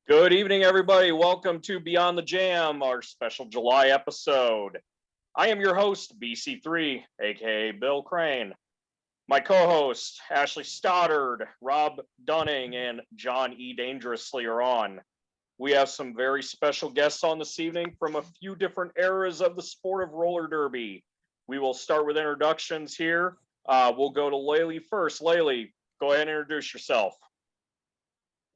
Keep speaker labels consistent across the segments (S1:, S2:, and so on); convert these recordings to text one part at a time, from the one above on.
S1: Good evening, everybody. Welcome to Beyond the Jam, our special July episode. I am your host, BC3, aka Bill Crane. My co-hosts, Ashley Stoddard, Rob Dunning, and John E. Dangerously are on. We have some very special guests on this evening from a few different eras of the sport of roller derby. We will start with introductions here. We'll go to Laylee first. Laylee, go ahead and introduce yourself.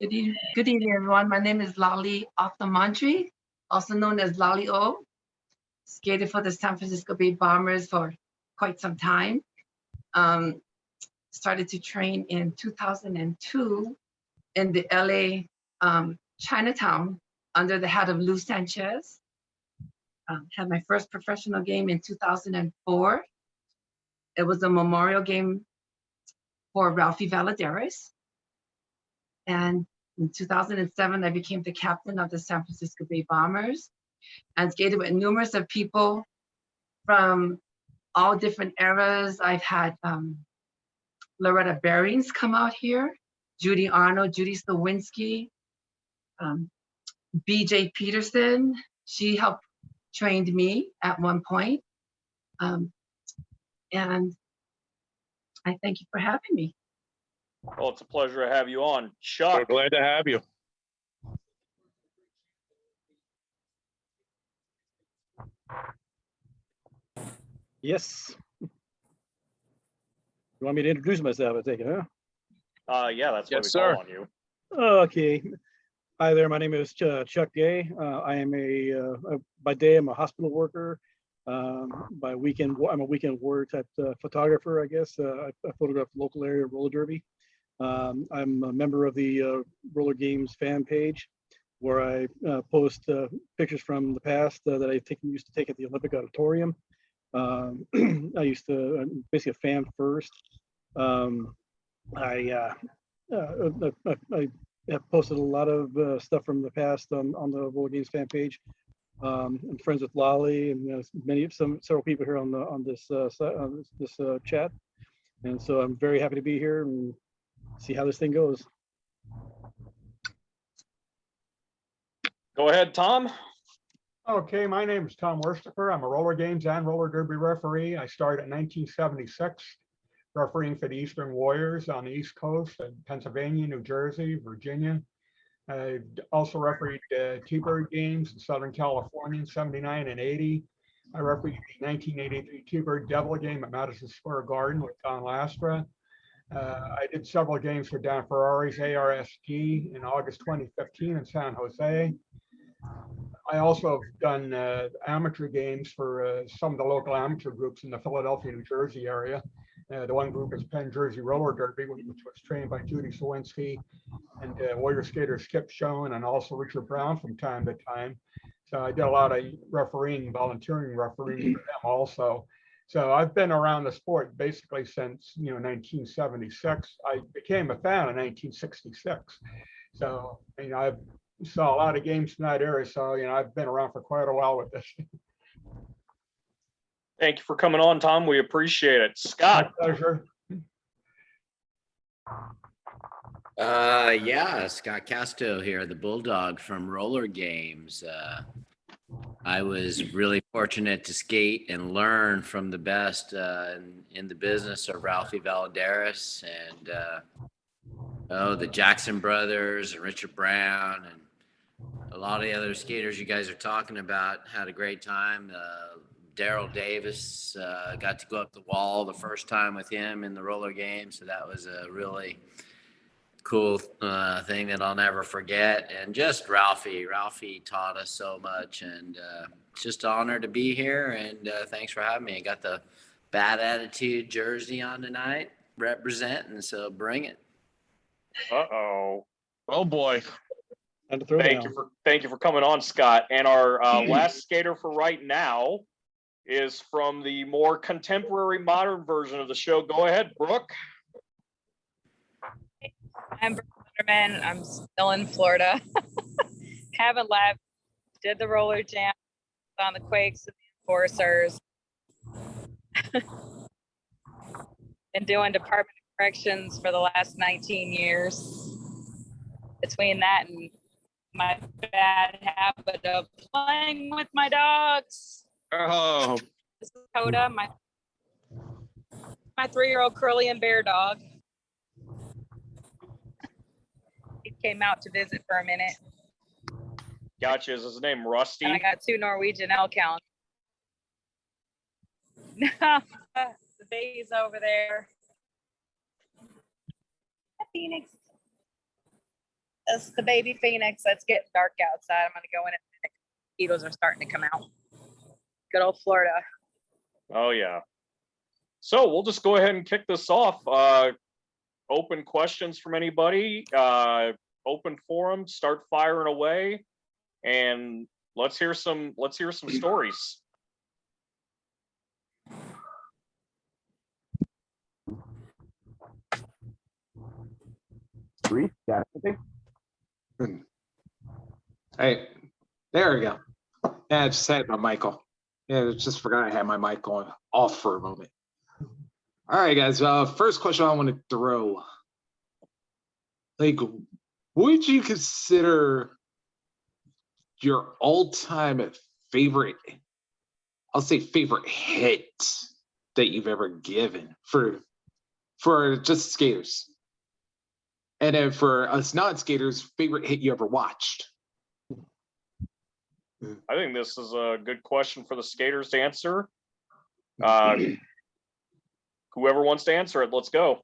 S2: Good evening, everyone. My name is Lali Othamantri, also known as Lali O. Skated for the San Francisco Bay Bombers for quite some time. Started to train in 2002 in the LA Chinatown under the hat of Lou Sanchez. Had my first professional game in 2004. It was a memorial game for Ralphie Valadares. And in 2007, I became the captain of the San Francisco Bay Bombers and skated with numerous of people from all different eras. I've had Loretta Bearings come out here, Judy Arnold, Judy Slowinski, BJ Peterson. She helped trained me at one point. And I thank you for having me.
S1: Well, it's a pleasure to have you on. Chuck.
S3: We're glad to have you. Yes. You want me to introduce myself, I take it, huh?
S1: Yeah, that's what
S3: Yes,
S1: we
S3: sir.
S1: call on you.
S3: Okay. Hi there, my name is Chuck Gay. I am by day, I'm a hospital worker. By weekend, I'm a weekend warrior type photographer, I guess. I photograph local area roller derby. I'm a member of the Roller Games fan page, where I post pictures from the past that I used to take at the Olympic Auditorium. I used to, I'm basically a fan first. I have posted a lot of stuff from the past on the Roller Games fan page. I'm friends with Lali and several people here on this chat, and so I'm very happy to be here and see how this thing goes.
S1: Go ahead, Tom.
S4: Okay, my name is Tom Worstifer. I'm a roller games and roller derby referee. I started in 1976, refereeing for the Eastern Warriors on the East Coast in Pennsylvania, New Jersey, Virginia. I also refereed T-Bird games in Southern California in 79 and 80. I refereed the 1983 T-Bird Devil game at Madison Square Garden with Don Lastra. I did several games for Dan Ferrari's ARSG in August 2015 in San Jose. I also have done amateur games for some of the local amateur groups in the Philadelphia, New Jersey area. The one group is Penn Jersey Roller Derby, which was trained by Judy Slowinski and warrior skater Skip Schoen and also Richard Brown from time to time. So I did a lot of volunteering refereeing for them also. So I've been around the sport basically since 1976. I became a fan in 1966. So I saw a lot of games from that era. So I've been around for quite a while with this.
S1: Thank you for coming on, Tom. We appreciate it. Scott.
S4: My pleasure.
S5: Yeah, Scott Casto here, the Bulldog from Roller Games. I was really fortunate to skate and learn from the best in the business of Ralphie Valadares and the Jackson brothers and Richard Brown and a lot of the other skaters you guys are talking about. Had a great time. Daryl Davis, got to go up the wall the first time with him in the roller game. So that was a really cool thing that I'll never forget. And just Ralphie taught us so much, and it's just an honor to be here. And thanks for having me. I got the Bad Attitude jersey on tonight, representing, so bring it.
S1: Uh-oh.
S3: Oh boy.
S1: Thank you for coming on, Scott. And our last skater for right now is from the more contemporary modern version of the show. Go ahead, Brooke.
S6: I'm Brooke Letterman. I'm still in Florida. Haven't left. Did the roller jam on the Quakes and the Enforcers. Been doing Department of Corrections for the last 19 years. Between that and my bad habit of playing with my dogs.
S1: Oh,
S6: This is Coda, my 3-year-old curly and bear dog. He came out to visit for a minute,
S1: gotcha. Is his name Rusty?
S6: and I got 2 Norwegian elk hounds. The baby's over there. Phoenix. That's the baby Phoenix. It's getting dark outside. I'm gonna go in. Mosquitoes are starting to come out. Good old Florida.
S1: Oh yeah. So we'll just go ahead and kick this off. Open questions from anybody. Open forum. Start firing away, and let's hear some stories.
S7: Got anything? Hey, there we go. Yeah, I just had my mic on. Yeah, I just forgot I had my mic on off for a moment. All right, guys. First question I want to throw. Like, would you consider your all-time favorite, I'll say favorite hit that you've ever given for just skaters? And then for us non-skaters, favorite hit you ever watched?
S1: I think this is a good question for the skaters to answer. Whoever wants to answer it, let's go.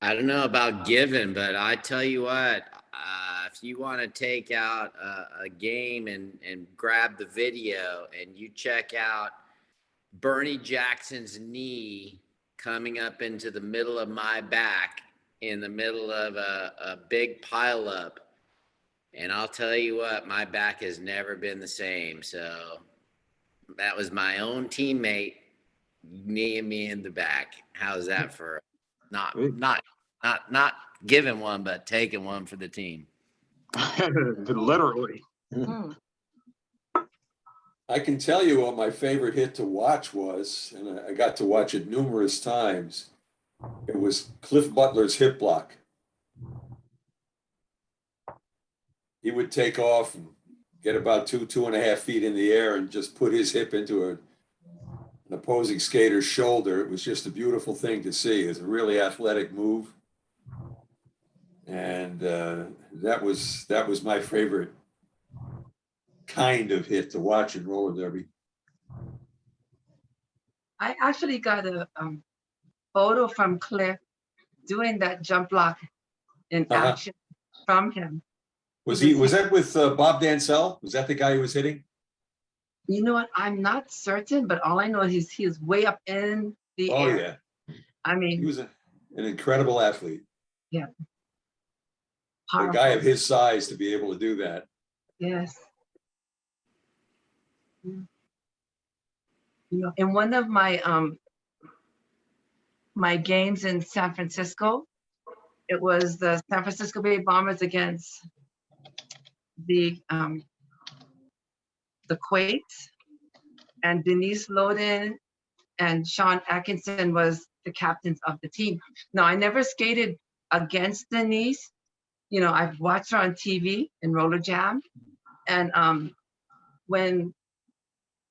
S5: I don't know about given, but I tell you what, if you want to take out a game and grab the video and you check out Bernie Jackson's knee coming up into the middle of my back in the middle of a big pileup. And I'll tell you what, my back has never been the same. So that was my own teammate kneeing me in the back. How's that for not giving one, but taking one for the team?
S7: Literally.
S8: I can tell you what my favorite hit to watch was, and I got to watch it numerous times. It was Cliff Butler's hip block. He would take off and get about 2.5 feet in the air and just put his hip into an opposing skater's shoulder. It was just a beautiful thing to see. It's a really athletic move. And that was my favorite kind of hit to watch in roller derby.
S2: I actually got a photo from Cliff doing that jump block in action from him.
S8: Was that with Bob Dansell? Was that the guy who was hitting?
S2: You know what? I'm not certain, but all I know is he was way up in the
S8: Oh
S2: air.
S8: yeah.
S2: I
S8: He
S2: mean,
S8: was an incredible athlete.
S2: yeah.
S8: For a guy of his size to be able to do that.
S2: Yes. You know, in one of my my games in San Francisco, it was the San Francisco Bay Bombers against the Quakes, and Denise Loden and Sean Atkinson was the captains of the team. Now, I never skated against Denise. You know, I've watched her on TV in Roller Jam. And when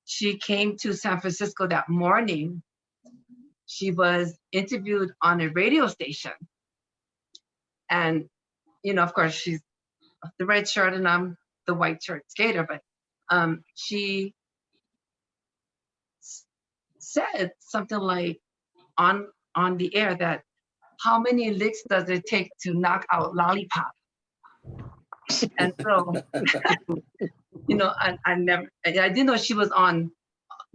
S2: she came to San Francisco that morning, she was interviewed on a radio station. And, you know, of course, she's the red shirt and I'm the white shirt skater, but she said something like on the air that, how many licks does it take to knock out Lollipop? And so, you know, I didn't know she was on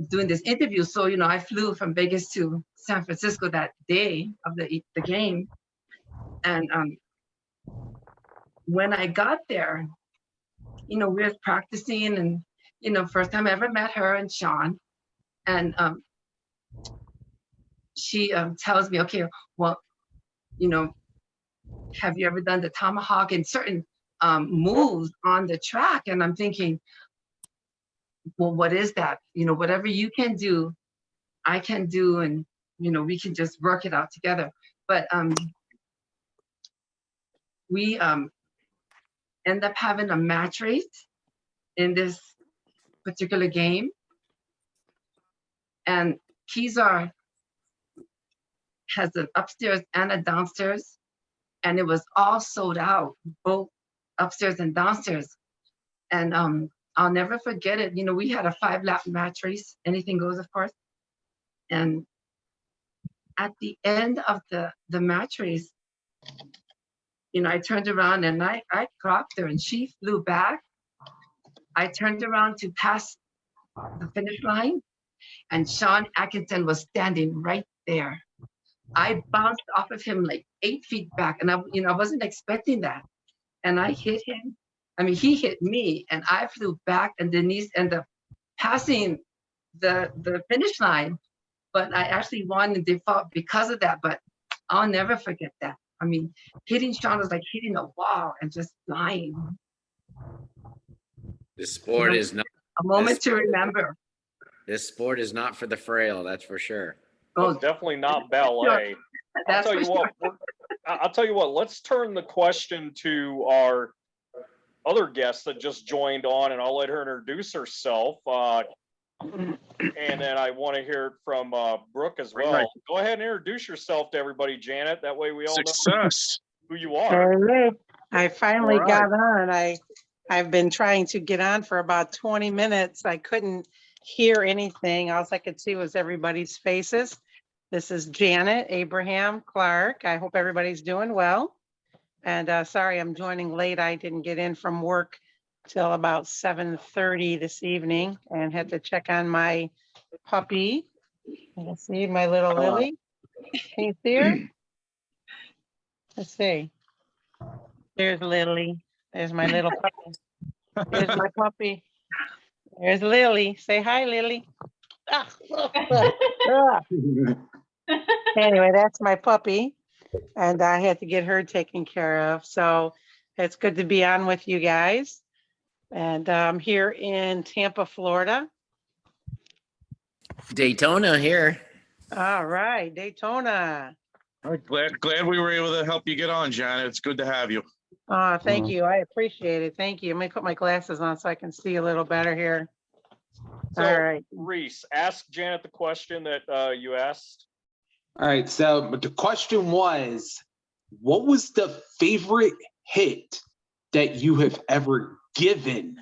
S2: doing this interview. So, you know, I flew from Vegas to San Francisco that day of the game. And when I got there, you know, we were practicing and, you know, first time I ever met her and Sean. And she tells me, okay, well, you know, have you ever done the tomahawk and certain moves on the track? And I'm thinking, well, what is that? You know, whatever you can do, I can do, and, you know, we can just work it out together. But we end up having a match race in this particular game. And Kezar has an upstairs and a downstairs, and it was all sold out, both upstairs and downstairs. And I'll never forget it. You know, we had a 5-lap match race, anything goes, of course. And at the end of the match race, you know, I turned around and I clocked her and she flew back. I turned around to pass the finish line and Sean Atkinson was standing right there. I bounced off of him like 8 feet back and I wasn't expecting that. And I hit him. I mean, he hit me and I flew back and Denise ended up passing the finish line, but I actually won in default because of that, but I'll never forget that. I mean, hitting Sean was like hitting a wall and just flying.
S5: This sport is not,
S2: A moment to remember.
S5: this sport is not for the frail, that's for sure.
S2: Oh,
S1: Definitely not ballet. I'll
S2: that's
S1: tell
S2: for
S1: you what,
S2: sure.
S1: I'll tell you what, let's turn the question to our other guest that just joined on, and I'll let her introduce herself. And then I want to hear it from Brooke as well.
S9: Right.
S1: Go ahead and introduce yourself to everybody, Janet. That way we all know
S9: Success.
S1: who you are.
S10: Hello. I finally
S9: All right.
S10: got on. I've been trying to get on for about 20 minutes. I couldn't hear anything. All I could see was everybody's faces. This is Janet Abraham Clark. I hope everybody's doing well. And sorry, I'm joining late. I didn't get in from work till about 7:30 this evening and had to check on my puppy. Let's see, my little Lily. Can you see her? Let's see. There's Lily. There's my little puppy. There's my puppy. There's Lily. Say hi, Lily. Ah. Ah. Anyway, that's my puppy. And I had to get her taken care of. So it's good to be on with you guys. And I'm here in Tampa, Florida.
S5: Daytona here.
S10: All right, Daytona.
S9: All right, glad we were able to help you get on, Janet. It's good to have you.
S10: Thank you. I appreciate it. Thank you. Let me put my glasses on so I can see a little better here.
S1: So,
S10: All right.
S1: Reese, ask Janet the question that you asked.
S7: All right, so but the question was, what was the favorite hit that you have ever given?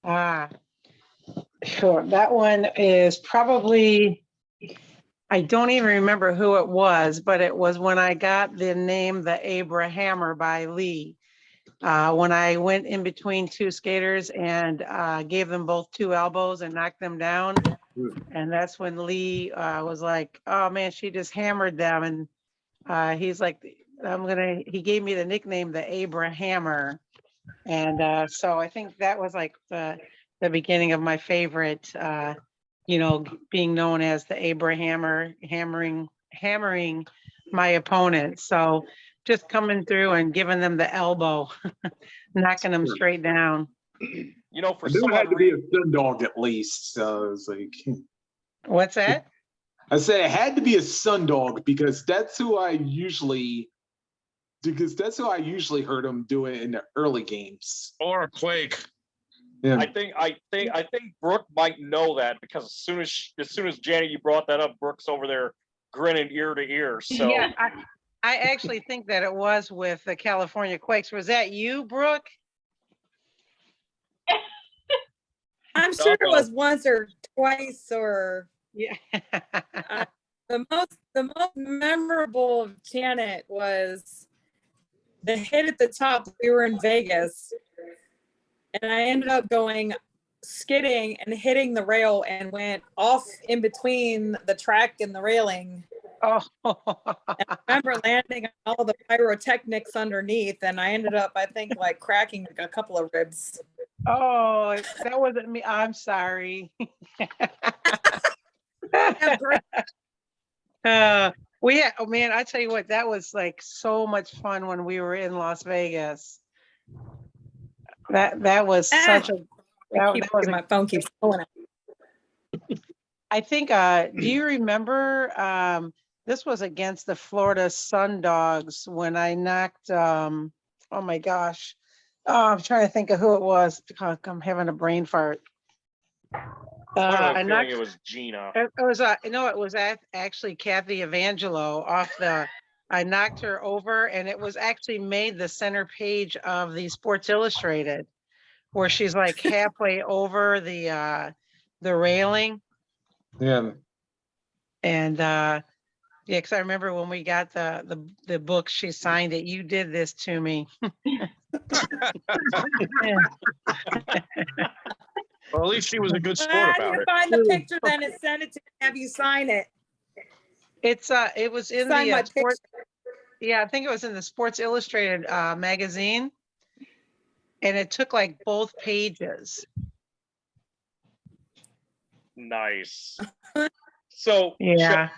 S10: Sure. That one is probably, I don't even remember who it was, but it was when I got the name The Abrahammer by Lee. When I went in between two skaters and gave them both 2 elbows and knocked them down. And that's when Lee was like, oh man, she just hammered them. And he's like, he gave me the nickname, The Abrahammer. And so I think that was like the beginning of my favorite, being known as the Abrahammer, hammering my opponent. So just coming through and giving them the elbow, knocking them straight down.
S1: You know, for
S7: I knew it
S1: someone
S7: had to be a sun dog at least. So I was like,
S10: What's that?
S7: I said it had to be a sun dog because that's who I usually heard him do it in the early games.
S9: Or a Quake.
S7: Yeah.
S1: I think Brooke might know that because as soon as Janet, you brought that up, Brooke's over there grinning ear to ear. So
S10: Yeah, I actually think that it was with the California Quakes. Was that you, Brooke?
S6: I'm sure it was once or twice or
S10: Yeah.
S6: the most memorable of Janet was the hit at the top. We were in Vegas and I ended up going skidding and hitting the rail and went off in between the track and the railing.
S10: Oh.
S6: I remember landing on all the pyrotechnics underneath and I ended up, I think, like cracking a couple of ribs.
S10: Oh, that wasn't me. I'm sorry. Oh man, I tell you what, that was like so much fun when we were in Las Vegas. That was such a,
S6: My phone keeps going.
S10: I think, do you remember, this was against the Florida Sun Dogs when I knocked, oh my gosh, Oh, I'm trying to think of who it was. I'm having a brain fart.
S1: I have
S10: I
S1: a feeling
S10: knocked,
S1: it was Gina.
S10: it was, no, it was actually Kathy Evangelo I knocked her over and it was actually made the center page of the Sports Illustrated, where she's like halfway over the railing.
S7: Yeah.
S10: And, yeah, because I remember when we got the book, she signed it. You did this to me. Yeah.
S9: Well, at least she was a good sport
S6: I
S9: about
S6: need to
S9: it.
S6: find the picture then and send it to have you sign it.
S10: It was in
S6: Sign
S10: the
S6: my
S10: sports.
S6: picture.
S10: Yeah, I think it was in the Sports Illustrated magazine. And it took like both pages.
S1: Nice. So,
S10: Yeah.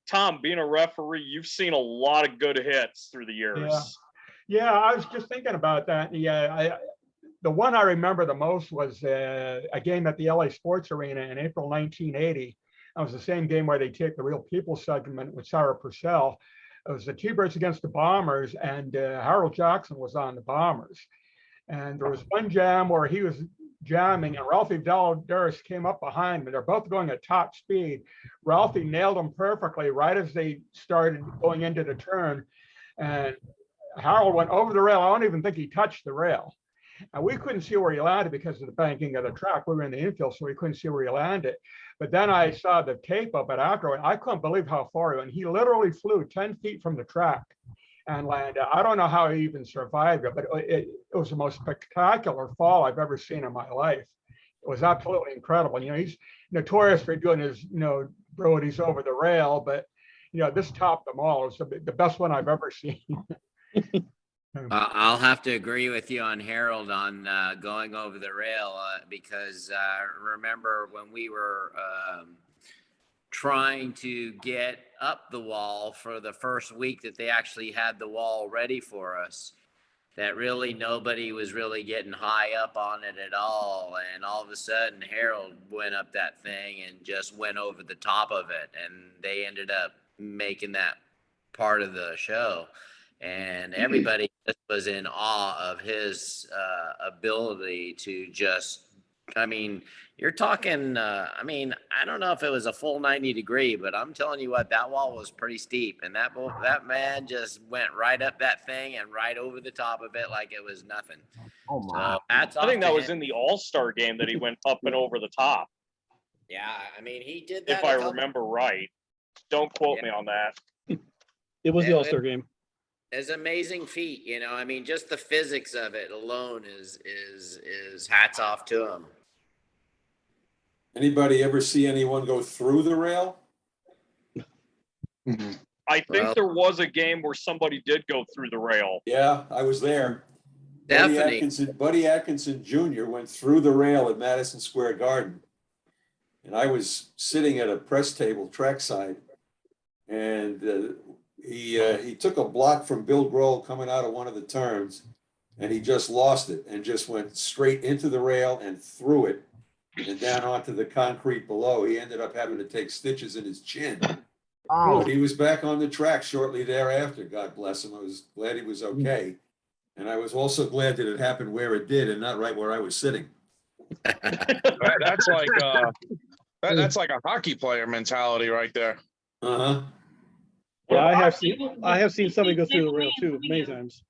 S1: Tom, being a referee, you've seen a lot of good hits through the years.
S4: Yeah, I was just thinking about that. Yeah, the one I remember the most was a game at the LA Sports Arena in April 1980. That was the same game where they take the Real People segment with Sarah Purcell. It was the T-Birds against the Bombers, and Harold Jackson was on the Bombers. And there was one jam where he was jamming, and Ralphie Valderis came up behind me. They're both going at top speed. Ralphie nailed them perfectly right as they started going into the turn. And Harold went over the rail. I don't even think he touched the rail. And we couldn't see where he landed because of the banking of the track. We were in the infield, so we couldn't see where he landed. But then I saw the tape of it after, and I couldn't believe how far he went. He literally flew 10 feet from the track and landed. I don't know how he even survived it, but it was the most spectacular fall I've ever seen in my life. It was absolutely incredible. You know, he's notorious for doing his, roadies over the rail, but, this topped them all. It was the best one I've ever seen.
S5: I'll have to agree with you on Harold on going over the rail because remember when we were trying to get up the wall for the first week that they actually had the wall ready for us, that really nobody was really getting high up on it at all. And all of a sudden Harold went up that thing and just went over the top of it. And they ended up making that part of the show. And everybody just was in awe of his ability to just, you're talking, I don't know if it was a full 90-degree, but I'm telling you what, that wall was pretty steep. And that man just went right up that thing and right over the top of it like it was nothing.
S7: Oh my.
S5: So hats off
S1: I think
S5: to
S1: that was
S5: him.
S1: in the All-Star game that he went up and over the top,
S5: Yeah, he did that.
S1: if I remember right. Don't quote me on that.
S3: It was the All-Star game.
S5: It's an amazing feat, just the physics of it alone is hats off to him.
S8: Anybody ever see anyone go through the rail?
S1: I think there was a game where somebody did go through the rail.
S8: Yeah, I was there.
S5: Definitely.
S8: Buddy Atkinson Jr. went through the rail at Madison Square Garden. And I was sitting at a press table trackside, and he took a block from Bill Grohl coming out of one of the turns, and he just lost it and just went straight into the rail and through it and down onto the concrete below. He ended up having to take stitches in his chin.
S7: Oh,
S8: But he was back on the track shortly thereafter. God bless him. I was glad he was okay. And I was also glad that it happened where it did and not right where I was sitting.
S9: That's like that's like a hockey player mentality right there.
S8: Uh-huh.
S3: Yeah, I have seen somebody go through the rail too, many times.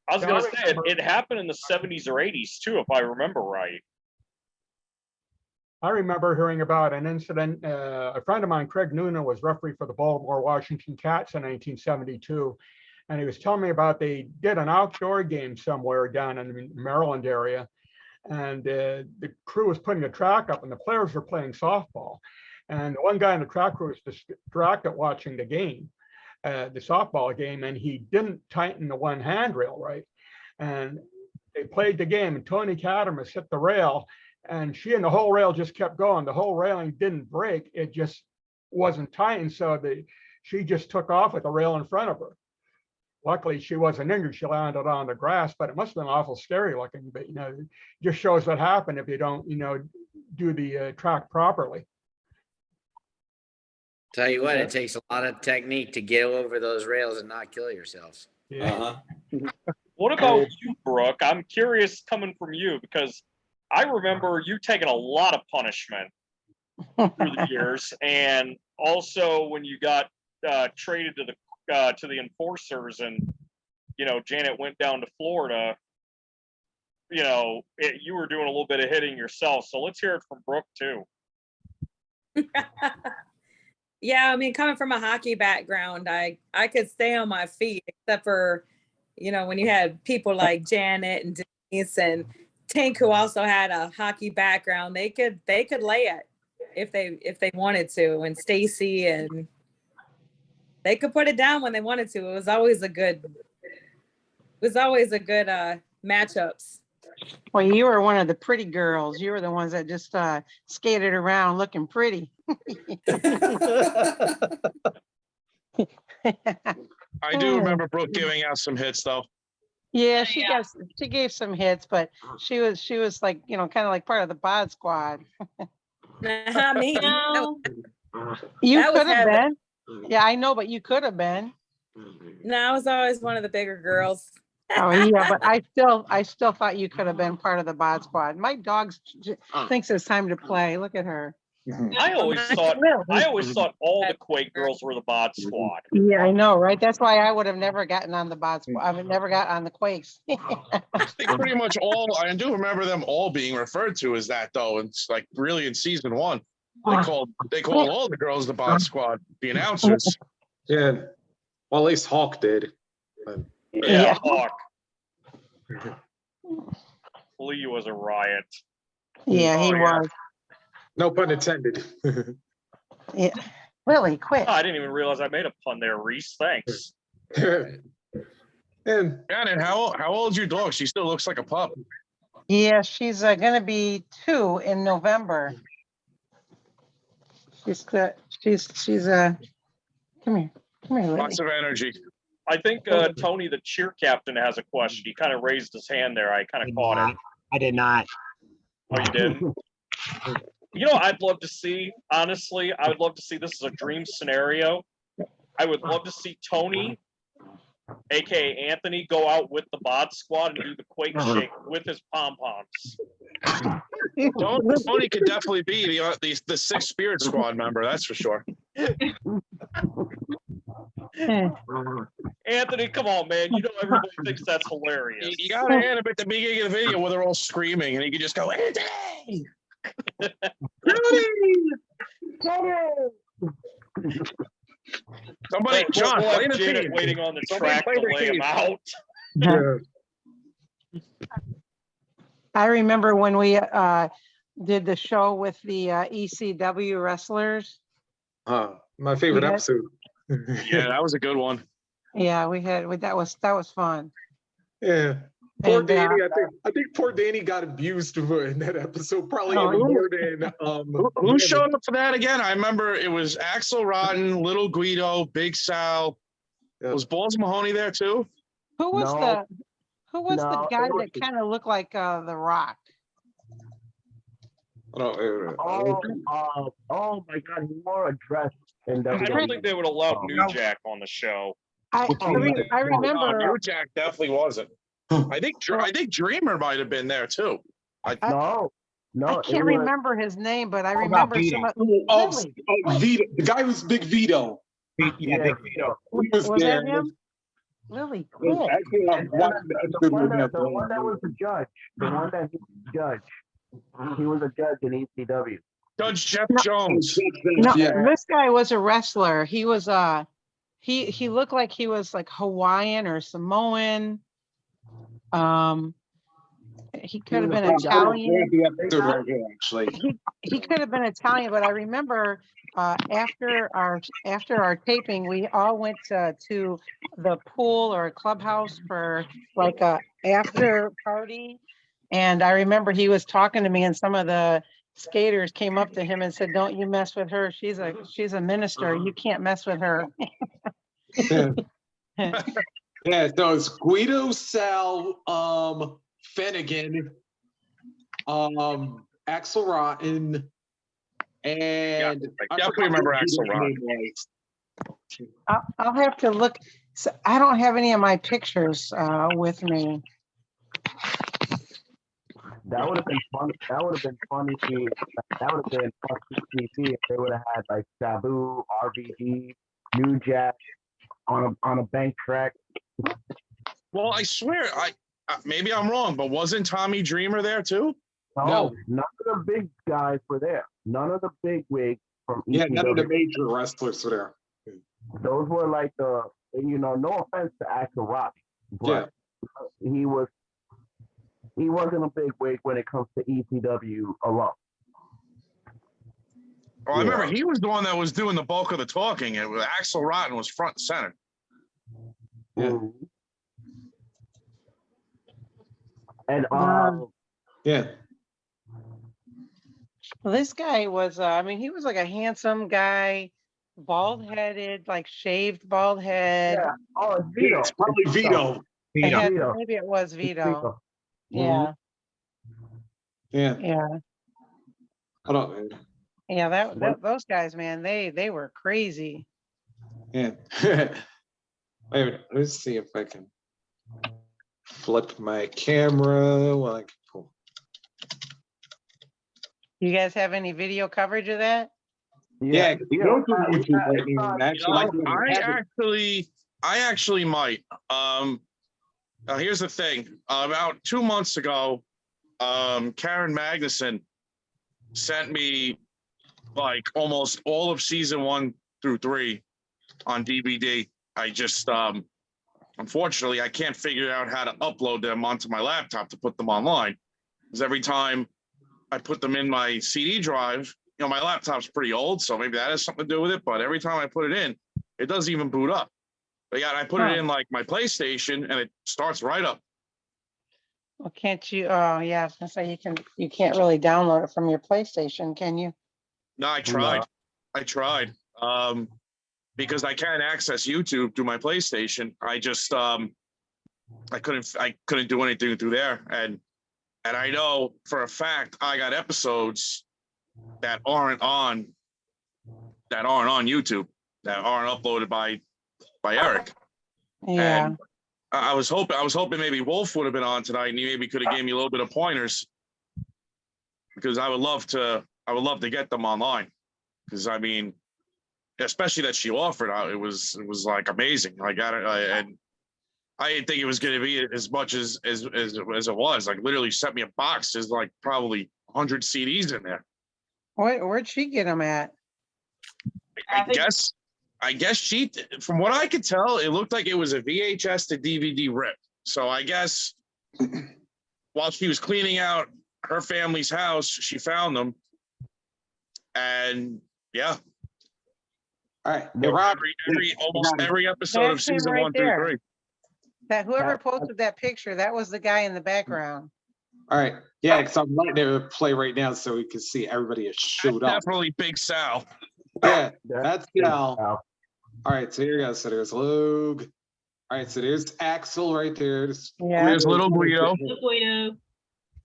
S1: I was going to say, it happened in the 70s or 80s too, if I remember right.
S4: I remember hearing about an incident. A friend of mine, Craig Noonan, was referee for the Baltimore Washington Cats in 1972. And he was telling me about they did an outdoor game somewhere down in the Maryland area. And the crew was putting a track up and the players were playing softball. And one guy in the track crew was distracted watching the game, the softball game, and he didn't tighten the one handrail right. And they played the game, and Tony Cadamus hit the rail, and she and the whole rail just kept going. The whole railing didn't break. It just wasn't tightened. So she just took off with the rail in front of her. Luckily, she wasn't injured. She landed on the grass, but it must have been awful scary looking. But, it just shows what happened if you don't, do the track properly.
S5: Tell you what, it takes a lot of technique to get over those rails and not kill yourselves.
S4: Yeah.
S8: Uh-huh.
S1: What about you, Brooke? I'm curious coming from you because I remember you taking a lot of punishment through the years, and also when you got traded to the enforcers, and Janet went down to Florida. You were doing a little bit of hitting yourself. So let's hear it from Brooke too.
S6: Yeah, I mean, coming from a hockey background, I could stay on my feet, except for, when you had people like Janet and Denise and Tink, who also had a hockey background, they could lay it if they wanted to, and Stacy, and they could put it down when they wanted to. It was always a good matchups.
S10: Well, you were one of the pretty girls. You were the ones that just skated around looking pretty.
S9: I do remember Brooke giving out some hits though.
S10: Yeah, she gave some hits, but she was like, kind of like part of the bod squad.
S6: Me?
S10: You
S6: That was
S10: could have
S6: heaven.
S10: been. Yeah, I know, but you could have been.
S6: No, I was always one of the bigger girls.
S10: Oh yeah, but I still thought you could have been part of the bod squad. My dog thinks it's time to play. Look at her.
S1: I always thought all the Quake girls were the bod squad.
S10: Yeah, I know, right? That's why I would have never gotten on the bod squad. I would never got on the Quakes.
S9: I think pretty much all, I do remember them all being referred to as that though. It's like really in season 1, they called all the girls the bod squad, the announcers.
S7: Yeah. Well, at least Hawk did.
S1: Yeah, Hawk. Lee was a riot.
S10: Yeah, he was.
S7: No pun intended.
S10: Yeah. Really quick.
S1: Oh, I didn't even realize I made a pun there, Reese. Thanks.
S7: And
S9: Janet, how old's your dog? She still looks like a pup.
S10: Yeah, she's gonna be 2 in November. She's come here, Lily.
S9: Lots of energy.
S1: I think Tony, the cheer captain, has a question. He kind of raised his hand there. I kind of caught it.
S11: I did not.
S1: Oh, you didn't? I'd love to see, honestly, I would love to see, this is a dream scenario. I would love to see Tony, aka Anthony, go out with the bod squad and do the Quake shake with his pom-poms.
S9: Tony could definitely be the sixth Spirit Squad member, that's for sure.
S1: Anthony, come on, man. Everybody thinks that's hilarious.
S9: You got to hand him at the beginning of the video where they're all screaming and he could just go, Anthony! Somebody, John,
S1: we'll
S9: play
S1: have
S9: the
S1: Janet
S9: theme.
S1: waiting on the
S9: Somebody
S1: track
S9: play
S1: to
S9: the
S1: lay him
S9: theme.
S1: out.
S10: I remember when we did the show with the ECW wrestlers.
S7: My favorite
S10: Yeah.
S7: episode.
S9: Yeah, that was a good one.
S10: Yeah, that was fun.
S7: Yeah. Poor
S10: And,
S7: Danny. I think poor Danny got abused in that episode, probably
S10: Oh,
S7: even more than
S9: Who showed up for that again? I remember it was Axel Rotten, Little Guido, Big Sal.
S7: Yeah.
S9: Was Balls Mahoney there too?
S10: Who was
S11: No.
S10: the guy that kind of looked like The Rock?
S11: Oh my God, he wore a dress in
S1: I don't
S11: WWE.
S1: think they would allow New Jack on the show.
S10: I remember.
S9: New Jack definitely wasn't. I think Dreamer might have been there too.
S11: No,
S10: I can't remember his name, but I remember
S11: Vito?
S10: some.
S7: Vito, the guy who's Big Vito.
S11: Yeah, Big Vito.
S7: He was
S10: Was
S7: there.
S10: that him? Lily,
S11: Yeah,
S10: quick.
S11: actually,
S7: I'm watching the episode
S11: the one
S7: right now.
S11: that was the judge, the one that he was the judge. He was a judge in ECW.
S9: Judge Jeff
S10: No.
S9: Jones.
S10: No,
S7: Yeah.
S10: this guy was a wrestler. He was he looked like he was like Hawaiian or Samoan. He could have been Italian.
S7: The episode right here, actually.
S10: He could have been Italian, but I remember after our taping, we all went to the pool or a clubhouse for like a after party. And I remember he was talking to me, and some of the skaters came up to him and said, "Don't you mess with her. She's a minister. You can't mess with her."
S7: Yeah, so it's Guido, Sal, Finnegan, Axel Rotten, and
S9: I definitely remember Axl Rotten.
S10: I'll have to look. So I don't have any of my pictures with me.
S11: That would have been fun. That would have been funny. That would have been fun TV if they would have had like Sabu, RVD, New Jack on a bank track.
S9: Well, I swear, maybe I'm wrong, but wasn't Tommy Dreamer there too?
S11: No, none of the big guys were there. None of the big wigs from ECW.
S7: Yeah, none of the major wrestlers were there.
S11: Those were like no offense to Axel Rock, but he wasn't a big wig when it comes to ECW alone.
S9: Oh, I remember he was the one that was doing the bulk of the talking. It was Axel Rotten was front and center.
S7: Yeah.
S11: Mhm. And
S7: Yeah.
S10: Well, this guy was, I mean, he was like a handsome guy, bald headed, like shaved bald head.
S11: yeah, oh, it's Vito.
S7: It's probably Vito.
S10: It had-
S11: Vito.
S10: maybe it was
S11: It's
S10: Vito.
S11: Mhm.
S7: Yeah.
S10: Yeah.
S7: Hold on, man.
S10: Yeah, those guys, man, they were crazy.
S7: Yeah. Wait a minute. Let's see if I can flip my camera. Well, I can pull.
S10: You guys have any video coverage of that?
S7: Yeah, you go to YouTube right
S11: it's
S7: now and actually
S9: No,
S7: like
S9: I actually might. Here's the thing. About 2 months ago, Karen Magnuson sent me like almost all of season 1 through 3 on DVD. I just unfortunately I can't figure out how to upload them onto my laptop to put them online. Because every time I put them in my CD drive, my laptop's pretty old, so maybe that has something to do with it. But every time I put it in, it doesn't even boot up. But yeah, I put it in like my PlayStation, and it starts right up.
S10: Well, can't you? Oh, yeah, I was gonna say you can't really download it from your PlayStation, can you?
S9: No, I tried. I tried. Because I can't access YouTube through my PlayStation. I just I couldn't do anything through there. And I know for a fact I got episodes that aren't on YouTube, that aren't uploaded by Eric.
S10: Yeah.
S9: And I was hoping maybe Wolf would have been on tonight, and he maybe could have gave me a little bit of pointers, because I would love to get them online. Because I mean, especially that she offered, it was like amazing. I got it, and I didn't think it was going to be as much as it was. Like literally sent me a box. There's like probably 100 CDs in there.
S10: Where'd she get them at?
S9: I guess she, from what I could tell, it looked like it was a VHS to DVD rip. So I guess while she was cleaning out her family's house, she found them. And yeah.
S7: All right. Hey, Rob,
S9: almost every episode of
S10: That's him
S9: season
S10: right
S9: 1 through
S10: there.
S9: 3.
S10: That whoever posted that picture, that was the guy in the background.
S7: all right. Yeah, because I'm letting it play right now so we can see everybody is showed up.
S9: Definitely Big Sal.
S7: Yeah, that's Sal. All right, so here you go. So there's Logue. All right, so there's Axel right there.
S10: Yeah.
S9: There's little Guido.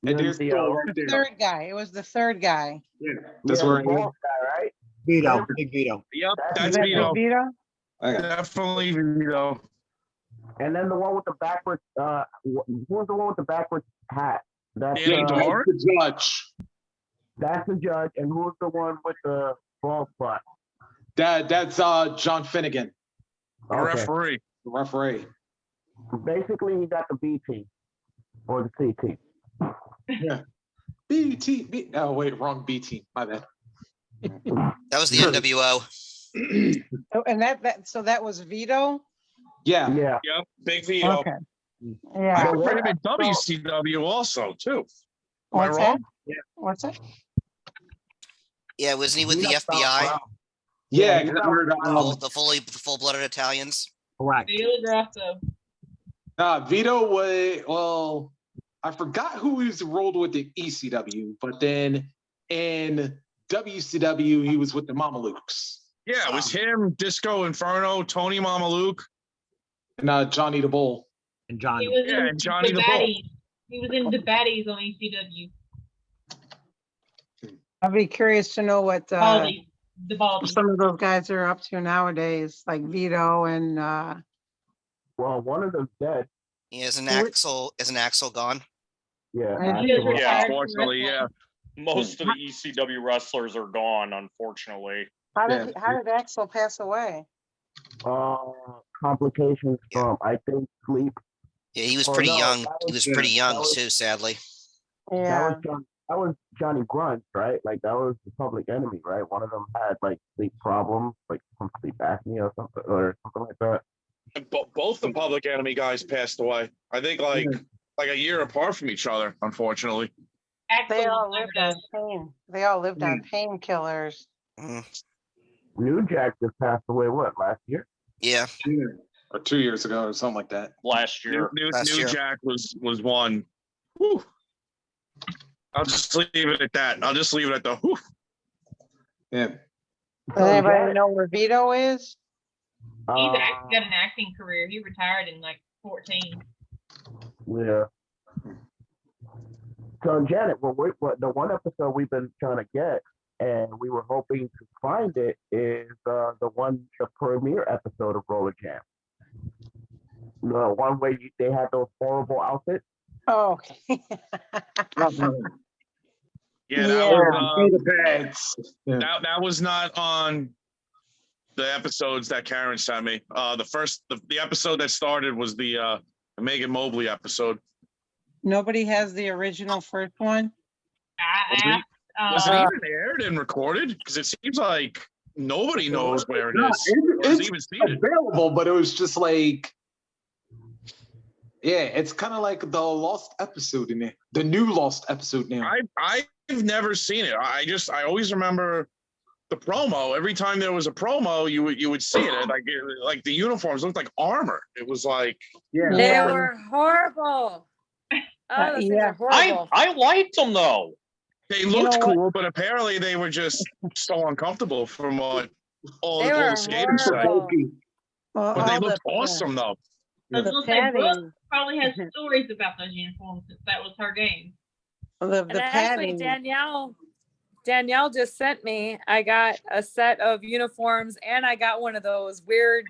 S7: And there's
S11: the
S7: Thor right
S10: The
S7: there.
S10: third guy. It was the third guy.
S7: Yeah, that's where I am.
S11: bald guy, right?
S12: Vito, Big Vito.
S9: Yep,
S10: Is
S9: that's
S10: that
S9: Vito.
S10: Vito?
S7: Okay.
S9: Definitely Vito.
S11: And then the one with the backwards. Who's the one with the backwards hat? That's
S9: Danny
S7: That's
S9: Dor?
S7: the judge.
S11: that's the judge. And who's the one with the bald spot?
S7: That's John Finnegan,
S9: A
S11: Okay.
S9: referee.
S7: the referee.
S11: Basically, he got the B team or the C team.
S7: Yeah. B. Oh wait, wrong B team. My bad.
S12: That was the NWO.
S10: Oh, and so that was Vito?
S7: Yeah.
S11: Yeah.
S9: Yep, Big Vito.
S10: Okay.
S9: I
S10: Yeah.
S9: remember him in WCW also, too. Am I
S10: What's
S9: wrong?
S10: that? What's that?
S12: Yeah, wasn't he with the
S11: Vito
S12: FBI?
S11: Wow.
S7: Yeah.
S11: Yeah,
S12: The full-blooded Italians?
S3: Correct.
S7: Vito was, well, I forgot who he was rolled with in ECW, but then in WCW, he was with the Mamalukes.
S9: Yeah, it was him, Disco Inferno, Tony Mamaluke,
S7: And Johnny the Bull.
S3: And John.
S13: He was
S9: yeah,
S13: in
S9: and Johnny
S13: the
S9: the Bull.
S13: baddies. He was in the baddies on ECW.
S10: I'd be curious to know what
S13: Baldy. The Baldy.
S10: some of those guys are up to nowadays, like Vito and
S11: Well, one of them's dead.
S12: He has an axle, gone.
S11: Yeah.
S10: I
S13: He just
S11: Axel-
S13: retired from
S9: Unfortunately, yeah.
S13: wrestling.
S1: Most of the ECW wrestlers are gone, unfortunately.
S10: How did Axel pass away?
S11: Complications
S12: Yeah.
S11: from, I think, sleep.
S12: Yeah, he was
S11: Oh,
S12: pretty
S11: no,
S12: young.
S11: that
S12: He
S11: was-
S12: was pretty young
S11: that was-
S12: too, sadly.
S10: Yeah.
S11: That was Johnny Grunt, right? Like that was the Public Enemy, right? One of them had like sleep problems, like some sleep apnea or something like that.
S9: Both the Public Enemy guys passed away. I think like a year apart from each other, unfortunately.
S13: Axel
S10: They all
S13: was
S10: lived
S13: overdosed.
S10: on pain. They all lived on painkillers.
S12: Mm,
S11: New Jack just passed away, what, last year?
S12: yeah.
S7: Or 2 years ago or something like that.
S1: Last
S9: New,
S1: year.
S9: New,
S12: Last
S9: New
S12: year.
S9: Jack was one. Whew. I'll just leave it at that. I'll just leave it at the whew.
S7: Yeah.
S10: Does anybody know where Vito is?
S13: He's
S11: Uh,
S13: actually got an acting career. He retired in like 14.
S11: Yeah. So Janet, the one episode we've been trying to get, and we were hoping to find it, is the premiere episode of Roller Jam. The one where they had those horrible outfits.
S10: Oh, okay.
S9: Yeah, that was not on the episodes that Karen sent me. The episode that started was the Megan Mobley episode.
S10: Nobody has the original first one?
S9: Was it even aired and recorded? Because it seems like nobody knows where it
S7: No,
S9: is.
S7: it's
S9: Even seen it.
S7: available, but it was just like, yeah, it's kind of like the lost episode in it, the new lost episode now.
S9: I've never seen it. I always remember the promo. Every time there was a promo, you would see it. Like the uniforms looked like armor. It was like,
S7: Yeah.
S6: They were horrible. Oh, those things
S10: yeah.
S6: are horrible.
S1: I liked them though.
S9: they
S10: You
S9: looked
S10: know what?
S9: cool, but apparently they were just so uncomfortable from what all
S6: They
S9: the
S6: were
S9: skaters say.
S6: horrible.
S10: Well,
S9: But they
S10: all
S9: looked
S10: the-
S9: awesome though.
S13: I was
S10: The
S13: gonna say, Brooke
S10: padding,
S13: probably has stories about those uniforms since that was her game.
S10: the
S6: And actually,
S10: padding.
S6: Danielle just sent me. I got a set of uniforms, and I got one of those weird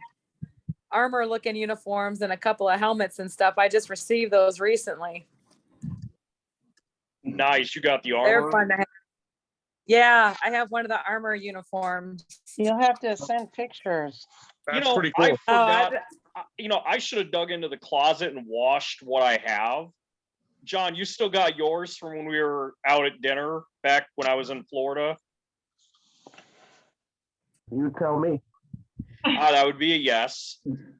S6: armor-looking uniforms and a couple of helmets and stuff. I just received those recently.
S1: Nice. You got the
S6: They're
S1: armor.
S6: fun to have. Yeah, I have one of the armor uniforms.
S10: You'll have to send pictures.
S9: That's
S1: You know,
S9: pretty cool.
S1: I
S6: Oh,
S1: forgot. I should have dug into the closet and washed what I have. John, you still got yours from when we were out at dinner back when I was in Florida?
S11: You tell me.
S1: That would be a yes.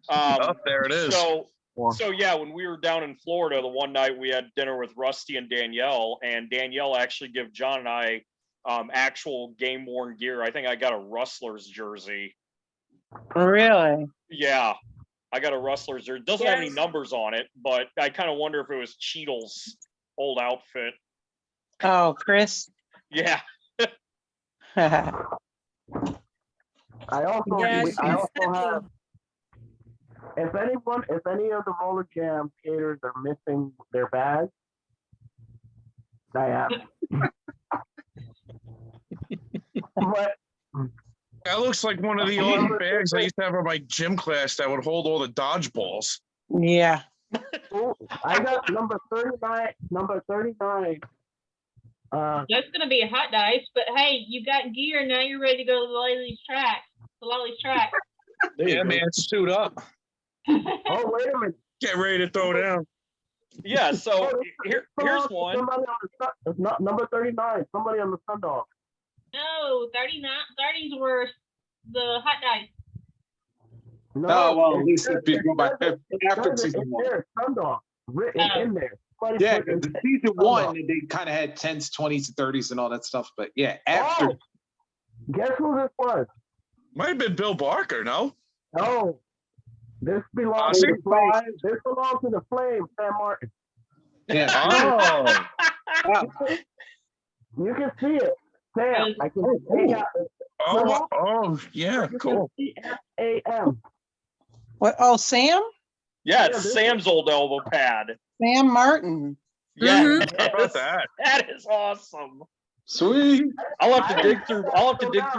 S9: Oh, there it is.
S1: So yeah, when we were down in Florida, the one night we had dinner with Rusty and Danielle actually gave John and I actual game worn gear. I think I got a Rustler's jersey.
S10: Really?
S1: Yeah, I got a Rustler's jersey. It doesn't have any
S6: Yes.
S1: numbers on it, but I kind of wonder if it was Cheadle's old outfit.
S10: Oh, Chris.
S1: Yeah.
S11: I also
S6: Yeah,
S11: I also
S6: she's
S11: have. If any of the Roller Jam skaters are missing their bags, I have. But
S9: That looks like one of the old bags I used to have in my gym class that would hold all the dodgeballs.
S10: Yeah.
S11: I got number 39. Number 39.
S13: That's gonna be a hot dice, but hey, you got gear now. You're ready to go to Lolly's track.
S9: Yeah, man, suit up.
S11: Oh, wait a minute.
S9: Get ready to throw down.
S1: Yeah. So here's one.
S11: Somebody on the it's not number 39. Somebody on the Sundog.
S13: No, 30s were the hot dice.
S11: No,
S7: Oh, well, at
S11: it
S7: least
S11: says-
S7: if you go by
S11: it
S7: after
S11: says it
S7: season
S11: in
S7: one.
S11: there, Sundog, written
S13: Oh.
S11: in there. Somebody
S7: Yeah,
S11: put it
S7: 'cause
S11: in
S7: the season
S11: Sundog.
S7: one, they kind of had 10s, 20s, and 30s and all that stuff. But yeah, after
S11: Oh, guess who this was?
S9: Might have been Bill Barker, no?
S11: No, this belongs to the Flames. This belongs to the Flames, Sam Martin.
S7: yeah.
S9: Oh.
S11: You can see it, Sam. I can see it.
S9: Oh, yeah, cool.
S11: AM.
S10: What? Oh, Sam?
S1: Yeah, it's Sam's old elbow pad.
S10: Sam Martin.
S1: Yeah,
S6: Mhm.
S9: How about that?
S1: that is awesome.
S7: Sweet.
S1: I'll have to dig through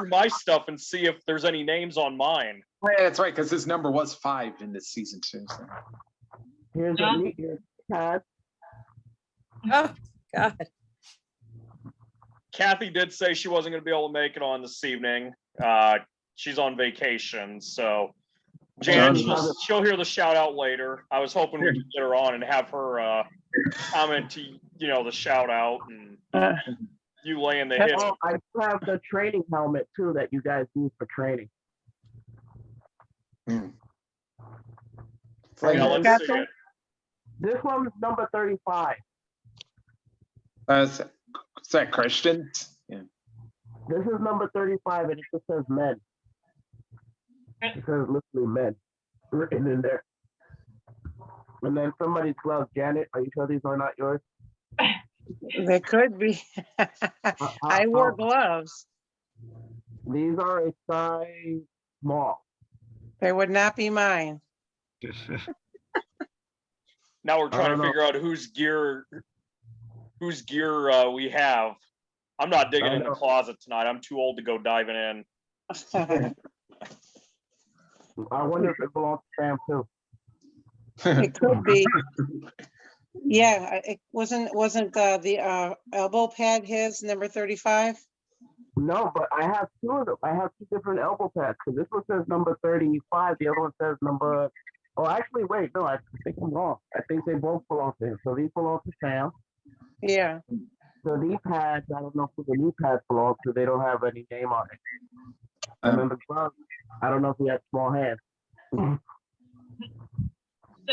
S1: my stuff and see if there's any names on mine.
S7: Yeah, that's right, because his number was 5 in this season too. So.
S11: Here's
S13: Yeah.
S11: a neat Cat.
S6: Oh, God.
S1: Kathy did say she wasn't going to be able to make it on this evening. She's on vacation, so Jan, she'll hear the shout out later. I was hoping we could get her on and have her comment to the shout out and you laying the hit.
S11: Oh, I have the training helmet too that you guys use for training.
S1: Yeah, let's see it.
S11: This one is number 35.
S7: Is that Christian? Yeah.
S11: This is number 35, and it just says men. It says literally men written in there. And then somebody's gloves. Janet, are you sure these are not yours?
S10: They could be. I wore gloves.
S11: These are a size small.
S10: They would not be mine.
S1: Now we're
S11: I
S1: trying
S11: don't
S1: to
S11: know.
S1: figure out whose gear we have. I'm not digging
S11: I
S1: in the
S11: know.
S1: closet tonight. I'm too old to go diving in.
S11: I wonder if it belongs to Sam too.
S10: It could be. Yeah, it wasn't the elbow pad his number 35?
S11: No, but I have two of them. I have two different elbow pads. So this one says number 35. The other one says number. Oh, actually, wait. No, I think I'm wrong. I think they both belong to him. So these belong to Sam.
S10: Yeah.
S11: So these pads, I don't know who the knee pads belong to. They don't have any name on it. And then the gloves, I don't know if he had small hands.
S13: So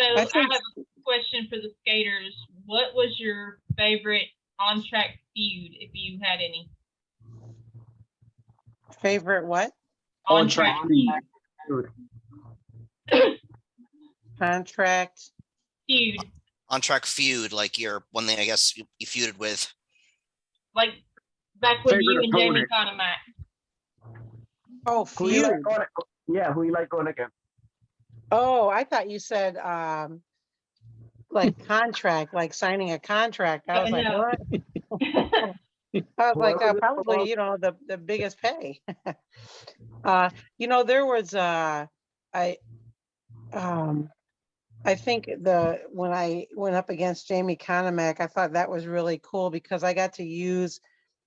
S13: I have a question for the skaters. What was your favorite on-track feud, if you had any?
S10: Favorite what?
S13: On-track feud.
S10: Contract.
S13: Feud.
S12: On track feud, like your one thing I guess you feuded with.
S13: Like back when you
S11: Favorite
S13: and Jamie
S11: opponent.
S13: kind of met.
S10: Oh,
S11: Who you
S10: feud.
S11: like going? Yeah, who you like going against?
S10: Oh, I thought you said like contract, like signing a contract. I was like,
S13: No.
S10: what? I was like,
S11: Whoever this
S10: probably,
S11: belongs-
S10: the biggest pay. There was I think when I went up against Jamie Conomac, I thought that was really cool because I got to use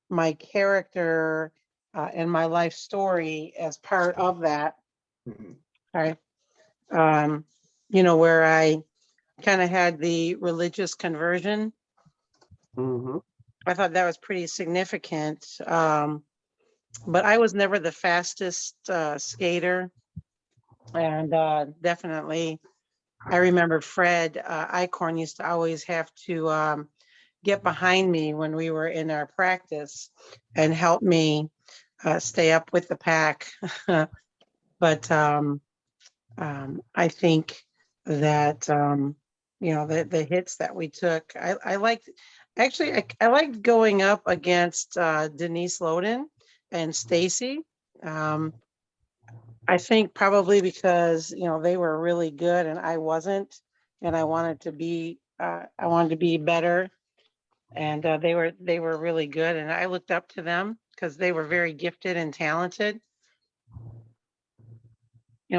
S10: my character and my life story as part of that. Right. Where I kind of had the religious conversion.
S11: Mm-hmm.
S10: I thought that was pretty significant. But I was never the fastest skater. And definitely, I remember Fred Eichhorn used to always have to get behind me when we were in our practice and help me stay up with the pack. But I think that, the hits that we took, I liked going up against Denise Loden and Stacy. I think probably because, they were really good and I wasn't, and I wanted to be better. And they were really good. And I looked up to them because they were very gifted and talented.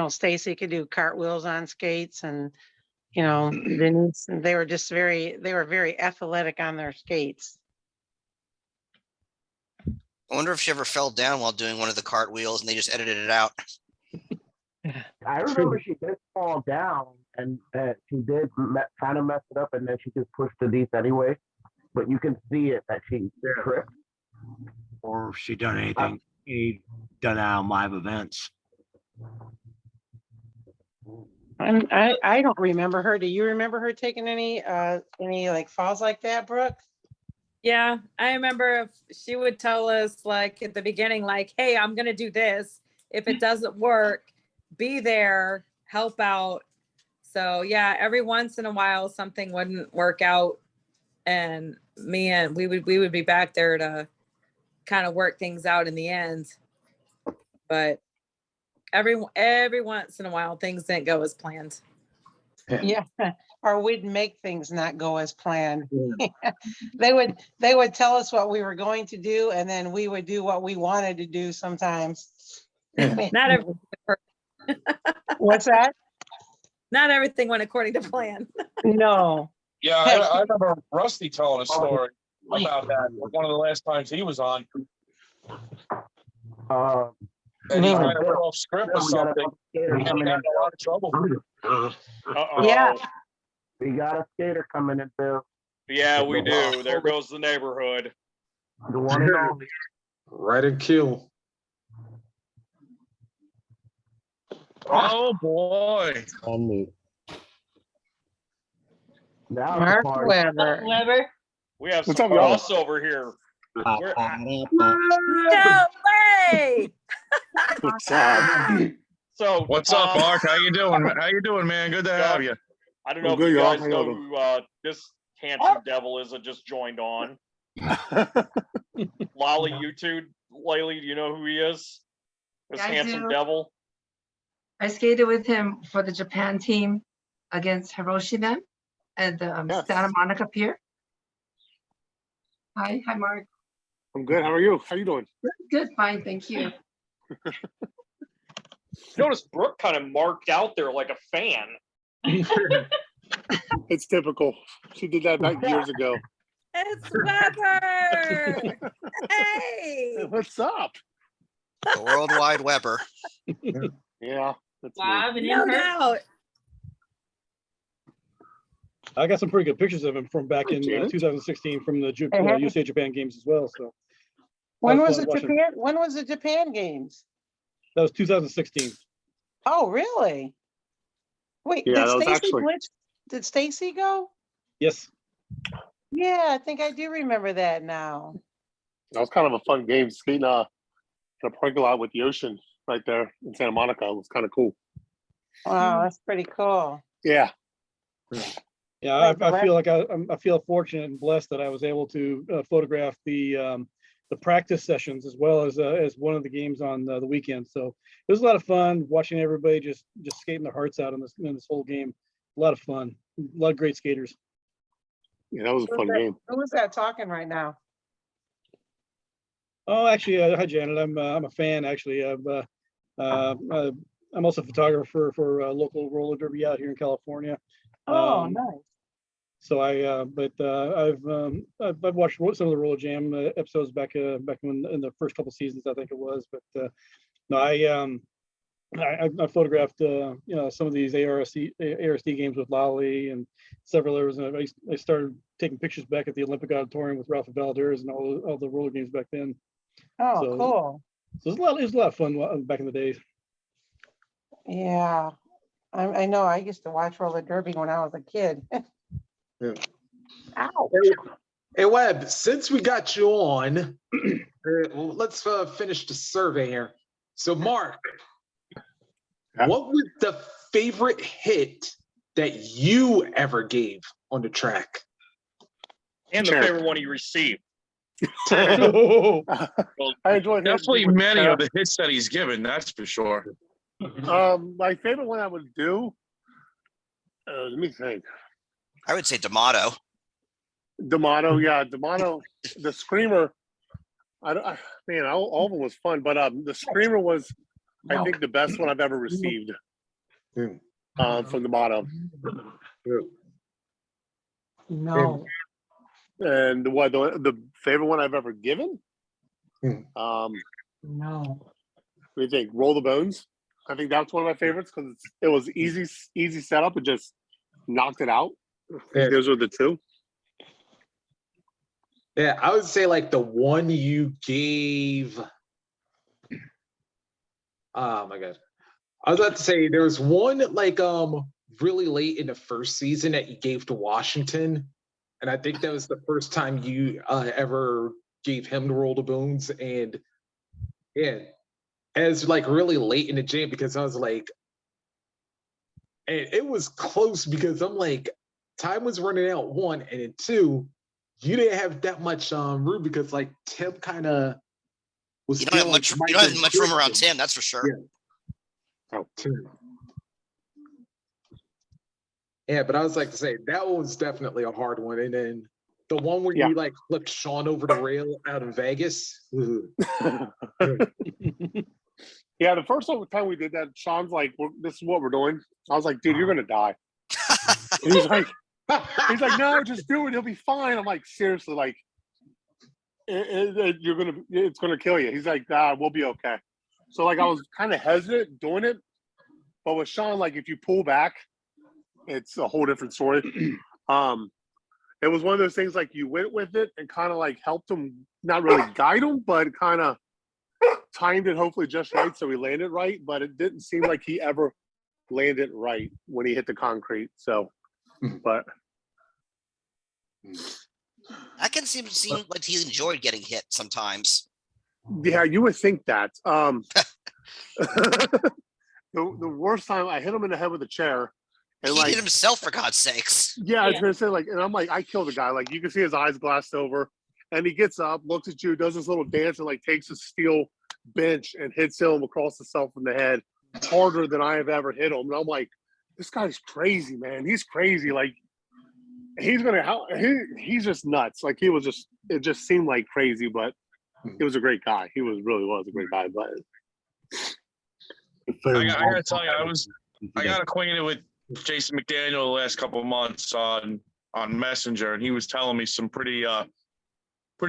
S10: Stacy could do cartwheels on skates and, Denise, and they were very athletic on their skates.
S12: I wonder if she ever fell down while doing one of the cartwheels and they just edited it out.
S11: I remember she did fall down and she did kind of mess it up and then she just pushed the knees anyway. But you can see it that she tripped.
S14: Or if she done anything done out on live events.
S10: I don't remember her. Do you remember her taking any like falls like that, Brooke?
S6: Yeah, I remember she would tell us like at the beginning, like, hey, I'm going to do this. If it doesn't work, be there, help out. So yeah, every once in a while something wouldn't work out and we would be back there to kind of work things out in the end. But every once in a while things didn't go as planned.
S10: Yeah, or we'd make things not go as planned. They would tell us what we were going to do, and then we would do what we wanted to do sometimes.
S6: Not everything,
S10: What's that?
S6: not everything went according to plan.
S10: No.
S9: Yeah,
S10: Hey.
S9: I remember Rusty telling a story about that. One of the last times he was on, and he
S10: No.
S9: kind of went off script or
S11: We got
S9: something.
S11: a skater
S9: He got
S11: coming
S9: in
S11: in.
S9: a lot of trouble.
S1: Uh-oh.
S10: Yeah.
S11: We got a skater coming in, Bill.
S1: Yeah, we do. There goes the neighborhood.
S11: The one and only.
S7: Right in kill.
S9: Oh boy!
S11: Now
S10: Mark
S11: the party.
S10: Weber.
S13: Weber.
S1: We have
S14: What's
S1: some
S14: up, y'all?
S1: crossover here. We're-
S6: No way!
S14: What's up?
S1: So
S9: What's up, Mark? How you doing? How you doing, man? Good to have you.
S1: I don't know
S14: I'm
S1: if
S14: good,
S1: you
S14: y'all.
S1: guys
S14: How y'all
S1: know
S14: doing?
S1: who this handsome devil is that just joined on. Lolly YouTube. Laylee, do you know who he is? This
S2: Yeah, I
S1: handsome
S2: do.
S1: devil.
S2: I skated with him for the Japan team against Hiroshima at the
S14: Yes.
S2: Santa Monica Pier. Hi, Mark.
S14: I'm good. How are you? How you doing?
S2: Good, fine, thank you.
S1: Notice Brooke kind of marked out there like a fan.
S14: It's typical. She did that back years ago.
S6: It's Weber! Hey!
S14: What's up?
S12: The worldwide Weber.
S14: Yeah, that's me.
S13: Live and in
S6: No
S13: person.
S6: doubt.
S3: I got some pretty good pictures of him from back in
S14: Janet?
S3: 2016 from the
S10: Uh-huh.
S3: USA Japan games as well. So
S10: When
S3: That was
S10: was
S3: fun
S10: the
S3: watching.
S10: Japan? When was the Japan games?
S3: that was 2016.
S10: Oh, really? Wait,
S14: Yeah,
S10: did
S14: that was
S10: Stacy
S14: actually-
S10: Blitz? Did Stacy go?
S3: Yes.
S10: Yeah, I think I do remember that now.
S14: That was kind of a fun game, skating in a parking lot with the ocean right there in Santa Monica. It was kind of cool.
S10: Wow, that's pretty cool.
S14: Yeah.
S3: Yeah,
S10: Right,
S3: I feel
S10: correct.
S3: like I feel fortunate and blessed that I was able to photograph the practice sessions as well as one of the games on the weekend. So it was a lot of fun watching everybody just skating their hearts out in this whole game. A lot of fun. A lot of great skaters.
S14: Yeah, that was a
S10: Who's
S14: fun
S10: that-
S14: game.
S10: Who is that talking right now?
S3: Oh, actually, hi Janet. I'm a fan actually. I'm also a photographer for a local roller derby out here in California.
S10: Oh,
S3: Um,
S10: nice.
S3: So I've watched some of the Roller Jam episodes back in the first couple seasons, I think it was. But no, I photographed some of these ARSD games with Lolly and several others, and I started taking pictures back at the Olympic Auditorium with Ralph Valdez and all the roller games back then.
S10: Oh,
S3: So-
S10: cool.
S3: So it was a lot of fun back in the days.
S10: Yeah. I know. I used to watch roller derby when I was a kid.
S7: Yeah.
S10: Ow.
S7: Hey, Webb, since we got you on, let's finish the survey here. So, Mark,
S14: Yeah.
S7: what was the favorite hit that you ever gave on the track?
S1: And the
S14: Sure.
S1: favorite one he received.
S14: I enjoyed
S9: Definitely many of the hits that he's given, that's for sure.
S14: My favorite one I would do. Let me think.
S12: I would say D'Amato.
S14: D'Amato, yeah, D'Amato. The Screamer. Man, all of them was fun, but the Screamer was, I think, the best one I've ever received. From D'Amato.
S10: No.
S14: And the favorite one I've ever given?
S10: No.
S14: What do you think? Roll the Bones. I think that's one of my favorites because it was easy setup and just knocked it out.
S7: Yeah.
S14: Those were the two.
S7: Yeah, I would say like the one you gave. Oh my God. I was about to say there was one like really late in the first season that you gave to Washington. And I think that was the first time you ever gave him the Roll the Bones. And yeah, as like really late in the jam because I was like, and it was close because I'm like, time was running out, one, and then two, you didn't have that much room because like Tim kind of was.
S12: You don't have much. You don't have much room around Tim. That's for sure.
S7: Yeah. Oh, Tim. Yeah, but I was like to say that one was definitely a hard one. And then the one where
S14: Yeah.
S7: you like flipped Sean over the rail out in Vegas. Ooh.
S14: Yeah, the first time we did that, Sean's like, "This is what we're doing." I was like, "Dude, you're gonna die." He's like, "No, just do it. He'll be fine." I'm like, "Seriously, like, it's gonna kill you." He's like, "Nah, we'll be okay." So like, I was kind of hesitant doing it, but with Sean, like, if you pull back, it's a whole different story. It was one of those things like you went with it and kind of like helped him, not really guide him, but kind of timed it hopefully just right so he landed right. But it didn't seem like he ever landed right when he hit the concrete. So, but
S12: That can seem like he enjoyed getting hit sometimes.
S14: yeah, you would think that. The worst time I hit him in the head with a chair. And
S12: He
S14: like
S12: hit himself, for God's sakes.
S14: Yeah, I was gonna say like, and I'm like, I killed a guy. Like you can see his eyes glassed over, and he gets up, looks at you, does this little dance, and like takes a steel bench and hits him across the self in the head harder than I have ever hit him. And I'm like, this guy's crazy, man. He's crazy. Like he's just nuts. Like it just seemed like crazy, but he was a great guy. He really was a great guy. But
S9: I gotta tell you, I got acquainted with Jason McDaniel the last couple of months on Messenger, and he was telling me some pretty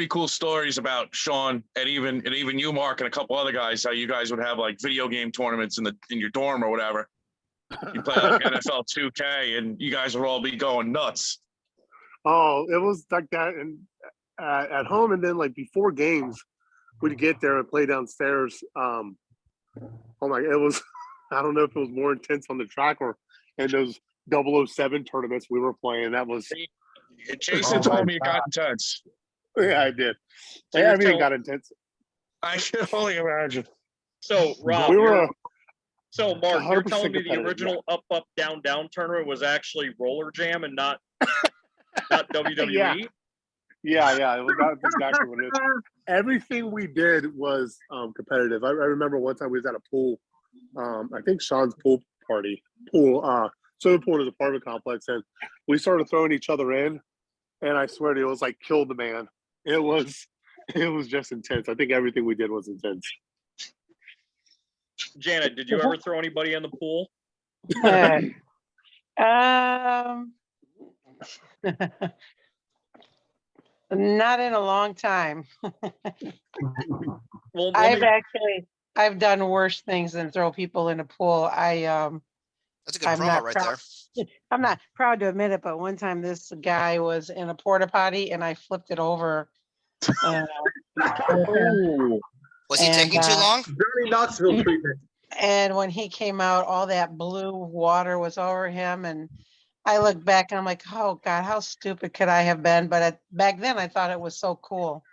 S9: cool stories about Sean and even you, Mark, and a couple other guys. How you guys would have like video game tournaments in your dorm or whatever. You play like NFL 2K, and you guys would all be going nuts.
S14: Oh, it was like that, and at home, and then like before games, we'd get there and play downstairs. Oh my, it was. I don't know if it was more intense on the track or in those 007 tournaments we were playing. That was.
S9: Jason told me it got intense.
S14: Yeah, I did.
S1: So you're
S14: Everything
S1: telling-
S14: got intense.
S9: I can only imagine.
S1: So Rob,
S14: We were.
S1: so Mark, you're
S14: 100%
S1: telling me the
S14: competitive,
S1: original Up Up Down Down tournament was actually Roller Jam and not WWE?
S14: Yeah, it was that's exactly what it is. Everything we did was competitive. I remember one time we was at a pool. I think Sean's swimming pool in his apartment complex, and we started throwing each other in, and I swear to you, it was like kill the man. It was just intense. I think everything we did was intense.
S1: Janet, did you ever throw anybody in the pool?
S10: Not in a long time.
S1: Well,
S10: I've done worse things than throw people in a pool.
S12: That's a good
S10: I'm
S12: promo
S10: not
S12: right
S10: proud.
S12: there.
S10: I'm not proud to admit it, but one time this guy was in a porta potty and I flipped it over.
S12: Was he taking too long?
S7: Johnny Knoxville treatment.
S10: And when he came out, all that blue water was over him. And I look back and I'm like, oh God, how stupid could I have been? But back then I thought it was so cool.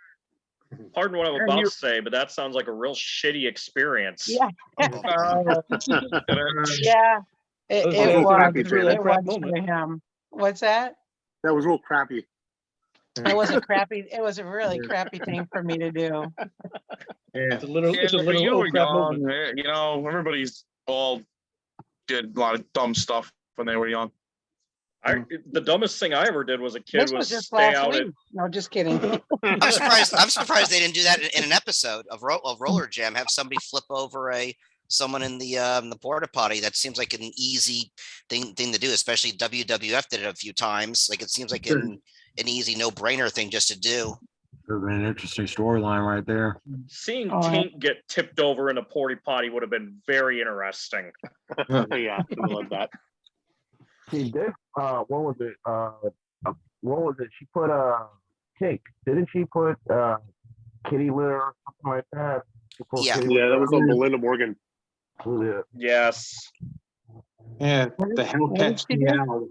S1: Pardon what I'm about to say, but that sounds like a real shitty experience.
S10: Yeah.
S14: Yeah.
S10: It
S14: was
S10: was
S14: crappy,
S10: really
S14: Taylor.
S10: crap for him. What's that?
S14: That was real crappy.
S10: It was a crappy, it was a really crappy thing for me to do.
S3: It's a little,
S9: Yeah,
S3: it's a
S9: but
S3: little
S9: you
S3: oh
S9: were
S3: crap
S9: young,
S3: moment.
S9: you know, everybody's all did a lot of dumb stuff when they were young.
S1: The dumbest thing I ever did was a kid
S10: This was just
S1: stay
S10: last
S1: out at
S10: week. No, just kidding.
S12: I'm surprised they didn't do that in an episode of Roller Jam. Have somebody flip over someone in the porta potty. That seems like an easy thing to do, especially WWF did it a few times. Like it seems like an easy no-brainer thing just to do.
S15: Could have been an interesting storyline right there.
S1: seeing Taint get tipped over in a porta potty would have been very interesting.
S14: Yeah, I love that.
S11: She did. What was it? What was it? She put cake. Didn't she put kitty litter or something like that? She put kitty
S14: Yeah,
S11: litter
S14: that was on
S11: on it.
S14: Belinda Morgan.
S11: Yeah.
S1: Yes.
S7: Yeah, the Hellcats meow.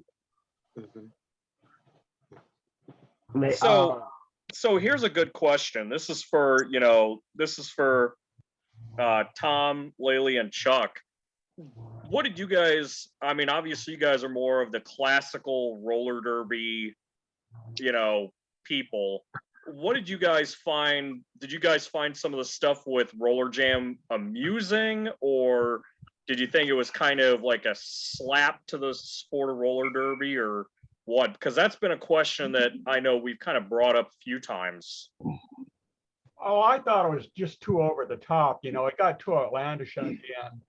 S1: So here's a good question. This is for Tom, Laley, and Chuck. What did you guys, I mean, obviously you guys are more of the classical roller derby, people. What did you guys find? Did you guys find some of the stuff with Roller Jam amusing, or did you think it was kind of like a slap to the sport of roller derby, or what? Because that's been a question that I know we've kind of brought up a few times.
S4: Oh, I thought it was just too over the top. You know, it got too outlandish at the end.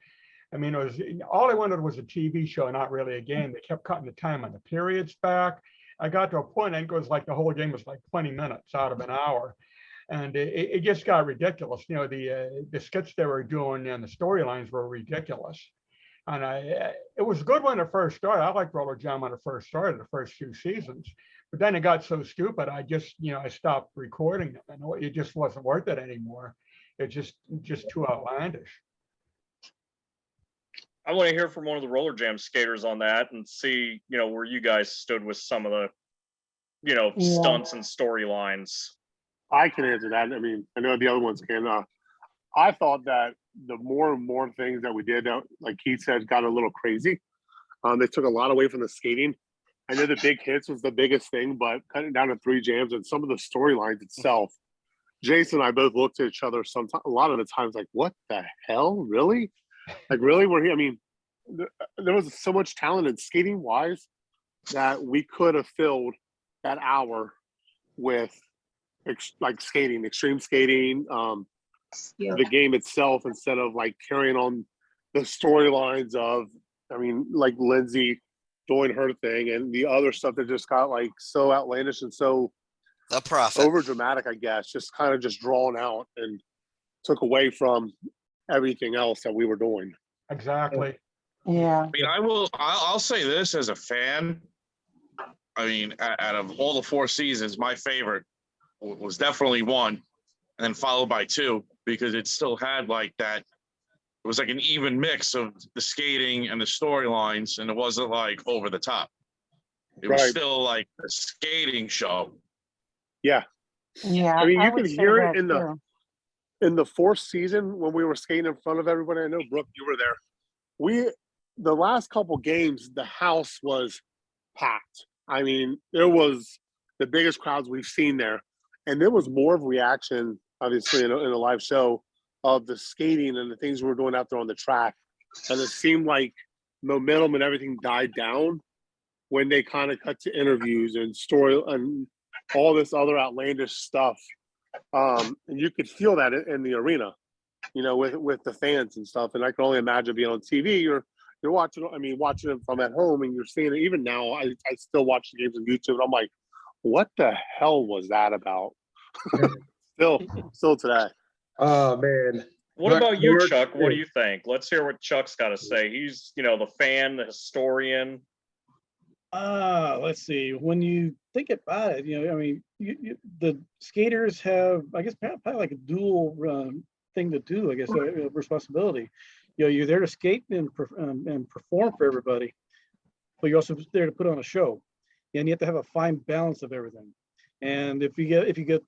S4: I mean, it was all I wanted was a TV show, not really a game. They kept cutting the time on the periods back. I got to a point, I think it was like the whole game was like 20 minutes out of an hour. And it just got ridiculous. You know, the skits they were doing and the storylines were ridiculous. And it was good when it first started. I liked Roller Jam when it first started, the first few seasons. But then it got so stupid, I just, I stopped recording them. And it just wasn't worth it anymore. It's just too outlandish.
S1: I want to hear from one of the Roller Jam skaters on that and see, where you guys stood with some of the, stunts and storylines.
S14: I can answer that. I mean, I know the other ones can. I thought that the more and more things that we did, like Keith said, got a little crazy. They took a lot away from the skating. I know the big hits was the biggest thing, but cutting down to 3 jams and some of the storylines itself, Jason and I both looked at each other sometimes, a lot of the times, like, what the hell? Really? Like, really? We're here. I mean, there was so much talent in skating wise that we could have filled that hour with like skating, extreme skating, the game itself, instead of like carrying on the storylines of, I mean, like Lindsay doing her thing and the other stuff that just got like so outlandish and so
S12: The Prophet.
S14: over dramatic, I guess, just kind of just drawn out and took away from everything else that we were doing.
S4: Exactly.
S10: Yeah.
S9: I mean, I'll say this as a fan. I mean, out of all the 4 seasons, my favorite was definitely 1, and then followed by 2, because it still had like that. It was like an even mix of the skating and the storylines, and it wasn't like over the top. It was
S14: Right.
S9: still like a skating show.
S14: Yeah.
S10: Yeah.
S14: I mean, you
S10: would
S14: could
S10: say
S14: hear
S10: that
S14: it in the 4th season when we were skating in front of everybody. I know, Brooke, you were there. The last couple games, the house was packed. I mean, there was the biggest crowds we've seen there. And there was more of a reaction, obviously, in a live show of the skating and the things we were doing out there on the track. And it seemed like momentum and everything died down when they kind of cut to interviews and story and all this other outlandish stuff. And you could feel that in the arena, with the fans and stuff. And I can only imagine being on TV. You're watching it from at home, and you're seeing it. Even now, I still watch the games on YouTube, and I'm like, what the hell was that about? still today.
S7: Oh man.
S1: What about you, Chuck? What do you think? Let's hear what Chuck's got to say. He's, the fan, the historian.
S3: Let's see. When you think about it, I mean, the skaters have, I guess, probably like a dual thing to do. I guess responsibility. You're there to skate and perform for everybody, but you're also there to put on a show, and you have to have a fine balance of everything. And if you get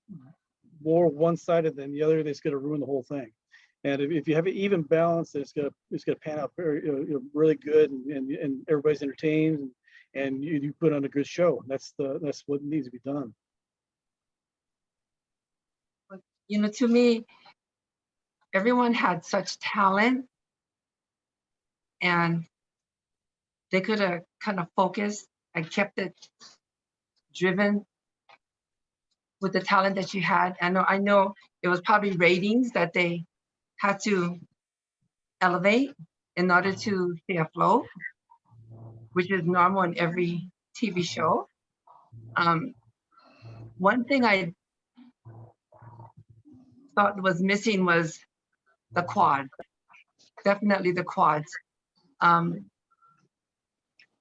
S3: more one-sided than the other, it's going to ruin the whole thing. And if you have an even balance, then it's gonna pan out very, really good, and everybody's entertained, and you put on a good show. That's what needs to be done.
S2: To me, everyone had such talent, and they could have kind of focused and kept it driven with the talent that you had. I know it was probably ratings that they had to elevate in order to stay afloat, which is normal in every TV show. One thing I thought was missing was the quad. Definitely the quads.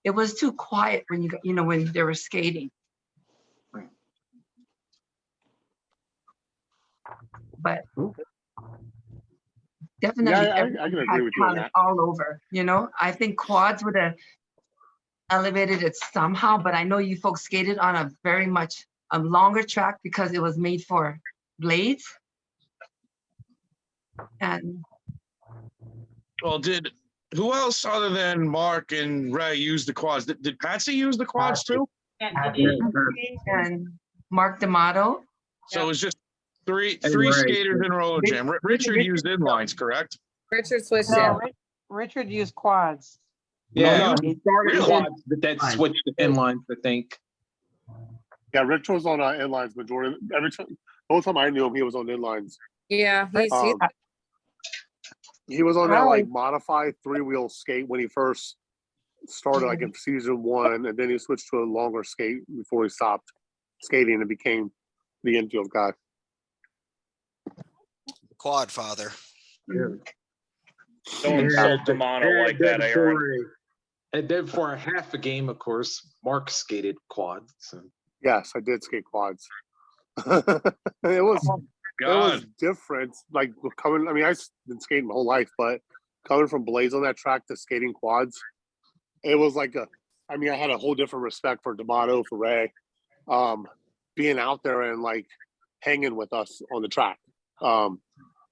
S2: It was too quiet when when they were skating. But definitely,
S14: Yeah, I can agree with you on that.
S2: all over. I think quads would have elevated it somehow, but I know you folks skated on a very much longer track because it was made for blades. And
S9: Well, who else other than Mark and Ray use the quads? Did Patsy use the quads too?
S2: and Mark D'Amato.
S9: So it was just three skaters in Roller Jam. Richard used inlines, correct?
S6: Richard switched
S2: No,
S6: in.
S10: Richard used quads.
S7: Yeah,
S11: no,
S7: he started
S9: Really?
S7: quads, but then switched to inlines, I think.
S14: Yeah, Rich was on inlines majority. Every time, the whole time I knew him, he was on inlines.
S6: Yeah, he's
S14: Um, he was on that
S10: Hi.
S14: like modified 3-wheel skate when he first started, like in season 1, and then he switched to a longer skate before he stopped skating and became the infield guy.
S12: Quad father.
S1: Don't insult Damano like that, Aaron.
S7: And then for a half a game, of course, Mark skated quads. So.
S14: Yes, I did skate quads. It was different. Like coming, I mean, I've been skating my whole life, but coming from blades on that track to skating quads, it was like I had a whole different respect for D'Amato, for Ray, being out there and like hanging with us on the track. I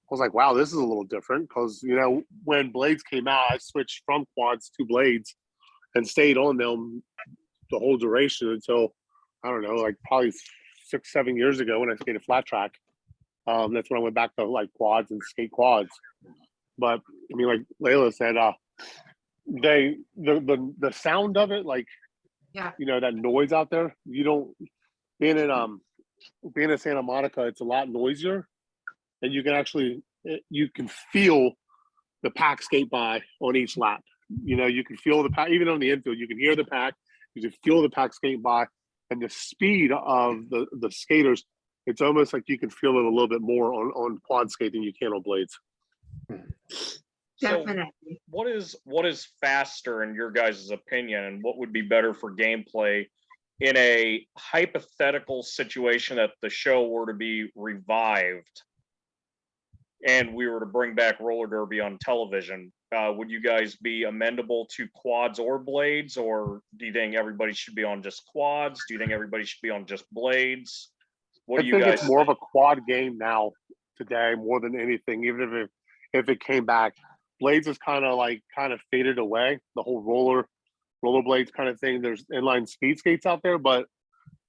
S14: was like, wow, this is a little different because, when blades came out, I switched from quads to blades and stayed on them the whole duration until, I don't know, like probably 6-7 years ago when I skated flat track. That's when I went back to like quads and skate quads. But I mean, like Layla said, the sound of it, like, that noise out there, being in Santa Monica, it's a lot noisier, and you can actually, you can feel the pack skate by on each lap. You can feel the pack, even on the infield, you can hear the pack, you can feel the pack skate by, and the speed of the skaters, it's almost like you can feel it a little bit more on quad skate than you can on blades.
S1: So what is faster in your guys' opinion, and what would be better for gameplay in a hypothetical situation that the show were to be revived and we were to bring back roller derby on television? Would you guys be amendable to quads or blades, or do you think everybody should be on just quads? Do you think everybody should be on just blades? What do you guys
S14: think? It's more of a quad game now today more than anything, even if it came back. Blades is kind of faded away. The whole rollerblades kind of thing. There's inline speed skates out there, but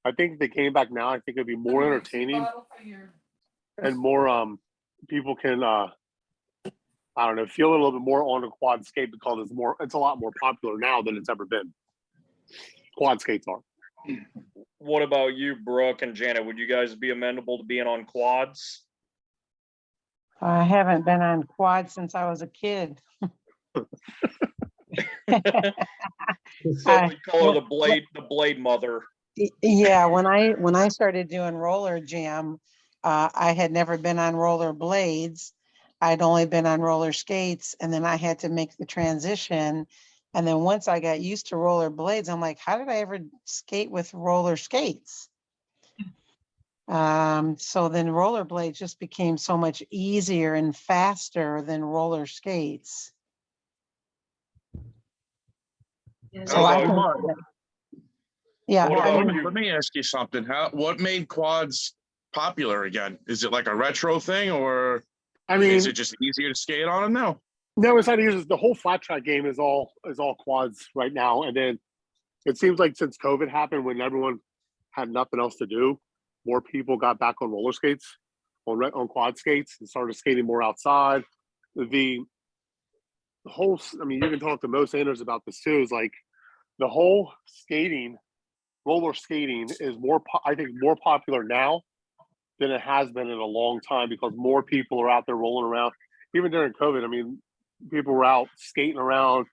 S14: I think if they came back now, I think it'd be more entertaining and more people can I don't know, feel a little bit more on a quad skate because it's a lot more popular now than it's ever been. Quad skates are.
S1: What about you, Brooke and Janet? Would you guys be amenable to being on quads?
S10: I haven't been on quads since I was a kid.
S1: So we call her the blade mother.
S10: Yeah, when I started doing roller jam, I had never been on roller blades. I'd only been on roller skates, and then I had to make the transition. And then once I got used to roller blades, I'm like, how did I ever skate with roller skates? So then roller blades just became so much easier and faster than roller skates. So I can, yeah.
S9: Let me ask you something. What made quads popular again? Is it like a retro thing, or is it just easier to skate on them now?
S14: No, it's not easy. The whole flat track game is all quads right now. And then it seems like since COVID happened, when everyone had nothing else to do, more people got back on roller skates, on quad skates, and started skating more outside. The whole, you can talk to most Sanders about this too, is like the whole roller skating is I think more popular now than it has been in a long time, because more people are out there rolling around. Even during COVID, people were out skating around,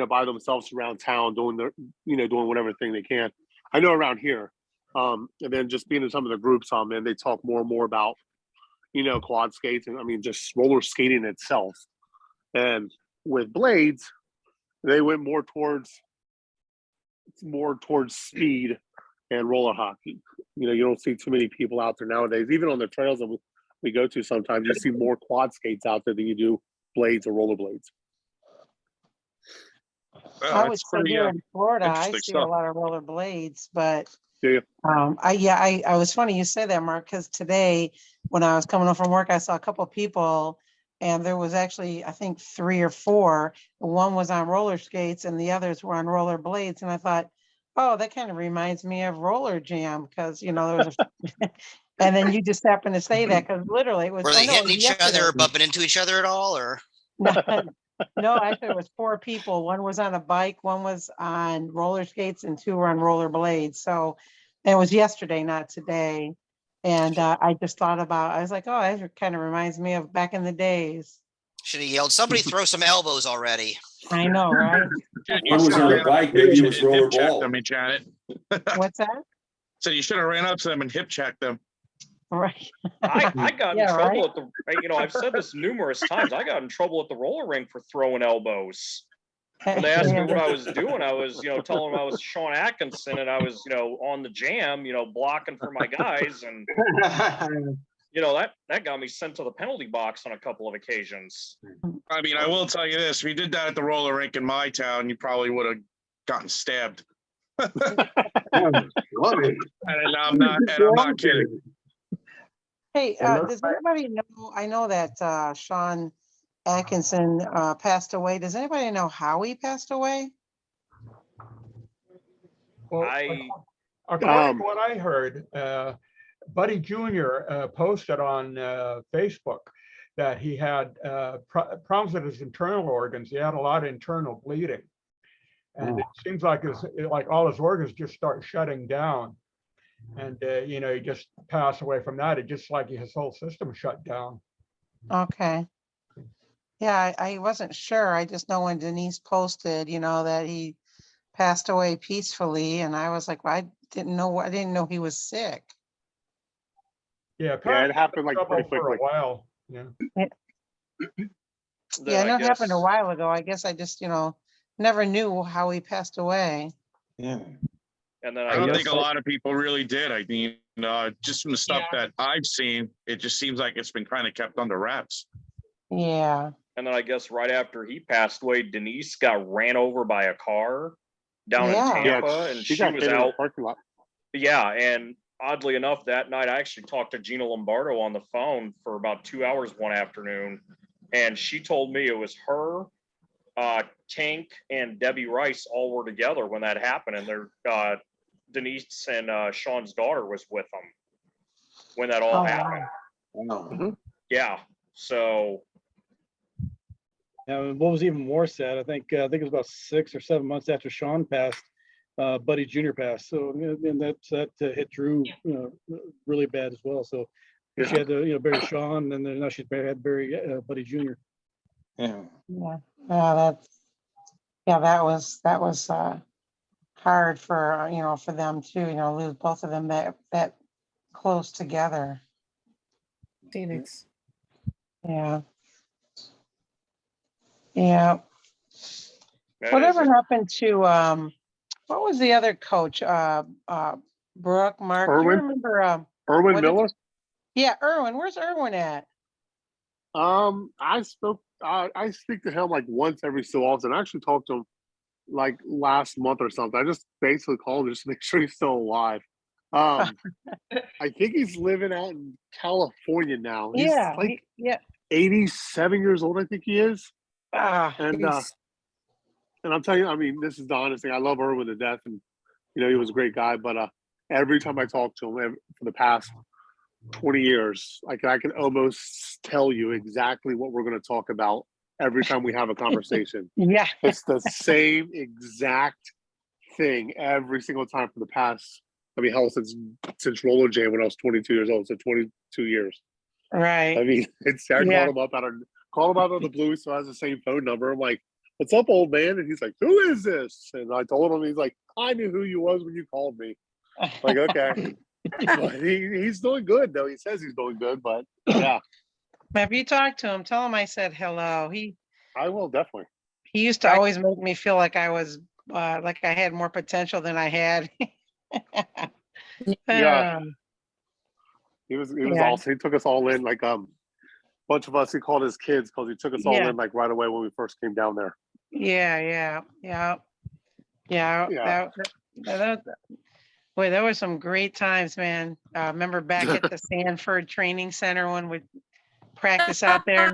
S14: by themselves around town, doing whatever thing they can. I know around here, and then just being in some of the groups, man, they talk more and more about, quad skates and just roller skating itself. And with blades, they went more towards speed and roller hockey. You don't see too many people out there nowadays. Even on the trails that we go to, sometimes you see more quad skates out there than you do blades or roller blades.
S10: I would say here in Florida, I see a lot of roller blades, but I was funny you say that, Mark, because today when I was coming home from work, I saw a couple of people, and there was actually, I think 3 or 4. One was on roller skates and the others were on roller blades. And I thought, oh, that kind of reminds me of roller jam, because there was and then you just happened to say that, because literally it was.
S12: Were they hitting each other or bumping into each other at all, or?
S10: No, actually it was 4 people. One was on a bike, one was on roller skates, and 2 were on roller blades. So it was yesterday, not today. And I just thought I was like, oh, that kind of reminds me of back in the days.
S12: Should have yelled, somebody throw some elbows already.
S10: I know, right?
S8: One was on a bike, maybe it was roller ball.
S9: I mean, Janet.
S10: What's that?
S9: So you should have ran up to them and hip checked them.
S10: Right.
S1: I got in
S10: Yeah,
S1: trouble
S10: right?
S1: at the, I've said this numerous times. I got in trouble at the roller rink for throwing elbows. When they asked me what I was doing, I was, telling them I was Sean Atkinson and I was, on the jam, blocking for my guys. And, that got me sent to the penalty box on a couple of occasions.
S9: I mean, I will tell you this, if you did that at the roller rink in my town, you probably would have gotten stabbed. And I'm not kidding.
S10: Hey,
S11: It looks
S10: does anybody know, I know that Sean Atkinson passed away. Does anybody know how he passed away?
S4: Well, according to what I heard, Buddy Jr. Posted on Facebook that he had problems with his internal organs. He had a lot of internal bleeding. And it seems like all his organs just start shutting down. And, he just passed away from that. It just like his whole system shut down.
S10: Okay. Yeah, I wasn't sure. I just know when Denise posted, that he passed away peacefully, and I was like, well, I didn't know he was sick.
S4: Yeah,
S14: Yeah, it happened like pretty
S4: for
S14: quickly.
S4: a while. Yeah.
S10: Yeah, I know it happened a while ago. I guess I just, never knew how he passed away.
S7: Yeah.
S1: And then
S9: I don't think a lot of people really did. I mean, just from the stuff
S13: Yeah.
S9: that I've seen, it just seems like it's been kind of kept under wraps.
S10: Yeah.
S1: And then I guess right after he passed away, Denise got ran over by a car down in
S10: Yeah.
S1: Tampa, and she
S14: got
S1: was
S14: hit in the
S1: out.
S14: parking lot.
S1: Yeah, and oddly enough, that night I actually talked to Gina Lombardo on the phone for about 2 hours one afternoon, and she told me it was her, Tank, and Debbie Rice all were together when that happened, and their Denise and Sean's daughter was with them when that all
S10: Oh,
S1: happened.
S7: No.
S1: Yeah, so
S3: What was even more sad, I think it was about 6 or 7 months after Sean passed, Buddy Jr. passed. So, and that hit Drew, really bad as well. So she had to, bury Sean, and then now she's had to bury Buddy Jr.
S7: Yeah.
S10: Yeah. That was hard for, for them too, lose both of them that close together.
S6: Phoenix.
S10: Yeah. Yeah.
S1: that
S10: Whatever
S1: is-
S10: happened to, what was the other coach? Brooke, Mark, do you
S14: Irwin?
S10: remember?
S14: Erwin
S10: what is-
S14: Miller?
S10: Yeah, Irwin. Where's Irwin at?
S14: I speak to him like once every so often. I actually talked to him like last month or something. I just basically called him just to make sure he's still alive. I think he's living out in California now. He's
S10: Yeah.
S14: like
S10: Yeah.
S14: 87 years old, I think he is. And
S10: he's-
S14: and I'm telling you, I mean, this is the honest thing. I love Irwin to death, and he was a great guy. But every time I talk to him for the past 20 years, I can almost tell you exactly what we're going to talk about every time we have a conversation.
S10: Yeah.
S14: It's the same exact thing every single time for the past. I mean, hell, since Roller Jam when I was 22 years old, so 22 years.
S10: Right.
S14: I mean, I
S10: Yeah.
S14: called him out of the blue, so I has the same phone number. I'm like, "What's up, old man?" And he's like, "Who is this?" And I told him, he's like, "I knew who you was when you called me." Like, okay. But he's doing good though. He says he's doing good, but yeah,
S10: If you talk to him, tell him I said hello.
S14: I will definitely.
S10: He used to always make me feel like I was like I had more potential than I had.
S14: Yeah. He was
S10: Yeah.
S14: awesome. He took us all in, like bunch of us. He called his kids because he took us all
S10: Yeah.
S14: in like right away when we first came down there.
S10: Yeah. Boy, there were some great times, man. Remember back at the Sanford Training Center when we practice out there?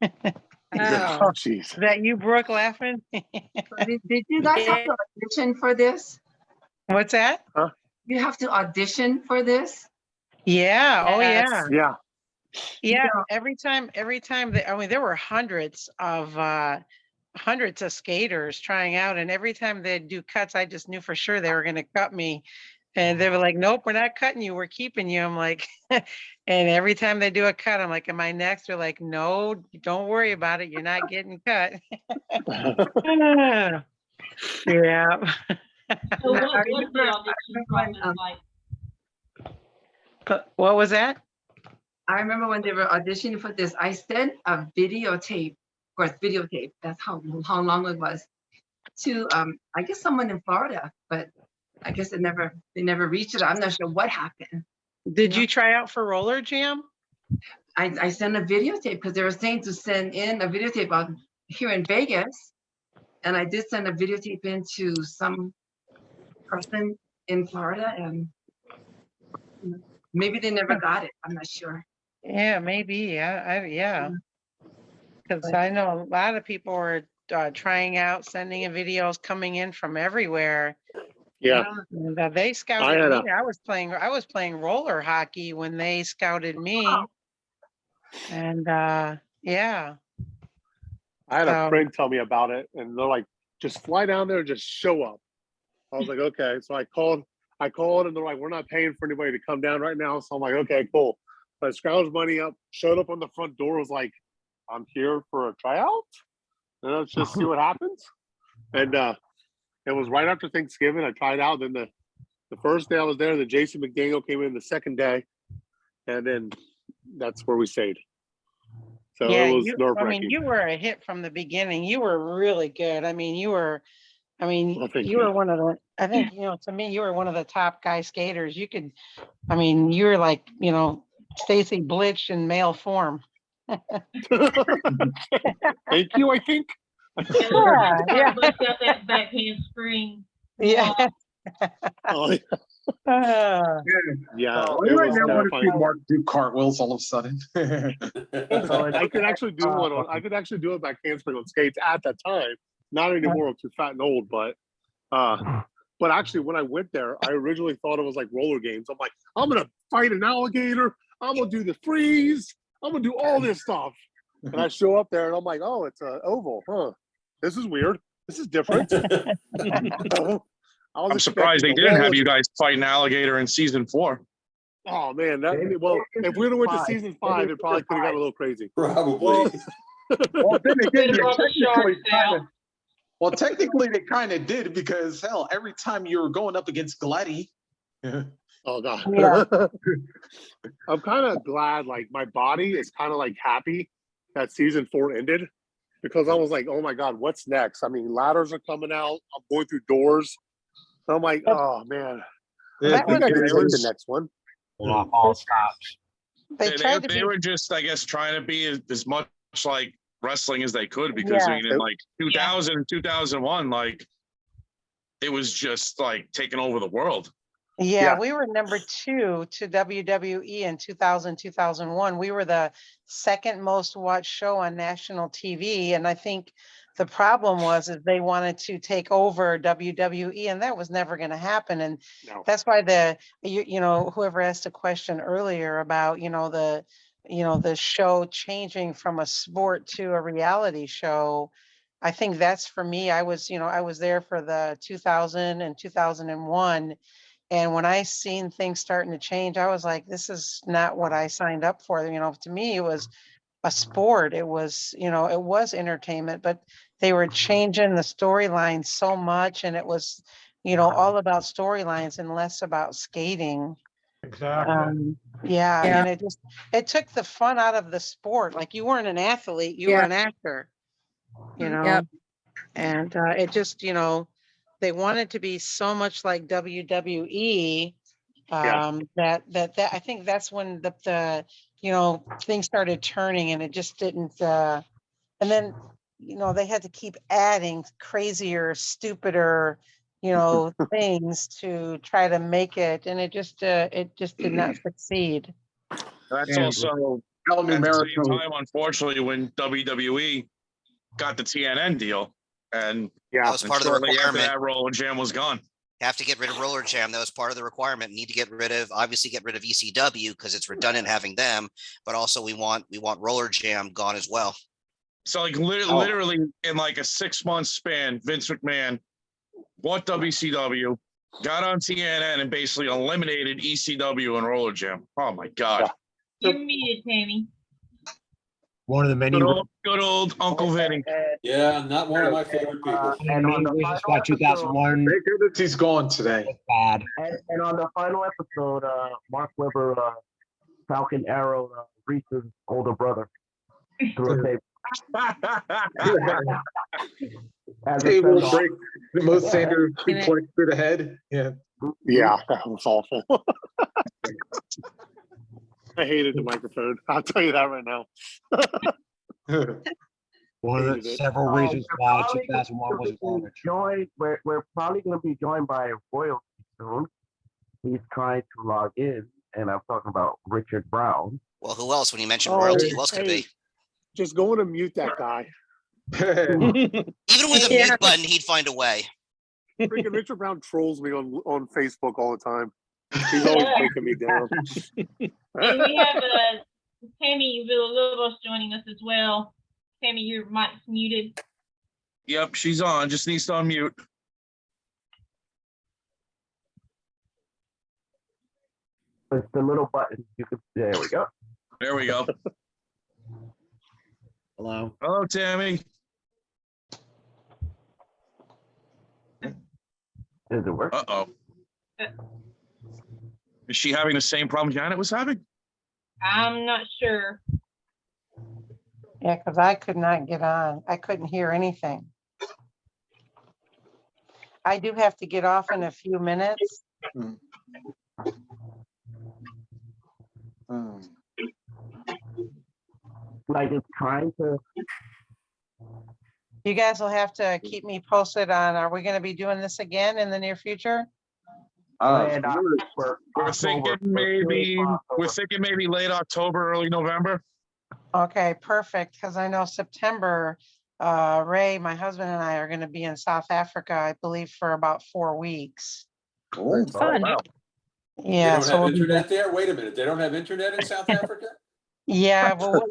S6: Oh,
S14: Jeez.
S10: Is that you, Brooke, laughing?
S2: Did you guys have to audition for this?
S10: What's that?
S2: You have to audition for this?
S10: Yeah. Oh,
S6: Yes.
S10: yeah.
S14: Yeah.
S10: Yeah, every time I mean, there were hundreds of skaters trying out, and every time they'd do cuts, I just knew for sure they were gonna cut me. And they were like, nope, we're not cutting you, we're keeping you. I'm like, and every time they do a cut, I'm like, am I next? They're like, no, don't worry about it, you're not getting cut. Yeah.
S13: So
S2: I
S13: what was the
S2: remember-
S13: audition
S2: when,
S13: process like?
S10: What was that?
S2: I remember when they were auditioning for this, I sent a videotape, of course, videotape, that's how long it was, to I guess someone in Florida, but I guess they never reached it. I'm not sure what happened.
S10: Did you try out for Roller Jam?
S2: I sent a videotape because they were saying to send in a videotape out here in Vegas. And I did send a videotape in to some person in Florida, and maybe they never got it. I'm not sure.
S10: Yeah, maybe. Yeah. Because I know a lot of people were trying out, sending in videos coming in from everywhere.
S14: Yeah.
S10: And, they scouted me. I was playing roller hockey when they scouted me. And yeah.
S14: I had a friend tell me about it, and they're like, just fly down there and just show up. I was like, okay. So I called, and they're like, we're not paying for anybody to come down right now. So I'm like, okay, cool. So I scrounged money up, showed up on the front door, was like, I'm here for a tryout. And let's just see what happens. And it was right after Thanksgiving. I tried out. Then the first day I was there, then Jason McDaniel came in the second day. And then that's where we stayed. So
S10: yeah,
S14: it was
S10: I
S14: nerve-wracking.
S10: mean, you were a hit from the beginning. You were really good. I mean, you were
S14: thank
S10: were one of the, I think, to me, you were one of the top guy skaters. You were like, Stacy Blitch in male form.
S14: Thank you, I think.
S10: Yeah.
S13: Got that back handspring.
S10: Yeah.
S14: Oh, yeah.
S7: Oh,
S14: It
S7: right
S14: was
S7: now, I want to see
S14: terrifying.
S7: Mark do cartwils all of a sudden.
S14: I could actually do one on. I could actually do a back handspring on skates at that time. Not anymore. I'm too fat and old. But actually, when I went there, I originally thought it was like roller games. I'm like, I'm gonna fight an alligator. I'm gonna do the freeze. I'm gonna do all this stuff. And I show up there, and I'm like, oh, it's an oval. Huh? This is weird. This is different.
S9: I'm surprised they didn't have you guys fight an alligator in season 4.
S14: Oh man, if we'd have went to season 5, it probably could have got a little crazy.
S8: Probably.
S7: Well, then again,
S13: Well,
S7: technically they kind of did, because hell, every time you were going up against Gladdy.
S14: Oh god.
S10: Yeah.
S14: I'm kind of glad, like my body is kind of like happy that season 4 ended, because I was like, oh my god, what's next? I mean, ladders are coming out. I'm going through doors. So I'm like, oh man. I think I can take the next one.
S15: All stops.
S9: They were just, I guess, trying to be as much like wrestling as they could, because I mean, in like 2000 and 2001, like it was just like taking over the world.
S10: Yeah, we were number 2 to WWE in 2000, 2001. We were the second most watched show on national TV. And I think the problem was is they wanted to take over WWE, and that was never going to happen. And that's why whoever asked a question earlier about, the show changing from a sport to a reality show. I think that's for me. I was there for the 2000 and 2001. And when I seen things starting to change, I was like, this is not what I signed up for. To me, it was a sport. It was, it was entertainment, but they were changing the storyline so much. And it was, all about storylines and less about skating.
S4: Exactly.
S10: And it took the fun out of the sport. Like, you weren't an athlete, you were an actor,
S6: Yep.
S10: and it just, they wanted to be so much like WWE, that I think that's when the things started turning, and it just didn't, and then, they had to keep adding crazier, stupider, things to try to make it, and it just did not succeed.
S9: That's also at the same time, unfortunately, when WWE got the TNN deal, and
S12: that was part of the
S9: shortly after
S12: requirement.
S9: that, Roller Jam was gone.
S12: have to get rid of Roller Jam. That was part of the requirement. Need to get rid of, obviously get rid of ECW because it's redundant having them, but also we want Roller Jam gone as well.
S9: So like
S7: Oh.
S9: literally in like a 6-month span, Vince McMahon bought WCW, got on TNN, and basically eliminated ECW and Roller Jam. Oh my God.
S13: You're muted, Tammy.
S15: One of the many,
S9: Good old Uncle Vinny.
S8: Yeah, not one of my favorite people.
S11: And on the
S15: reasons
S11: final
S15: why 2001
S7: Thank goodness he's gone today.
S15: was bad.
S11: and on the final episode, Mark Webber, Falcon Arrow, Reese's older brother, through a tape. As a
S7: Table
S11: send-off.
S7: break, the most standard suplex to the head. Yeah.
S14: Yeah, that was awful. I hated the microphone. I'll tell you that right now.
S15: One of
S14: Hated
S15: the
S14: it.
S15: several reasons why 2001 was garbage.
S11: We're probably going to be joined by royalty soon. He's trying to log in, and I'm talking about Richard Brown.
S12: Well, who else? When you mentioned
S14: Oh,
S12: royalty, who else could it
S14: hey.
S12: be?
S14: Just go and mute that guy.
S12: Even with a
S6: Yeah.
S12: mute button, he'd find a way.
S14: Freaking Richard Brown trolls me on Facebook all the time. He's always taking me down.
S13: And we have Tammy Villalobos joining us as well. Tammy, your mic's muted.
S9: Yep, she's on. Just needs to unmute.
S11: It's the little button. You can. There we go.
S9: There we go.
S5: Hello.
S9: Hello, Tammy.
S11: Does it work?
S9: Uh-oh. Is she having the same problem Janet was having?
S13: I'm not sure.
S10: Yeah, because I could not get on. I couldn't hear anything. I do have to get off in a few minutes.
S11: Like it's trying to.
S10: You guys will have to keep me posted on, are we going to be doing this again in the near future?
S11: And
S9: We're thinking maybe late October, early November.
S10: Okay, perfect, because I know September, Ray, my husband and I are going to be in South Africa, I believe, for about 4 weeks.
S7: Oh,
S6: Fun.
S7: wow.
S8: They
S10: Yeah,
S8: don't
S10: so
S8: have
S10: we'll be-
S8: internet there? Wait a minute, they don't have internet in South Africa?
S10: yeah, well,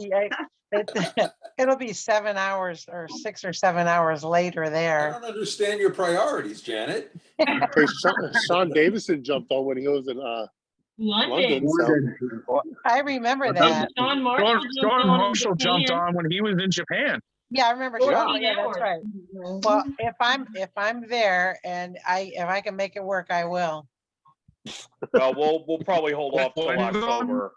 S10: it'll be 7 hours or 6 or 7 hours later
S8: I
S10: there.
S8: don't understand your priorities, Janet.
S14: Hey, Sean Davison jumped on when he was in
S13: London.
S14: London. So.
S10: I remember that.
S13: Sean Marshall
S9: John
S13: jumped on in
S9: Marshall jumped
S13: Japan.
S9: on when he was in Japan.
S10: Yeah, I remember.
S13: 14
S10: Sean, yeah, that's
S13: hours.
S10: right. Well, if I'm there and if I can make it work, I will.
S1: Well, we'll probably hold off till
S9: When you go on?
S1: October.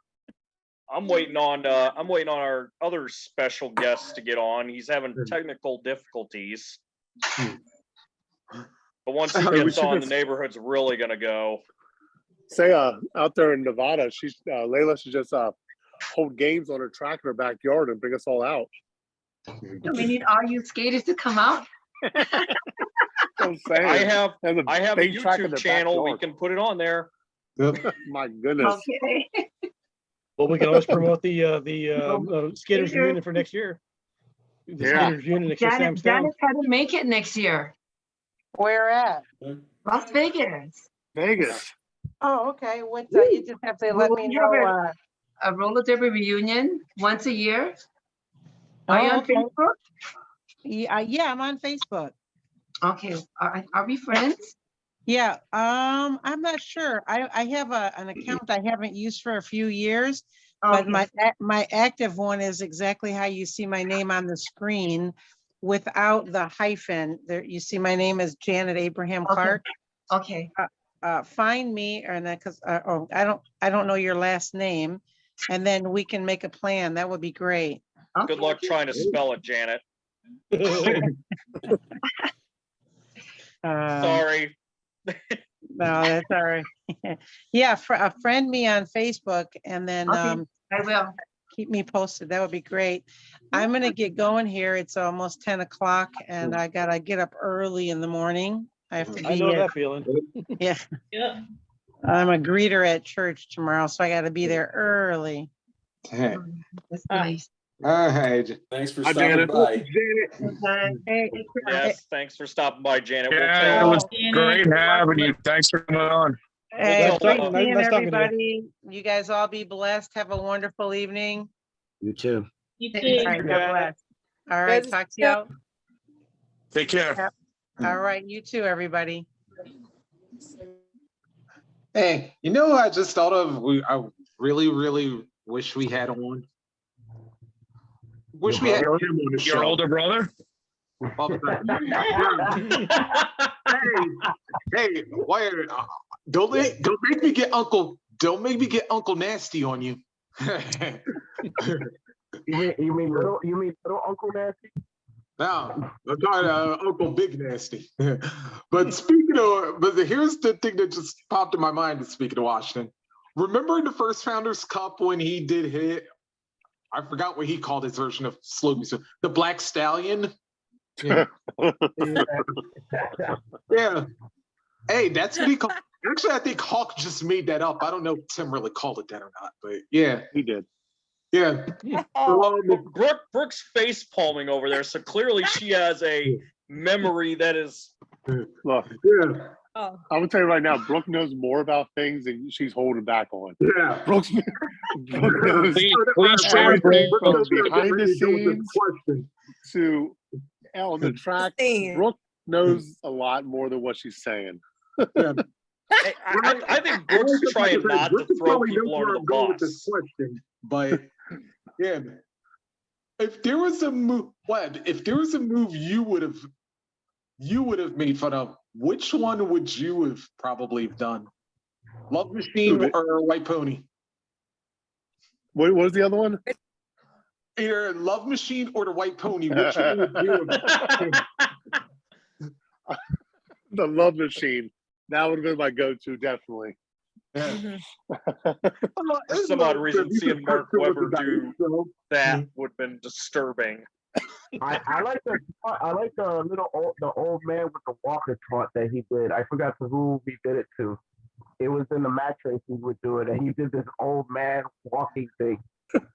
S1: I'm waiting on our other special guest to get on. He's having technical difficulties. But once he
S14: Hey, we
S1: gets
S14: should
S1: on, the
S14: just-
S1: neighborhood's really gonna go.
S14: Say, out there in Nevada, Layla should just hold games on her track in her backyard and bring us all out.
S2: Do we need all you skaters to come out?
S14: I'm saying.
S1: I have
S14: There's
S1: a
S14: big track in
S1: YouTube
S14: their
S1: channel. We
S14: backyard.
S1: can put it on there.
S14: My goodness.
S2: Okay.
S3: Well, we can always promote the skaters reunion for next year. The
S14: Yeah.
S3: skaters reunion next year, Sam's Town.
S2: Janet had to make it next year.
S10: Where at?
S2: Las Vegas.
S14: Vegas.
S10: Oh, okay. What, you just have to let me
S2: We have
S10: know.
S2: A roller derby reunion once a year. Are you
S10: Oh,
S2: on
S10: okay.
S2: Facebook?
S10: Yeah, I'm on Facebook.
S2: Okay, are we friends?
S10: Yeah, I'm not sure. I have an account I haven't used for a few years, but
S2: Okay.
S10: my active one is exactly how you see my name on the screen without the hyphen. There, you see my name is Janet Abraham
S2: Okay.
S10: Clark.
S2: Okay,
S10: Find me, and then because I don't know your last name, and then we can make a plan. That would be great.
S1: Good luck trying to spell it, Janet. Sorry.
S10: No, that's all right. Yeah, friend me on Facebook, and then
S2: Okay. I will.
S10: keep me posted. That would be great. I'm gonna get going here. It's almost 10 o'clock, and I gotta get up early in the morning. I have to
S3: I
S10: be
S3: know
S10: at,
S3: that feeling.
S10: yeah,
S13: Yeah.
S10: I'm a greeter at church tomorrow, so I gotta be there early.
S7: Dang.
S2: That's nice.
S7: right.
S8: Thanks for
S14: Hi,
S8: stopping
S14: Janet.
S8: by.
S1: Yes, thanks for stopping by, Janet. We'll
S9: Yeah, it
S1: tell,
S9: was
S13: Janet.
S9: great having you. Thanks for coming on.
S10: Hey,
S1: Nice
S10: great
S1: talking-
S10: seeing
S3: nice talking to you.
S10: everybody. You guys all be blessed. Have a wonderful evening.
S15: You too.
S13: You
S2: Thank
S13: too.
S2: you.
S10: All right, God
S1: Janet.
S10: bless. All right,
S6: Good
S10: talk to y'all.
S9: Take care.
S10: All right, you too, everybody.
S7: Hey, you know, I just thought of. I really, really wish we had on. Wish we had him on the show.
S9: Your older brother?
S7: Hey, why? Don't make me get Uncle Nasty on you.
S11: You mean little Uncle Nasty?
S7: No, I'm talking Uncle Big Nasty. But here's the thing that just popped in my mind. Speaking of Washington, remember in the first Founders Cup when he did hit? I forgot what he called his version of Sloopy, so the Black Stallion. Yeah. Yeah. Hey, that's what he called. Actually, I think Hawk just made that up. I don't know if Tim really called it that or not, but yeah.
S14: He did.
S7: Yeah.
S1: Brooke's face palming over there, so clearly she has a memory that is.
S14: Look,
S7: Yeah.
S6: Oh.
S14: I'm gonna tell you right now, Brooke knows more about things than she's holding back on.
S7: Yeah.
S14: Brooke knows
S9: Please share
S14: everything from
S7: Brooke knows
S14: behind the
S7: everything to do with
S14: scenes
S7: question.
S14: to on the track.
S6: Scene.
S14: Brooke knows a lot more than what she's saying.
S1: I think Brooke's trying not to throw people under the bus.
S7: Question, but yeah, if there was a move, you would have made fun of, which one would you have probably done? Love Machine or White Pony?
S14: What was the other one?
S7: Either Love Machine or the White Pony. Which one would you have?
S14: The Love Machine. That would have been my go-to, definitely.
S1: For some odd reason, seeing Mark Webber do that would have been disturbing.
S11: I like the old man with the walker taunt that he did. I forgot to who he did it to. It was in the match race he would do it, and he did this old man walking thing,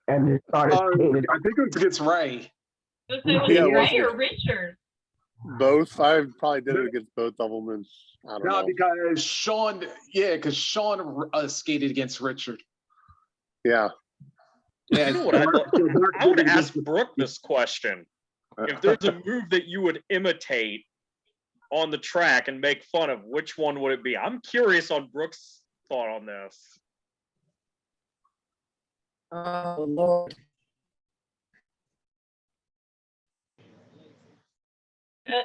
S11: and it started.
S7: I think it was against Ray.
S13: Was it
S14: Yeah,
S13: Ray or Richard?
S14: Both. I probably did it against both of them, and I don't
S7: No,
S14: know.
S7: because Sean skated against Richard.
S14: Yeah.
S7: Yeah,
S1: You know what I would ask Brooke this question. If there's a move that you would imitate on the track and make fun of, which one would it be? I'm curious on Brooke's thought on this.
S6: Oh, Lord.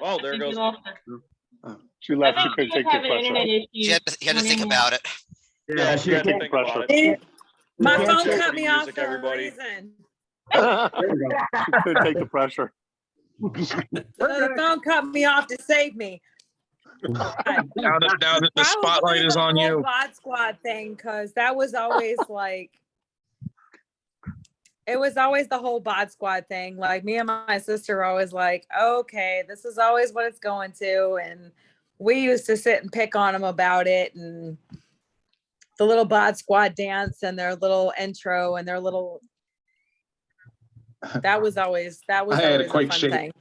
S1: Well, there goes.
S14: She
S13: I
S14: left. She
S13: think
S14: couldn't
S13: she
S14: take
S13: was
S14: the
S13: having
S14: pressure.
S13: internet issues.
S12: You had to think about it.
S1: Yeah, she had to think about it.
S6: My
S1: Well,
S6: phone
S1: Jeopardy
S6: cut me off
S1: music,
S6: for
S1: everybody.
S6: a reason.
S14: She couldn't take the pressure.
S6: The phone cut me off to save me.
S9: Now that the spotlight is on you.
S6: Bod Squad thing, because that was always like, it was always the whole Bod Squad thing. Like me and my sister were always like, okay, this is always what it's going to, and we used to sit and pick on them about it, and the little Bod Squad dance and their little intro and their little. That was always
S7: I had a
S6: a
S7: quick
S6: fun
S7: shake.
S6: thing.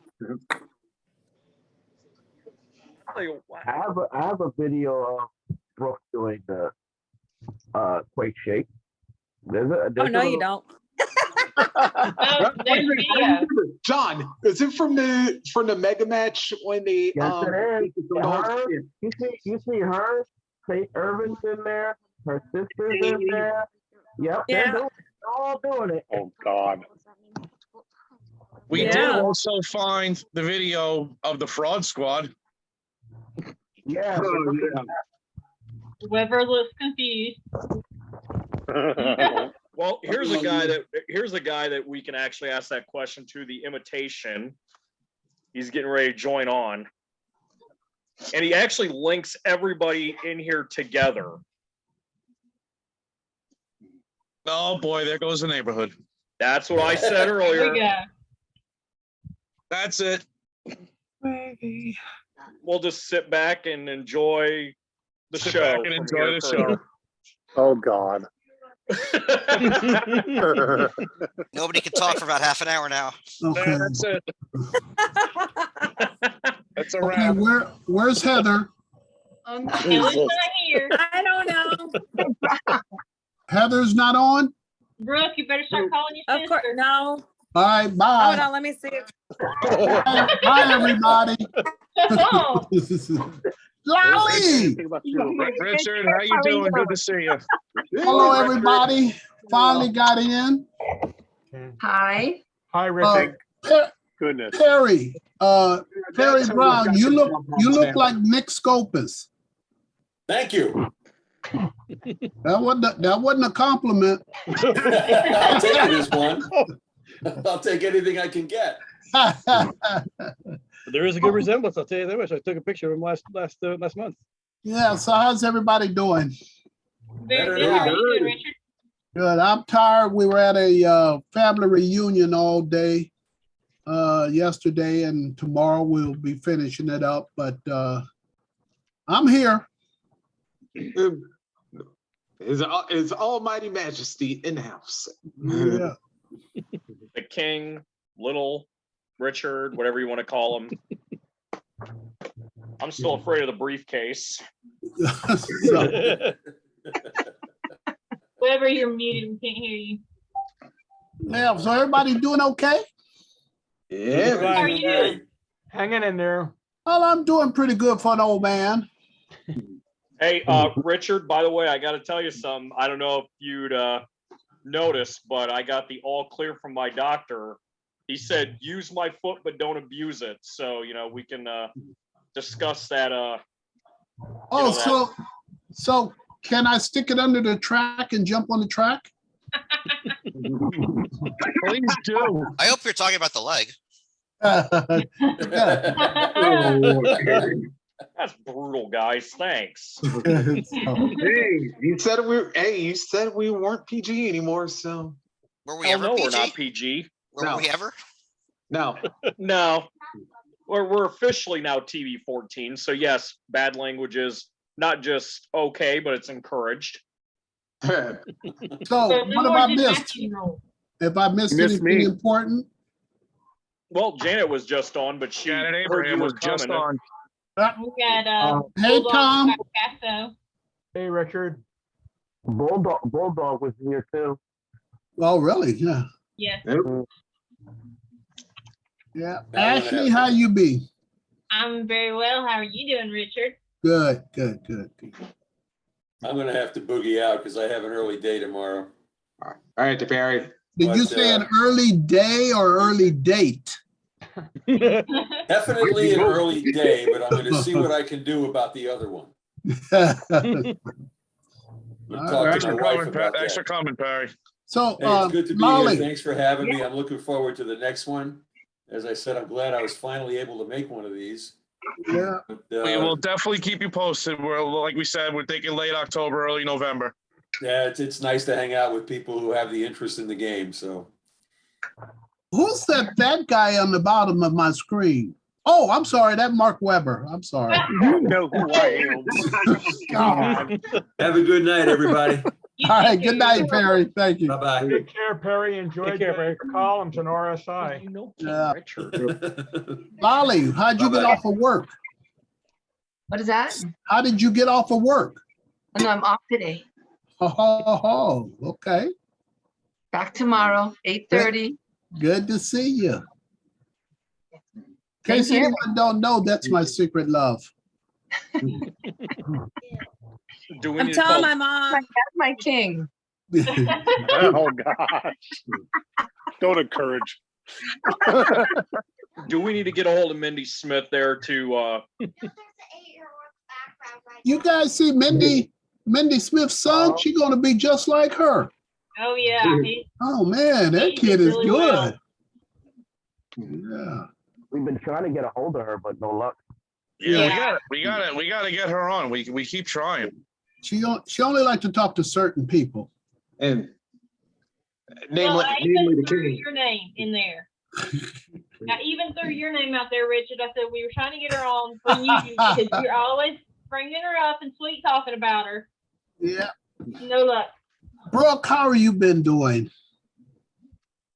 S11: I have a video of Brooke doing the Quake Shake.
S6: Oh no, you don't.
S7: John, is it from the mega match when they
S11: Yes, it is. You see her, Faith Irvin's in there, her sister's in there. Yep,
S6: Yeah.
S11: they're all doing it.
S14: Oh God.
S9: We did
S6: Yeah.
S9: also find the video of the fraud squad.
S11: Yeah.
S13: Whoever looks confused.
S1: Well, here's a guy that we can actually ask that question to, the imitation. He's getting ready to join on. And he actually links everybody in here together.
S9: Oh boy, there goes the neighborhood.
S1: That's what I said
S13: There
S1: earlier.
S13: we go.
S9: That's it.
S1: We'll just sit back and enjoy the
S9: Sit
S1: show.
S9: back and
S1: from
S9: enjoy
S1: here
S9: the
S1: further.
S9: show.
S14: Oh God.
S12: Nobody can talk for about half an hour now.
S16: Okay.
S9: That's it. That's a
S16: Okay,
S9: wrap.
S16: where's Heather?
S2: Oh, no.
S13: Kelly's not here.
S6: I don't know.
S16: Heather's not on?
S13: Brooke, you better start calling your
S6: Of course,
S13: sister.
S6: no.
S16: All right,
S6: Hold
S16: bye.
S6: on, let me see.
S16: Bye, everybody.
S13: Oh,
S16: Lolly!
S9: Richard, how you doing? Good to see you.
S16: Hello, everybody. Finally got in.
S2: Hi.
S4: Hi, Richard.
S14: Goodness.
S16: Perry, Perry Brown, you look like Nick Scopus.
S8: Thank you.
S16: That wasn't a compliment.
S8: I'll take it as one. I'll take anything I can get.
S3: There is a good resemblance, I'll tell you that much. I took a picture of him last month.
S16: Yeah, so how's everybody doing?
S13: very good. How are you doing, Richard?
S16: Good. I'm tired. We were at a family reunion all day yesterday, and tomorrow we'll be finishing it up. But I'm here.
S7: His almighty majesty in the house.
S16: Yeah.
S1: The King, Little, Richard, whatever you want to call him. I'm still afraid of the briefcase.
S16: So,
S13: Whoever you're muted, we can't hear you.
S16: yeah. So everybody doing okay?
S7: Yeah.
S13: How are you doing?
S4: Hanging in there.
S16: Well, I'm doing pretty good for an old man.
S1: Hey, Richard, by the way, I got to tell you something. I don't know if you'd notice, but I got the all clear from my doctor. He said, use my foot, but don't abuse it. So, we can discuss that.
S16: So can I stick it under the track and jump on the track?
S9: Please do.
S12: I hope you're talking about the leg.
S1: That's brutal, guys. Thanks.
S7: You said we weren't PG anymore, so
S12: Were we
S1: Hell
S12: ever
S1: no,
S12: PG?
S1: we're not PG.
S12: Were we ever?
S7: no.
S1: No, we're officially now TV 14. So yes, bad language is not just okay, but it's encouraged.
S16: So
S13: So no
S16: what
S13: more
S16: have I
S13: Jim
S16: missed?
S13: Matthews rules.
S16: If I missed
S14: Miss
S16: anything
S14: me.
S16: important?
S1: Well, Janet was just on, but she
S9: Janet
S1: heard you
S9: Abraham
S1: were
S9: was just
S1: coming.
S9: on.
S13: We got
S16: Hey,
S13: Bulldog
S16: Tom.
S13: Picasso.
S4: Hey, Richard.
S11: Bulldog was here too.
S16: Oh, really? Yeah.
S13: Yes,
S16: Yeah.
S8: Now
S16: Ashley,
S8: we're
S16: how you be?
S13: I'm very well. How are you doing, Richard?
S16: Good.
S8: I'm gonna have to boogie out because I have an early day tomorrow.
S7: All right, Barry.
S16: Did you
S8: But,
S16: say an early day or early date?
S8: Definitely an early day, but I'm gonna see what I can do about the other one. We'll
S16: All
S8: talk
S16: right.
S8: to my wife about
S9: Thanks for
S8: that.
S9: coming, Perry.
S16: So,
S8: Hey, it's good to be here.
S16: Lolly,
S8: Thanks for having me. I'm looking forward to the next one. As I said, I'm glad I was finally able to make one of these.
S16: yeah,
S8: But,
S9: We will definitely keep you posted. We're, like we said, we're thinking late October, early November.
S8: yeah, it's nice to hang out with people who have the interest in the game, so.
S16: who's that guy on the bottom of my screen? Oh, I'm sorry, that Mark Weber. I'm sorry.
S14: You know who I am.
S16: God.
S8: Have a good night, everybody.
S13: You
S16: All right,
S13: take
S16: good
S13: care.
S16: night, Perry. Thank you.
S8: Bye-bye.
S4: Take care, Perry. Enjoy your columns in RSI.
S16: Yeah.
S1: Richard.
S16: Lolly, how'd you get
S8: Bye-bye.
S16: off of work?
S2: What is that?
S16: How did you get off of work?
S2: Oh, no, I'm off today.
S16: Oh, okay.
S2: Back tomorrow, 8:30.
S16: Good to see you. In
S2: Same
S16: case
S2: here.
S16: anyone don't know, that's my secret love.
S1: Do we
S6: I'm
S1: need to
S6: telling
S1: call,
S6: my mom.
S2: That's my king.
S14: Oh, gosh. Don't encourage.
S1: do we need to get a hold of Mindy Smith there to
S16: You guys see Mindy Smith's son? She's gonna be just like her.
S13: Oh yeah,
S16: Oh man, that
S13: He
S16: kid
S13: did
S16: is
S13: really
S16: good.
S13: well.
S16: Yeah.
S11: We've been trying to get a hold of her, but no luck.
S9: Yeah, we gotta get her on. We keep trying.
S16: She only like to talk to certain people.
S7: And
S13: well, I
S7: namely
S13: even
S7: the
S13: threw
S7: king.
S13: your name in there. I even threw your name out there, Richard. I said we were trying to get her on for you because you're always bringing her up and sweet talking about her.
S16: Yeah.
S13: No luck.
S16: Brooke, how are you been doing?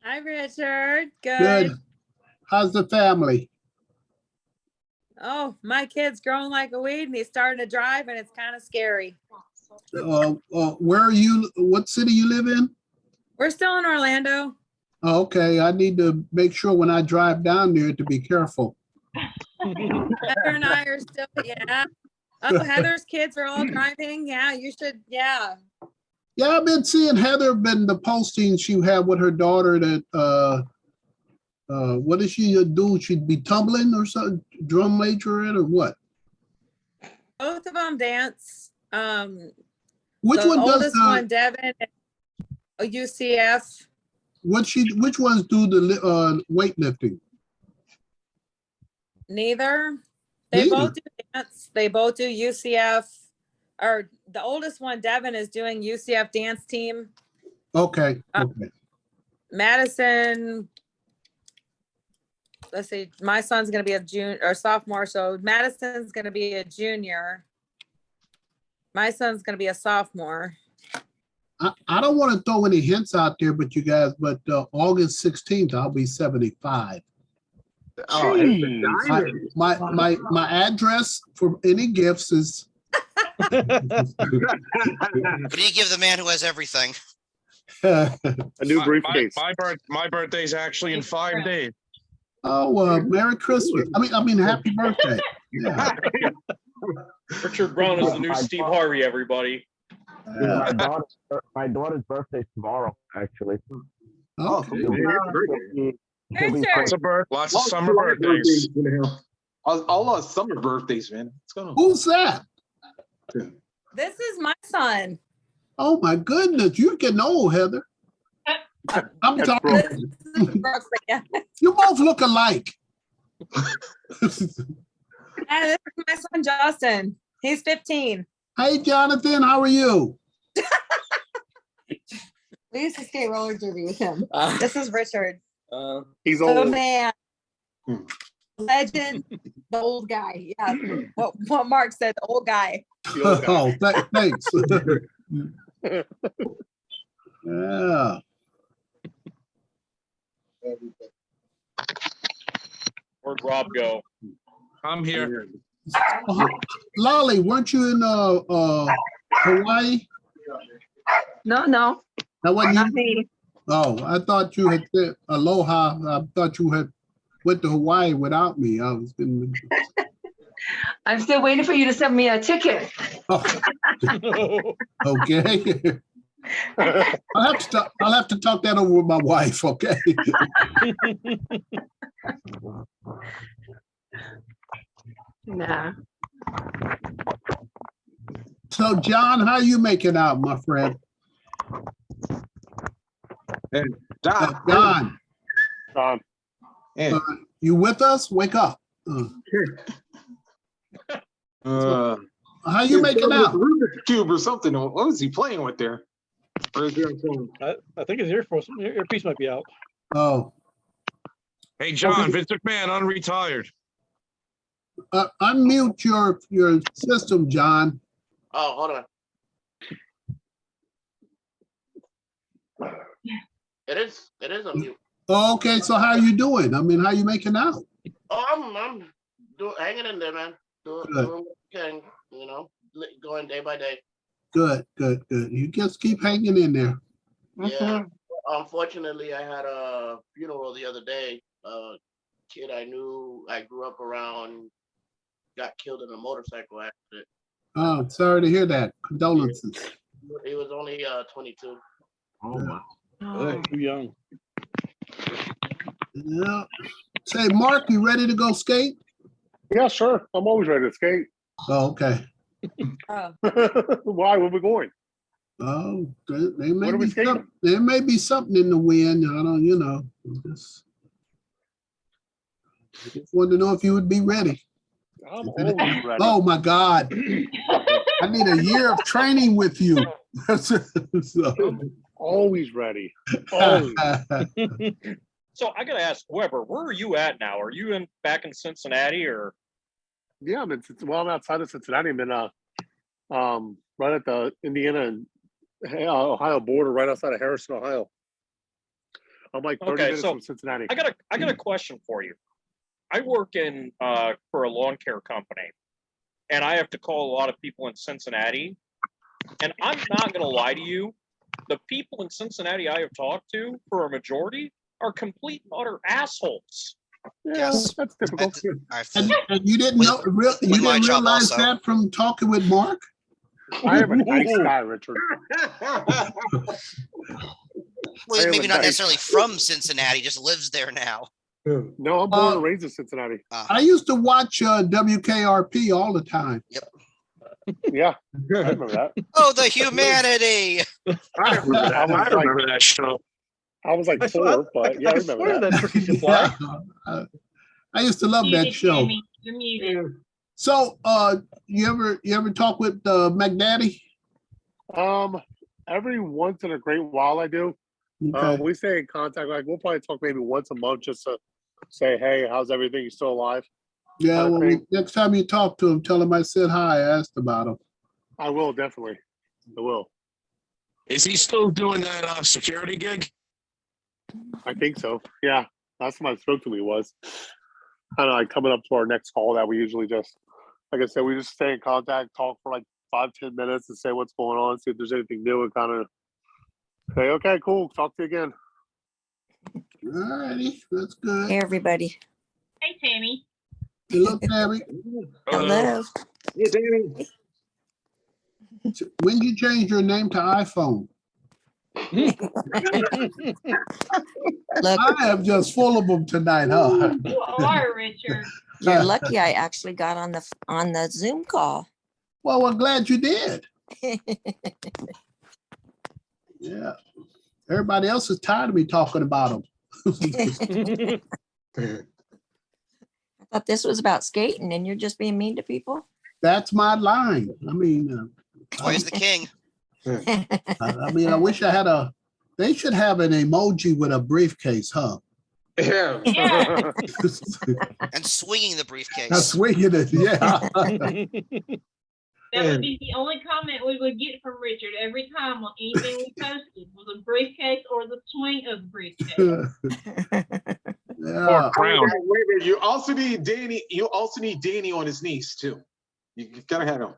S6: Hi, Richard.
S16: Good.
S6: Good.
S16: How's the family?
S6: Oh, my kid's growing like a weed and he's starting to drive and it's kind of scary.
S16: Where are you? What city you live in?
S6: We're still in Orlando.
S16: Oh, okay, I need to make sure when I drive down there to be careful.
S6: Heather and I are still, yeah. Oh, Heather's kids are all driving. Yeah, you should, yeah.
S16: Yeah, I've been seeing Heather been the postings she had with her daughter that what does she do? She'd be tumbling or something, drum major or what?
S6: Both of them dance.
S16: Which
S6: The
S16: one does
S6: oldest one, Devin, UCF.
S16: which ones do the weightlifting?
S6: Neither. They
S16: Neither.
S6: both do dance. They both do UCF. Or the oldest one, Devin, is doing UCF dance team.
S16: Okay, okay.
S6: Madison, let's see, my son's gonna be a junior or sophomore, so Madison's gonna be a junior. My son's gonna be a sophomore.
S16: I don't want to throw any hints out there, but you guys, but August 16th, I'll be 75.
S7: Oh,
S16: My address for any gifts is
S12: What do you give the man who has everything?
S14: A new briefcase.
S9: My birthday's actually in 5 days.
S16: Oh, Merry Christmas. I mean, happy birthday. Yeah.
S1: Richard Brown is the new Steve Harvey, everybody.
S11: My daughter's birthday tomorrow, actually.
S16: Okay.
S9: Lots of summer birthdays.
S7: All summer birthdays, man. What's going on?
S16: Who's that?
S6: This is my son.
S16: Oh my goodness, you're getting old, Heather. I'm talking. You both look alike.
S6: And this is my son, Justin. He's 15.
S16: Hey, Jonathan, how are you?
S6: We used to skate roller derby with him. This is Richard.
S14: He's
S6: The
S14: old.
S6: man. Legend. The old guy. Yeah. What Mark said, the old guy.
S16: Oh, thanks. Yeah.
S1: Where'd Rob go?
S9: I'm here.
S16: Lolly, weren't you in Hawaii?
S2: No,
S16: That wasn't
S2: not
S16: you?
S2: me.
S16: Oh, I thought you had said aloha. I thought you had went to Hawaii without me. I was been.
S2: I'm still waiting for you to send me a ticket.
S16: Okay. I'll have to talk that over with my wife. Okay.
S2: Nah.
S16: So, John, how you making out, my friend? John, you with us? Wake up. How you making out?
S7: Rubik's Cube or something. What was he playing with there? Or is there
S3: I think his earpiece might be out.
S16: Oh.
S9: Hey, John, Vince McMahon, unretired.
S16: Unmute your system, John.
S17: Oh, hold on. It is a mute.
S16: Oh, okay, so how you doing? I mean, how you making out?
S17: Oh, I'm hanging in there, man. Doing
S16: Good.
S17: what I can, you know, going day by day.
S16: Good. You just keep hanging in there.
S17: Yeah. Unfortunately, I had a funeral the other day. A kid I knew, I grew up around, got killed in a motorcycle accident.
S16: Oh, sorry to hear that. Condolences.
S17: He was only 22.
S16: Oh my.
S3: Too young.
S16: Yeah. Say, Mark, you ready to go skate?
S14: Yeah, sure. I'm always ready to skate.
S16: Oh, okay.
S14: Why? Where we going?
S16: Oh, there
S14: What are we skating?
S16: there may be something in the wind. I don't, just wanted to know if you would be ready.
S14: I'm always ready.
S16: Oh my God. I need a year of training with you.
S14: Always ready. Always.
S1: So I gotta ask Weber, where are you at now? Are you back in Cincinnati or?
S14: Yeah, I'm outside of Cincinnati. I'm in right at the Indiana and Ohio border, right outside of Harrison, Ohio. I'm like 30
S1: Okay,
S14: minutes
S1: so
S14: from Cincinnati.
S1: I got a question for you. I work in for a lawn care company, and I have to call a lot of people in Cincinnati. And I'm not going to lie to you, the people in Cincinnati I have talked to, for a majority, are complete and utter assholes.
S14: Yeah,
S12: Yes.
S14: that's typical.
S16: And you didn't know, you
S12: my
S16: didn't
S12: job
S16: realize
S12: also.
S16: that from talking with Mark?
S14: I am a nice guy, Richard.
S12: Well,
S14: I am
S12: maybe
S14: a
S12: not
S14: nice
S12: necessarily from Cincinnati, just lives there now.
S14: No, I'm born and raised in Cincinnati.
S16: I used to watch WKRP all the time.
S12: Yep.
S14: Yeah, I remember that.
S12: Oh, the humanity.
S14: I remember that.
S9: I remember that show.
S14: I was like 4, but yeah, I remember that.
S3: Turkey Supply.
S16: I used to love that
S13: Muted,
S16: show.
S13: Tammy. You're muted.
S16: So, you ever talk with McDaddy?
S14: Every once in a great while I do.
S16: Okay.
S14: We stay in contact. Like we'll probably talk maybe once a month just to say, hey, how's everything? You still alive?
S16: Yeah,
S14: kind of
S16: well,
S14: thing.
S16: next time you talk to him, tell him I said hi. I asked about him.
S14: I will definitely. I will.
S9: Is he still doing that security gig?
S14: I think so. Yeah, last time I spoke to him, he was kind of like coming up to our next call that we usually just, like I said, we just stay in contact, talk for like 5-10 minutes and say what's going on, see if there's anything new, and kind of say, okay, cool, talk to you again.
S16: All righty, that's good.
S18: Hey, everybody.
S13: Hey, Tammy.
S16: Hello, Terry.
S18: Hello.
S7: Yeah, Danny.
S16: When you change your name to iPhone?
S18: Look,
S16: I am just full of them tonight, huh?
S13: You are, Richard.
S18: you're lucky I actually got on the Zoom call.
S16: Well, we're glad you did. Yeah. Everybody else is tired of me talking about them.
S18: I thought this was about skating and you're just being mean to people.
S16: That's my line. I mean,
S12: Toy's the king.
S16: I mean, I wish I had they should have an emoji with a briefcase, huh?
S7: Yeah.
S13: Yeah.
S12: And swinging the briefcase.
S16: That's swinging it, yeah.
S13: That would be the only comment we would get from Richard every time on anything we posted was a briefcase or the swing of the briefcase.
S16: Yeah.
S7: You also need Danny. You also need Danny on his knees too. You've got to have him.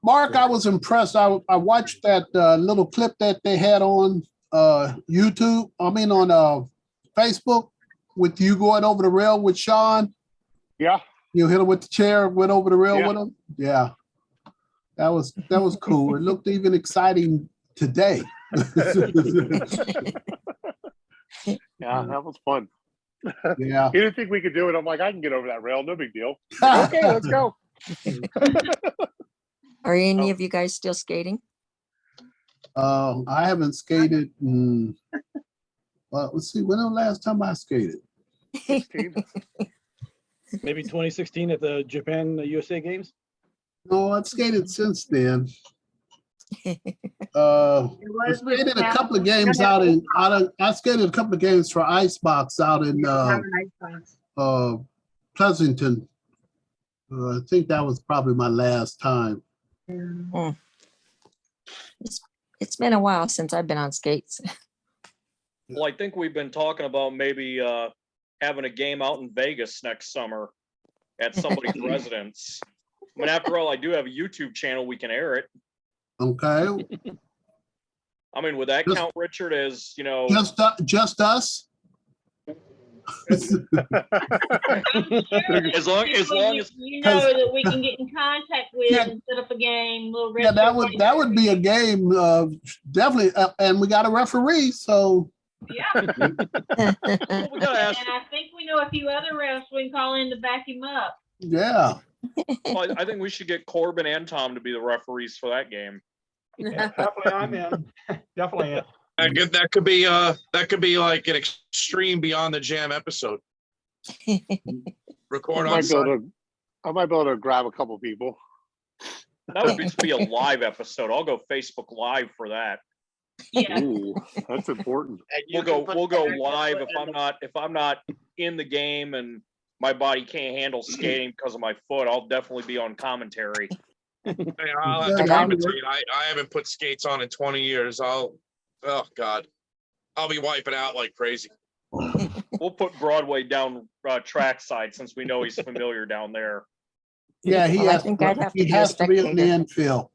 S16: Mark, I was impressed. I watched that little clip that they had on YouTube. I mean, on Facebook with you going over the rail with Sean.
S14: Yeah.
S16: You hit him with the chair, went over the rail
S14: Yeah.
S16: with him. Yeah. That was cool. It looked even exciting today.
S14: Yeah, that was fun.
S16: Yeah.
S14: He didn't think we could do it. I'm like, I can get over that rail, no big deal. Okay, let's go.
S18: Are any of you guys still skating?
S16: I haven't skated. Well, let's see. When was the last time I skated?
S14: 16.
S3: Maybe 2016 at the Japan USA Games.
S16: No, I've skated since then. I skated a couple of games I skated a couple of games for Icebox out in Pleasanton. I think that was probably my last time.
S18: It's been a while since I've been on skates.
S1: Well, I think we've been talking about maybe having a game out in Vegas next summer at somebody's residence. I mean, after all, I do have a YouTube channel. We can air it.
S16: Okay.
S1: I mean, would that count, Richard, as,
S16: Just us?
S1: as long as
S13: you know that we can get in contact with and set up a game. Little
S16: Yeah, that would be a game, definitely. And we got a referee, so.
S13: Yeah. And I think we know a few other refs we can call in to back him up.
S16: Yeah.
S1: Well, I think we should get Corbin and Tom to be the referees for that game.
S4: Definitely, I'm in. Definitely in.
S9: That could be like an extreme Beyond the Jam episode. Record on site.
S14: I might be able to grab a couple people.
S1: That would be a live episode. I'll go Facebook Live for that.
S13: Yeah.
S14: Ooh, that's important.
S1: We'll go live if I'm not in the game and my body can't handle skating because of my foot. I'll definitely be on commentary.
S9: Hey, I'll have to commentate. I haven't put skates on in 20 years. Oh God, I'll be wiping out like crazy.
S1: We'll put Broadway down trackside since we know he's familiar down there.
S16: Yeah,
S18: Well, I think I'd have to
S16: he
S18: be a
S16: has to be on the
S18: spectator.
S16: infield.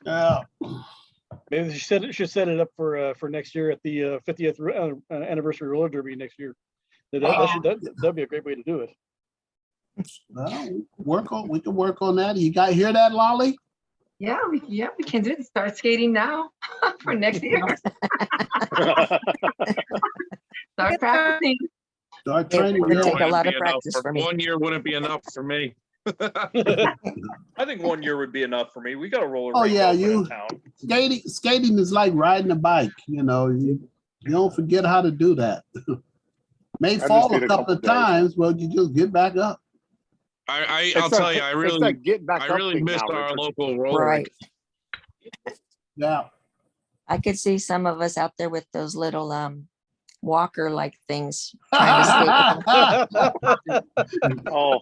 S16: Yeah.
S3: Maybe they should set it up for next year at the 50th anniversary roller derby next year. That'd be a great way to do it.
S16: Well, we can work on that. You got hear that, Lolly?
S2: Yeah, we can do it. Start skating now for next year. Start practicing.
S16: Start
S18: It
S16: training.
S18: would
S16: yeah.
S18: take a lot of
S9: Wouldn't be enough
S18: practice for me.
S9: 1 year wouldn't be enough for me.
S1: I think 1 year would be enough for me. We got a roller
S16: Oh
S1: rink
S16: yeah,
S1: open in
S16: you
S1: town.
S16: skating is like riding a bike. You know, you don't forget how to do that. May
S14: just
S16: fall
S14: need
S16: a
S14: a
S16: couple
S14: couple
S16: of
S14: days.
S16: times, but you just get back up.
S9: I'll tell you, I really missed our local roller
S18: Right.
S9: rink.
S16: Yeah.
S18: I could see some of us out there with those little walker like things trying to skate.
S14: Oh,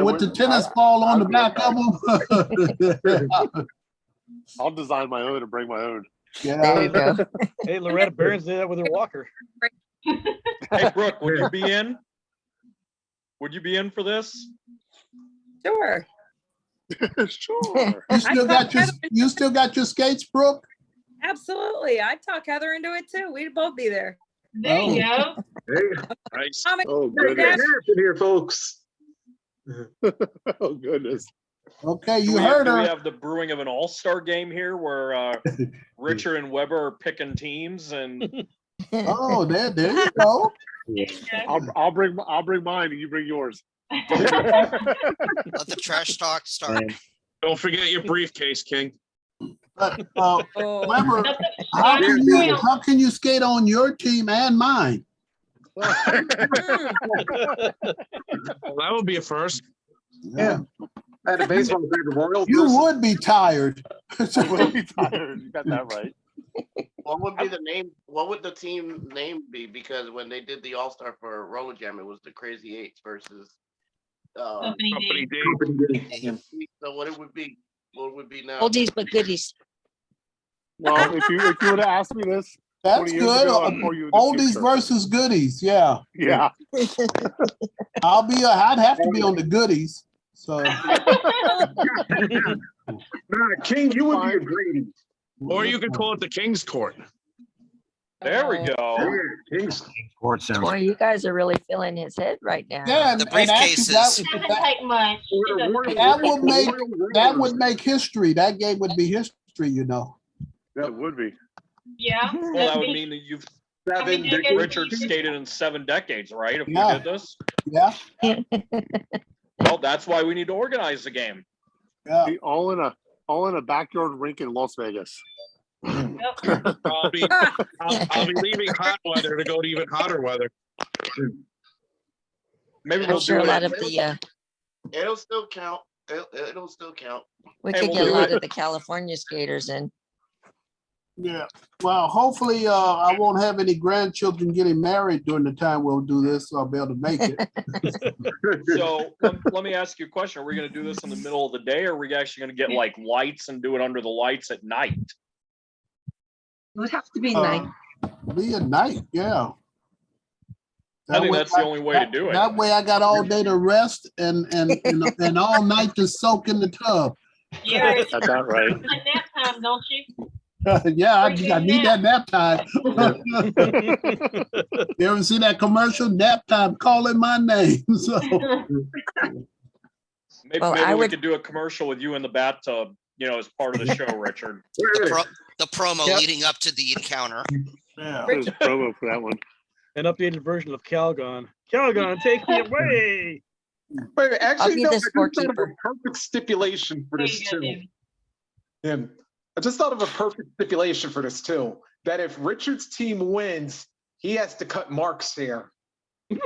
S16: With the tennis ball on the back of them.
S14: I'll design my own and bring my own.
S16: Yeah.
S18: There you go.
S3: Hey, Loretta Barons did that with her walker.
S1: Hey, Brooke, would you be in? Would you be in for this?
S6: Sure.
S14: Sure.
S16: You still got your skates, Brooke?
S6: Absolutely. I'd talk Heather into it too. We'd both be there.
S13: There you go.
S9: Nice.
S14: Oh
S6: Goodness.
S14: goodness.
S7: Here, folks.
S14: Oh goodness.
S16: Okay,
S1: Do
S16: you
S1: we,
S16: heard
S1: do we
S16: her.
S1: have the brewing of an all-star game here where Richard and Weber are picking teams and
S16: Oh, there you go.
S14: I'll bring mine and you bring yours.
S12: Let the trash talk start.
S9: Don't forget your briefcase, King.
S16: But
S6: Oh.
S16: Weber, how can you skate on your team and mine?
S9: Well, that would be a first.
S16: Yeah.
S7: I had a baseball game, the Royals.
S16: You would be tired.
S14: We'll be tired. You got that right.
S17: What would be the name? What would the team name be? Because when they did the All-Star for Roller Jam, it was the Crazy Eights versus
S9: Company D.
S17: So what would be now?
S18: Oldies but goodies.
S14: Well, if you would have asked me this,
S16: That's
S14: 20 years
S16: good.
S14: ago, I'd call you the
S16: Oldies
S14: future.
S16: versus goodies. Yeah.
S14: Yeah.
S16: I'd have to be on the goodies. So
S7: King, you would be a Grady.
S9: Or you could call it the King's Court.
S1: there we go.
S7: King's
S15: Court sounds.
S18: Boy, you guys are really filling his head right now.
S16: yeah,
S12: The
S16: and actually
S12: briefcases.
S13: Doesn't take much.
S16: that would make history. That game would be history, you know.
S14: It would be.
S13: Yeah.
S1: Well, that would mean that you've
S13: Seven decades.
S1: Richard skated in 7 decades, right? If
S16: Yeah.
S1: we did this,
S16: Yeah.
S1: well, that's why we need to organize the game.
S16: Yeah.
S14: Be all in a backyard rink in Las Vegas.
S9: I'll be leaving hot weather to go to even hotter weather.
S1: Maybe
S18: I'm
S1: we'll
S18: sure
S1: do
S18: a lot
S1: it.
S18: of the
S17: It'll still count. It'll still count.
S18: we
S1: Hey,
S18: could
S1: we'll
S18: get a
S1: do
S18: lot
S1: it.
S18: of the California skaters in.
S16: Yeah. Well, hopefully, I won't have any grandchildren getting married during the time we'll do this, so I'll be able to make it.
S1: So let me ask you a question. Are we going to do this in the middle of the day, or are we actually going to get like lights and do it under the lights at night?
S2: It would have to be night.
S16: Be at night, yeah.
S1: I think
S16: way
S1: that's the only way to do it.
S16: That way I got all day to rest and all night to soak in the tub.
S13: Yeah.
S14: Got that right.
S13: Like nap time, don't you?
S16: Yeah, I need that nap time. You ever see that commercial? Nap time calling my name. So
S1: Maybe,
S18: Well,
S1: maybe
S18: I
S1: we
S18: would-
S1: could do a commercial with you in the bathtub, as part of the show, Richard.
S12: The promo
S3: Yep.
S12: leading up to the encounter.
S16: yeah.
S14: There's promo for that one.
S3: An updated version of Calgon. Calgon, take me away.
S7: Wait, actually,
S18: be
S7: no,
S18: the
S7: I just thought of a
S18: scorekeeper.
S7: perfect stipulation for
S13: There
S7: this
S13: you go,
S7: too.
S13: David.
S7: And I just thought of a perfect stipulation for this too. That if Richard's team wins, he has to cut Mark's hair.
S1: But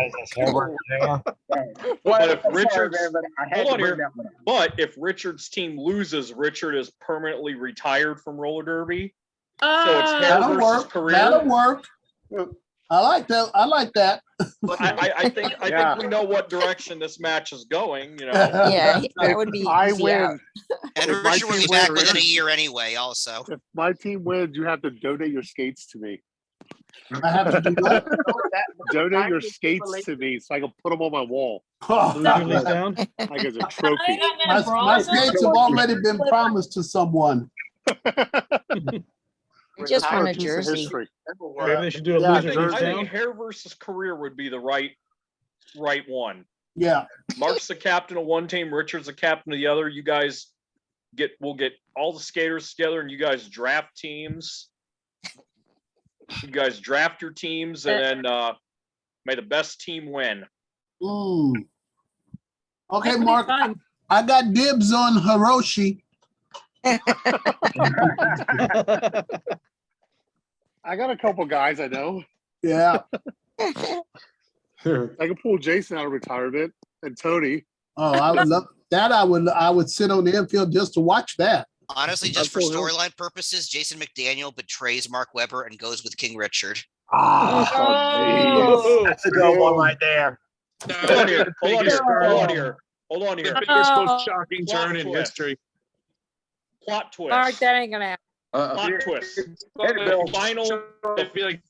S1: if
S7: I'm sorry,
S1: Richard's,
S7: man, but I had
S1: hold
S7: to
S1: on
S7: bring
S1: here.
S7: that one up.
S1: But if Richard's team loses, Richard is permanently retired from roller derby. So it's hair
S16: That'll
S1: versus
S16: work.
S1: career.
S16: That'll work. I like that. I like that.
S1: I think
S14: Yeah.
S1: we know what direction this match is going. You know,
S18: Yeah, that would be
S14: I
S18: easy
S14: win.
S18: out.
S12: And
S14: If my
S12: Richard will be
S14: team
S12: back
S14: wins-
S12: within a year anyway, also.
S14: If my team wins, you have to donate your skates to me.
S16: I have to do what?
S14: Donate your skates to me so I can put them on my wall,
S3: Lose your lease down?
S14: like as a trophy.
S16: My skates have already been promised to someone.
S18: Just
S14: Entire
S18: want a
S14: piece of
S18: jersey.
S14: history.
S3: Maybe they should do a
S14: Yeah,
S3: lose
S1: I
S3: your
S1: think,
S3: lease
S1: I
S3: down.
S1: think hair versus career would be the right one.
S16: Yeah.
S1: Mark's the captain of one team, Richard's the captain of the other. You guys we'll get all the skaters together and you guys draft teams. You guys draft your teams and then may the best team win.
S16: Okay,
S6: That'd be
S16: Mark,
S6: fun.
S16: I got dibs on Hiroshi.
S14: I got a couple guys I know.
S16: Yeah.
S14: I can pull Jason out of retirement and Tony.
S16: Oh, I would love that. I would sit on the infield just to watch that.
S12: Honestly, just for
S14: Absolutely.
S12: storyline purposes, Jason McDaniel betrays Mark Webber and goes with King Richard.
S15: Oh, that's a good one right there.
S1: Hold on here. Hold on here.
S9: The biggest,
S6: Oh.
S9: most shocking
S1: Plot
S9: turn in
S1: twist.
S9: history.
S1: Plot twist.
S6: Mark, that ain't gonna happen.
S1: Plot twist.
S9: The
S1: Final.
S9: I feel like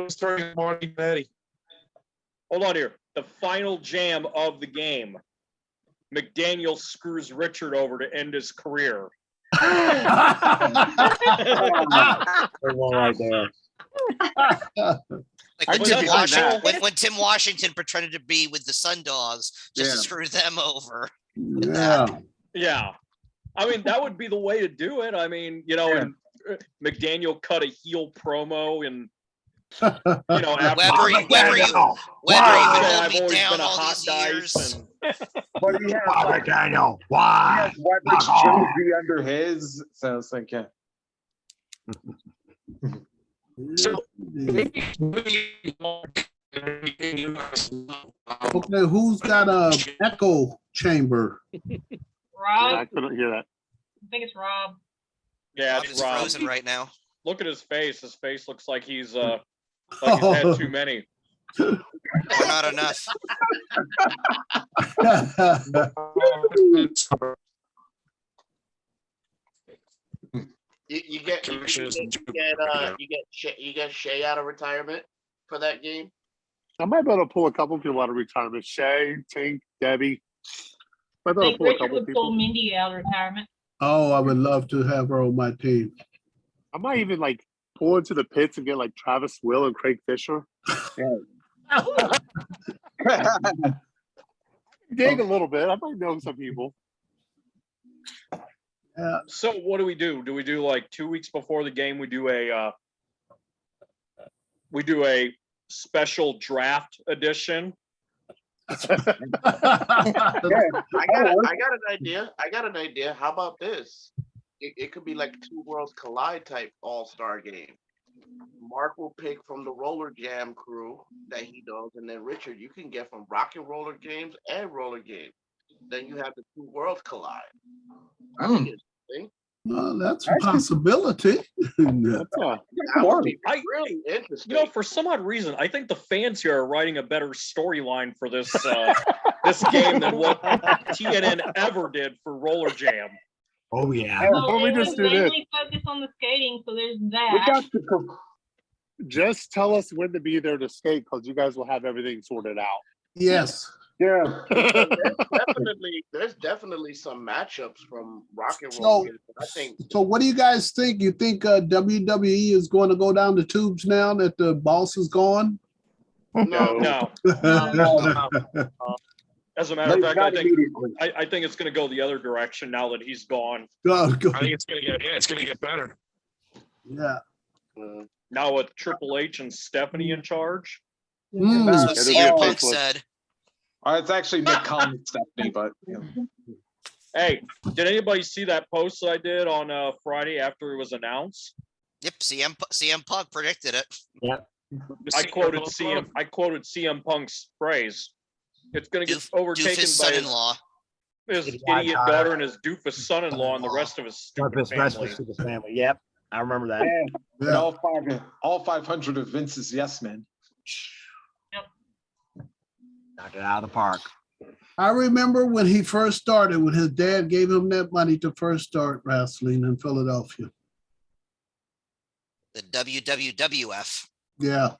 S9: starting Marty Petty.
S1: Hold on here. The final jam of the game. McDaniel screws Richard over to end his career.
S15: Good one right there.
S12: Like
S14: I
S12: when
S14: give
S12: Tim,
S14: you
S12: Washington,
S14: that.
S12: when Tim Washington pretended to be with the Sun Dogs just to
S7: Yeah.
S12: screw them over.
S16: Yeah.
S1: Yeah. I mean, that would be the way to do it. I mean, you know,
S7: Yeah.
S1: and McDaniel cut a heel promo and, you know, after
S12: Webber, you
S1: I've
S12: hold
S1: always
S12: me down
S1: been a
S12: all
S1: hot
S12: these
S1: dice
S12: years.
S1: and
S7: But he has
S15: Why,
S7: like
S15: Daniel? Why?
S7: Weber's jersey under his, so I was thinking.
S9: So-
S16: Okay, who's got a echo chamber?
S13: Rob,
S14: I couldn't hear that.
S13: I think it's Rob.
S1: yeah,
S12: Rob
S1: it's
S12: is
S1: Rob.
S12: frozen right now.
S1: Look at his face. His face looks like he's had too many.
S12: Or not enough.
S17: You get Shay out of retirement for that game.
S14: I might be able to pull a couple people out of retirement. Shay, Tink, Debbie. Might be
S13: I
S14: able to
S13: think
S14: pull a
S13: Richard
S14: couple
S13: would pull
S14: people.
S13: Mindy out of retirement.
S16: Oh, I would love to have her on my team.
S14: I might even like pull into the pits and get like Travis Will and Craig Fisher. Dig a little bit. I might know some people.
S1: So what do we do? Do we do like 2 weeks before the game? We do a special draft edition.
S17: I got an idea. How about this? It could be like two worlds collide type all-star game. Mark will pick from the Roller Jam crew that he does, and then Richard, you can get from Rock and Roller Games and Roller Games. Then you have the two worlds collide. I think it's
S16: Well, that's a possibility.
S14: That's
S17: that would be
S1: I-
S17: really interesting.
S1: You know, for some odd reason, I think the fans here are writing a better storyline for this this game than what TNN ever did for Roller Jam.
S15: Oh, yeah.
S14: Why don't we
S13: It
S14: just
S13: was
S14: do this?
S13: mainly focused on the skating, so there's
S14: We
S13: that.
S14: got to just tell us when to be there to skate because you guys will have everything sorted out.
S16: Yes.
S7: Yeah.
S17: There's definitely some matchups from Rock and
S16: So-
S17: Roll Games. I think
S16: So what do you guys think? You think WWE is going to go down the tubes now that the boss is gone?
S17: no.
S1: No. As a matter of fact,
S7: Not immediately.
S1: I think it's going to go the other direction now that he's gone.
S16: Oh, good.
S9: I think it's gonna get better.
S16: Yeah.
S1: Now with Triple H and Stephanie in charge.
S16: Mm.
S12: So
S14: It'll be
S12: CM
S14: a
S12: Punk
S14: facelift.
S12: said,
S7: It's actually Nick Khan and Stephanie, but you know.
S1: Hey, did anybody see that post that I did on Friday after it was announced?
S12: "Yep, CM Punk predicted it."
S1: I quoted CM Punk's phrase. It's going to get overtaken
S12: Doofus
S1: by his,
S12: son-in-law.
S1: his
S15: Idiot
S1: idiot daughter and his doofus son-in-law and the rest of his stupid
S15: Purpose, rest
S1: family.
S15: of the family. Yep. I remember that.
S7: Yeah, and all 500 of Vince's yes men.
S15: Knocked it out of the park.
S16: I remember when he first started, when his dad gave him that money to first start wrestling in Philadelphia.
S12: The WWF.
S16: Yeah.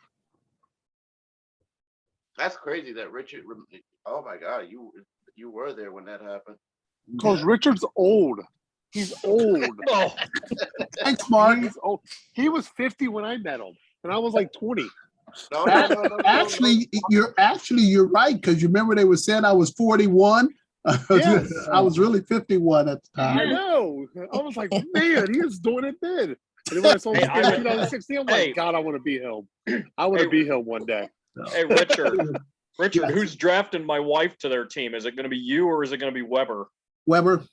S17: That's crazy that Richard. Oh my God, you were there when that happened.
S14: Because Richard's old. He's old.
S1: Oh,
S16: Thanks, Mark.
S14: He's old. He was 50 when I met him, and I was like 20.
S17: No,
S16: Actually, you're right, because you remember they were saying I was 41.
S14: Yes.
S16: I was really 51 at the
S14: I
S16: time.
S14: know. I was like, man, he was doing it then. And then when I saw him in 2016, I'm like, God, I want to be him. I want to be him one day.
S1: hey, Richard, who's drafting my wife to their team? Is it going to be you or is it going to be Weber?
S16: Weber,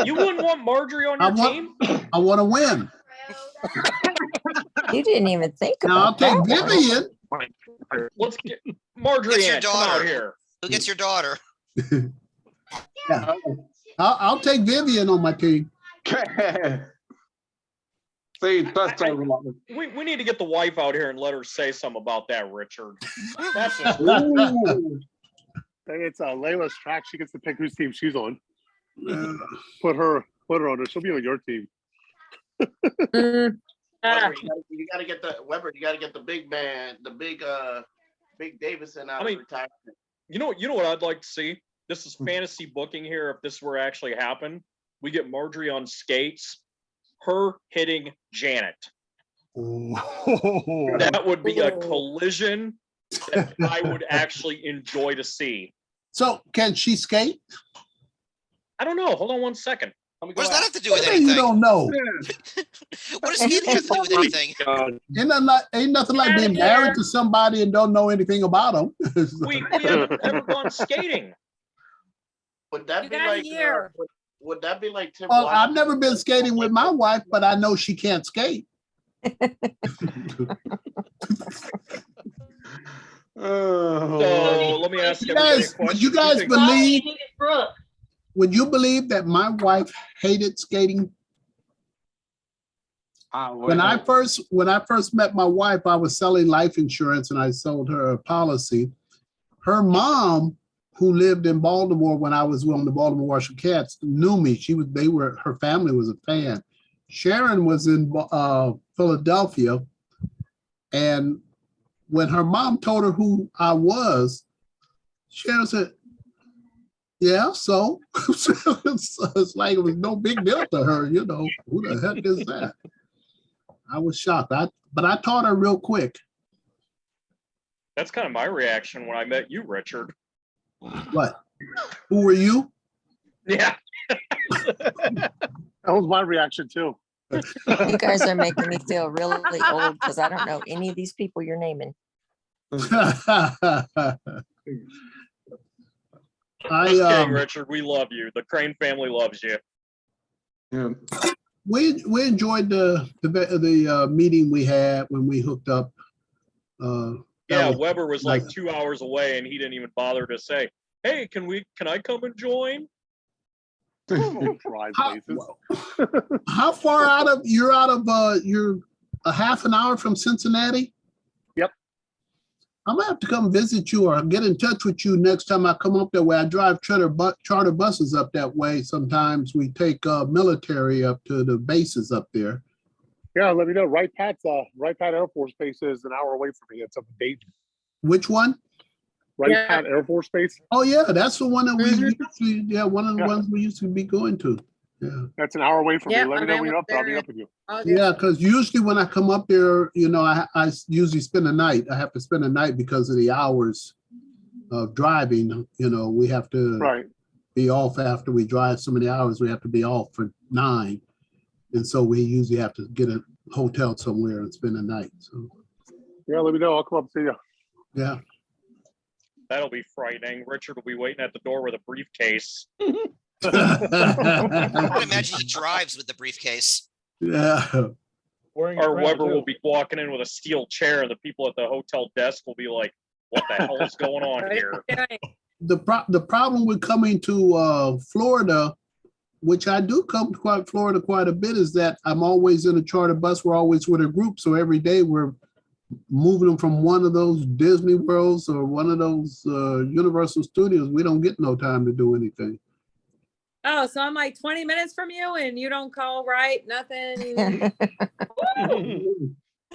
S1: You wouldn't want Marjorie on your team?
S16: I want to win.
S18: You didn't even think
S16: Now I'll
S18: about
S16: take
S18: that one.
S16: Vivian.
S1: Let's get Marjorie
S12: Gets your
S1: Ann, come out
S12: daughter.
S1: here.
S12: Who gets your daughter?
S16: Yeah. I'll take Vivian on my team.
S7: See, that's a lot.
S1: We need to get the wife out here and let her say something about that, Richard. That's just,
S14: It's Layla's track. She gets to pick whose team she's on. Put her on her. She'll be on your team.
S17: Weber, you gotta get the Weber. You gotta get the big man, the big Davison out of retirement.
S1: you know what I'd like to see? This is fantasy booking here. If this were actually happen, we get Marjorie on skates, her hitting Janet. That would be a collision that I would actually enjoy to see.
S16: So can she skate?
S1: I don't know. Hold on one second. Let me go
S12: What does that
S1: out.
S12: have to do with
S16: You
S12: anything?
S16: don't know.
S12: What does skating have to do with anything?
S16: Ain't nothing like being married to somebody and don't know anything about them.
S1: We haven't ever gone skating.
S17: Would that
S6: You
S17: be
S6: got a
S17: like?
S6: year.
S17: Would that be like Tim?
S16: Well,
S17: Watson?
S16: I've never been skating with my wife, but I know she can't skate.
S1: So let me ask
S16: You
S1: everybody a
S16: guys,
S1: question.
S16: would you
S1: Do
S16: guys
S1: think-
S16: believe?
S13: Brooke.
S16: Would you believe that my wife hated skating? When I first met my wife, I was selling life insurance and I sold her a policy. Her mom, who lived in Baltimore when I was on the Baltimore Washington Cats, knew me. Her family was a fan. Sharon was in Philadelphia, and when her mom told her who I was, Sharon said, "Yeah, so." It's like it was no big deal to her, you know. Who the heck is that? I was shocked. But I taught her real quick.
S1: That's kind of my reaction when I met you, Richard.
S16: What? Who were you?
S1: Yeah.
S14: That was my reaction too.
S18: You guys are making me feel really old because I don't know any of these people you're naming.
S1: Just kidding, Richard. We love you. The Crane family loves you.
S7: Yeah.
S16: We enjoyed the meeting we had when we hooked up.
S1: Yeah, Weber was like 2 hours away, and he didn't even bother to say, "Hey, can I come and join?"
S16: How far you're a half an hour from Cincinnati?
S14: Yep.
S16: I'm gonna have to come visit you or get in touch with you next time I come up that way. I drive charter buses up that way. Sometimes we take military up to the bases up there.
S14: Yeah, let me know. Wright Pat Air Force Base is an hour away from me. It's up in Dayton.
S16: Which one?
S14: Wright Pat Air Force Base.
S16: Oh yeah, that's the one that we usually, one of the ones we used to be going to. Yeah.
S14: That's an hour away from
S6: Yeah,
S14: me. Let me know when you're up there. I'll
S6: there
S14: be up with you.
S16: Yeah, because usually when I come up there, you know, I usually spend a night. I have to spend a night because of the hours of driving. You know, we have to be off after we drive so many hours. We have to be off for 9. And so we usually have to get a hotel somewhere and spend a night. So,
S14: yeah, let me know. I'll come up and see you.
S16: Yeah.
S1: That'll be frightening. Richard will be waiting at the door with a briefcase.
S12: I would imagine he drives with the briefcase.
S16: Yeah.
S1: Or Weber will be walking in with a steel chair, and the people at the hotel desk will be like, "What the hell is going on here?"
S16: The problem with coming to Florida which I do come to Florida quite a bit, is that I'm always in a charter bus. We're always with a group. So every day we're moving them from one of those Disney Worlds or one of those Universal Studios. We don't get no time to do anything.
S6: Oh, so I'm like 20 minutes from you and you don't call, right? Nothing.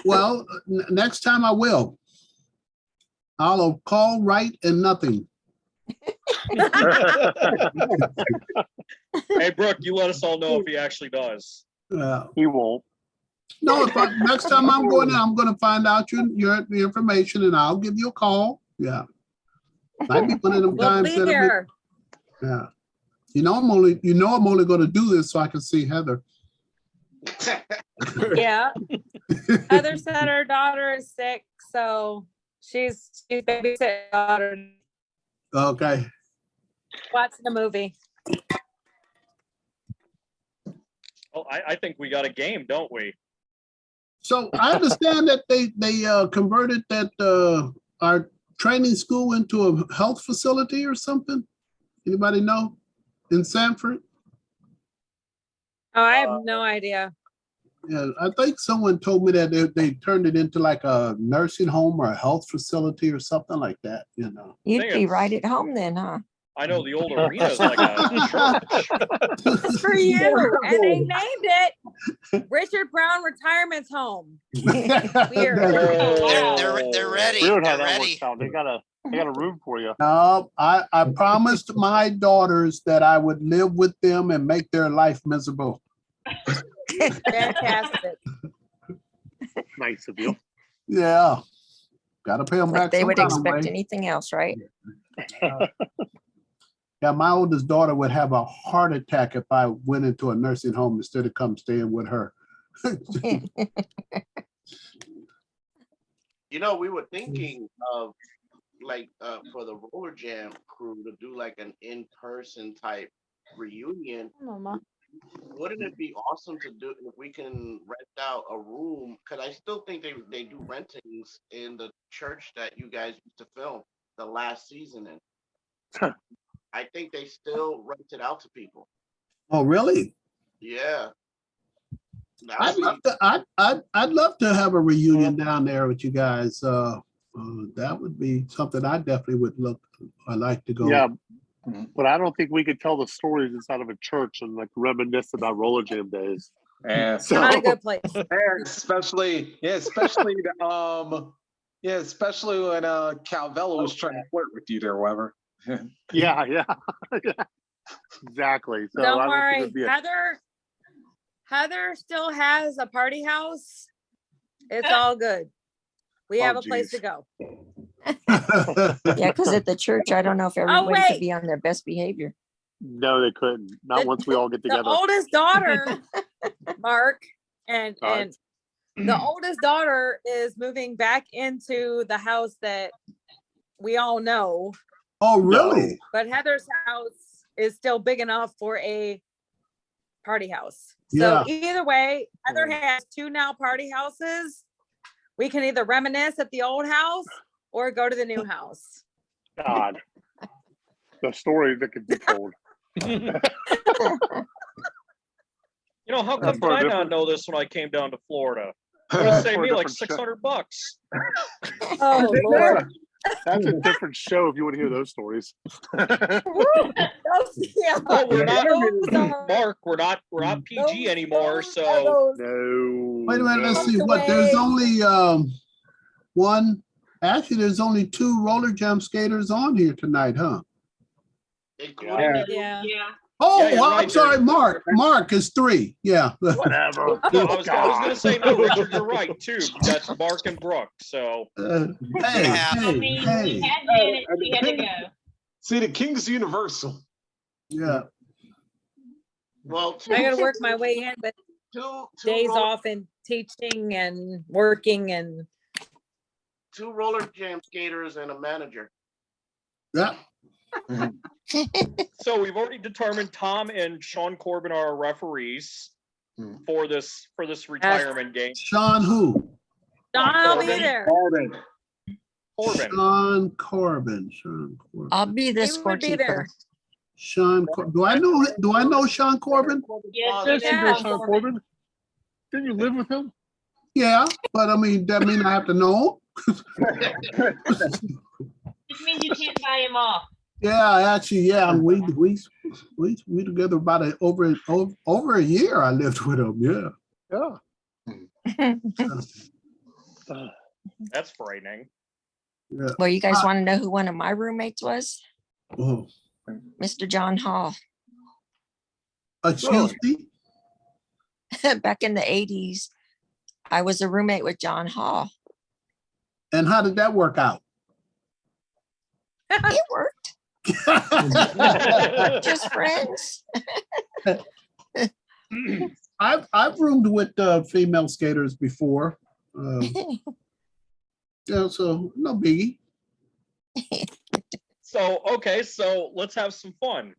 S16: Well, next time I will. I'll call, write, and nothing.
S1: Hey, Brooke, you let us all know if he actually does.
S14: He won't.
S16: No, next time I'm going in, I'm going to find out your information and I'll give you a call. Yeah. Might be one of them
S6: We'll
S16: times
S6: be
S16: that
S6: here.
S16: yeah. I'm only going to do this so I can see Heather.
S6: Yeah. Heather said her daughter is sick, so she's babysitting her daughter,
S16: Okay.
S6: watching a movie.
S1: Oh, I think we got a game, don't we?
S16: So I understand that they converted that our training school into a health facility or something. Anybody know? In Sanford?
S6: Oh, I have no idea.
S16: Yeah, I think someone told me that they turned it into like a nursing home or a health facility or something like that, you know.
S18: You'd be right at home then, huh?
S1: I know the old arena is like a church.
S6: It's for you. And they named it Richard Brown Retirement's Home. Weird.
S12: They're ready.
S14: Weird how
S12: They're
S14: that
S12: ready.
S14: works out. They got a room for you.
S16: No, I promised my daughters that I would live with them and make their life miserable.
S6: Fantastic.
S14: Nice of you.
S16: Yeah. Got to pay them
S18: Like
S16: back.
S18: they
S16: some
S18: would
S16: kind of
S18: expect
S16: way.
S18: anything else, right?
S16: Yeah, my oldest daughter would have a heart attack if I went into a nursing home instead of come staying with her.
S17: You know, we were thinking of like for the Roller Jam crew to do like an in-person type reunion.
S6: Mama.
S17: Wouldn't it be awesome to do if we can rent out a room? Because I still think they do rentings in the church that you guys used to film the last season in. I think they still rent it out to people.
S16: Oh, really?
S17: Yeah.
S16: I'd love to have a reunion down there with you guys. That would be something I definitely would like to go.
S14: Yeah, but I don't think we could tell the stories inside of a church and like reminisce about Roller Jam days.
S7: Yeah,
S6: Not a good place.
S7: especially when Calvello was trying to flirt with you there, Weber.
S14: Yeah. Exactly. So I
S6: Don't
S14: think
S6: worry.
S14: it'd be a-
S6: Heather still has a party house. It's all good. We have a place to go.
S18: Yeah, because at the church, I don't know if everybody
S6: wait.
S18: could be on their best behavior.
S14: No, they couldn't. Not once we all get
S6: The
S14: together.
S6: oldest daughter, Mark, and
S14: God.
S6: the oldest daughter is moving back into the house that we all know.
S16: Oh, really?
S6: But Heather's house is still big enough for a party house.
S16: Yeah.
S6: So either way, Heather has two now party houses. We can either reminisce at the old house or go to the new house.
S14: God. The story that could be told.
S1: You know, how
S14: That's
S1: come
S14: for a
S1: did I not
S14: different-
S1: know this when I came down to Florida? It would save
S14: For a
S1: me like
S14: different show.
S1: $600.
S6: Oh, Lord.
S14: That's a different show if you want to hear those stories.
S6: Yeah.
S1: Well, we're not,
S6: Those are-
S1: Mark, we're not PG
S6: those
S1: anymore,
S6: are
S1: so
S6: those-
S14: No.
S16: Wait a minute, let's see.
S6: Walk
S16: What? There's
S6: away.
S16: only one. Actually, there's only 2 roller jam skaters on here tonight, huh?
S17: Including
S6: Yeah.
S16: Oh,
S1: Yeah, you're
S16: well,
S1: right,
S16: I'm sorry,
S1: there's-
S16: Mark. Mark is 3. Yeah.
S14: Whatever.
S1: no, I was gonna say no, Richard, you're right too. That's Mark and Brooke. So
S16: Hey,
S12: Yeah.
S13: I
S16: hey,
S13: mean,
S16: hey.
S13: we had Janet, she had to go.
S7: See, the King's Universal.
S16: Yeah.
S17: well,
S6: I gotta work my way in, but
S17: two
S6: days
S17: roller,
S6: off and teaching and working and
S17: 2 Roller Jam skaters and a manager.
S16: Yeah.
S1: so we've already determined Tom and Sean Corbin are our referees for this retirement game.
S16: Sean who?
S6: Don, I'll be
S1: Corbin.
S6: there.
S1: Corbin.
S16: Sean Corbin. Sean Corbin.
S18: I'll be the
S6: He would be there.
S18: scorekeeper.
S16: Do I know Sean Corbin?
S13: Yes,
S14: Yes, you
S13: you
S14: know
S13: know.
S14: Sean Corbin. Didn't you live with him?
S16: Yeah, but I mean, that mean I have to know him?
S13: Just means you can't buy him off.
S16: Yeah, actually, yeah, we together about over a year. I lived with him. Yeah.
S14: Yeah.
S1: That's frightening.
S16: Yeah.
S18: Well, you guys want to know who one of my roommates was?
S16: Oh,
S18: Mr. John Hall.
S16: excuse me.
S18: Back in the 80s, I was a roommate with John Hall.
S16: And how did that work out?
S18: It worked. Just friends.
S16: I've roomed with female skaters before. Yeah, so no biggie.
S1: So, okay, so let's have some fun.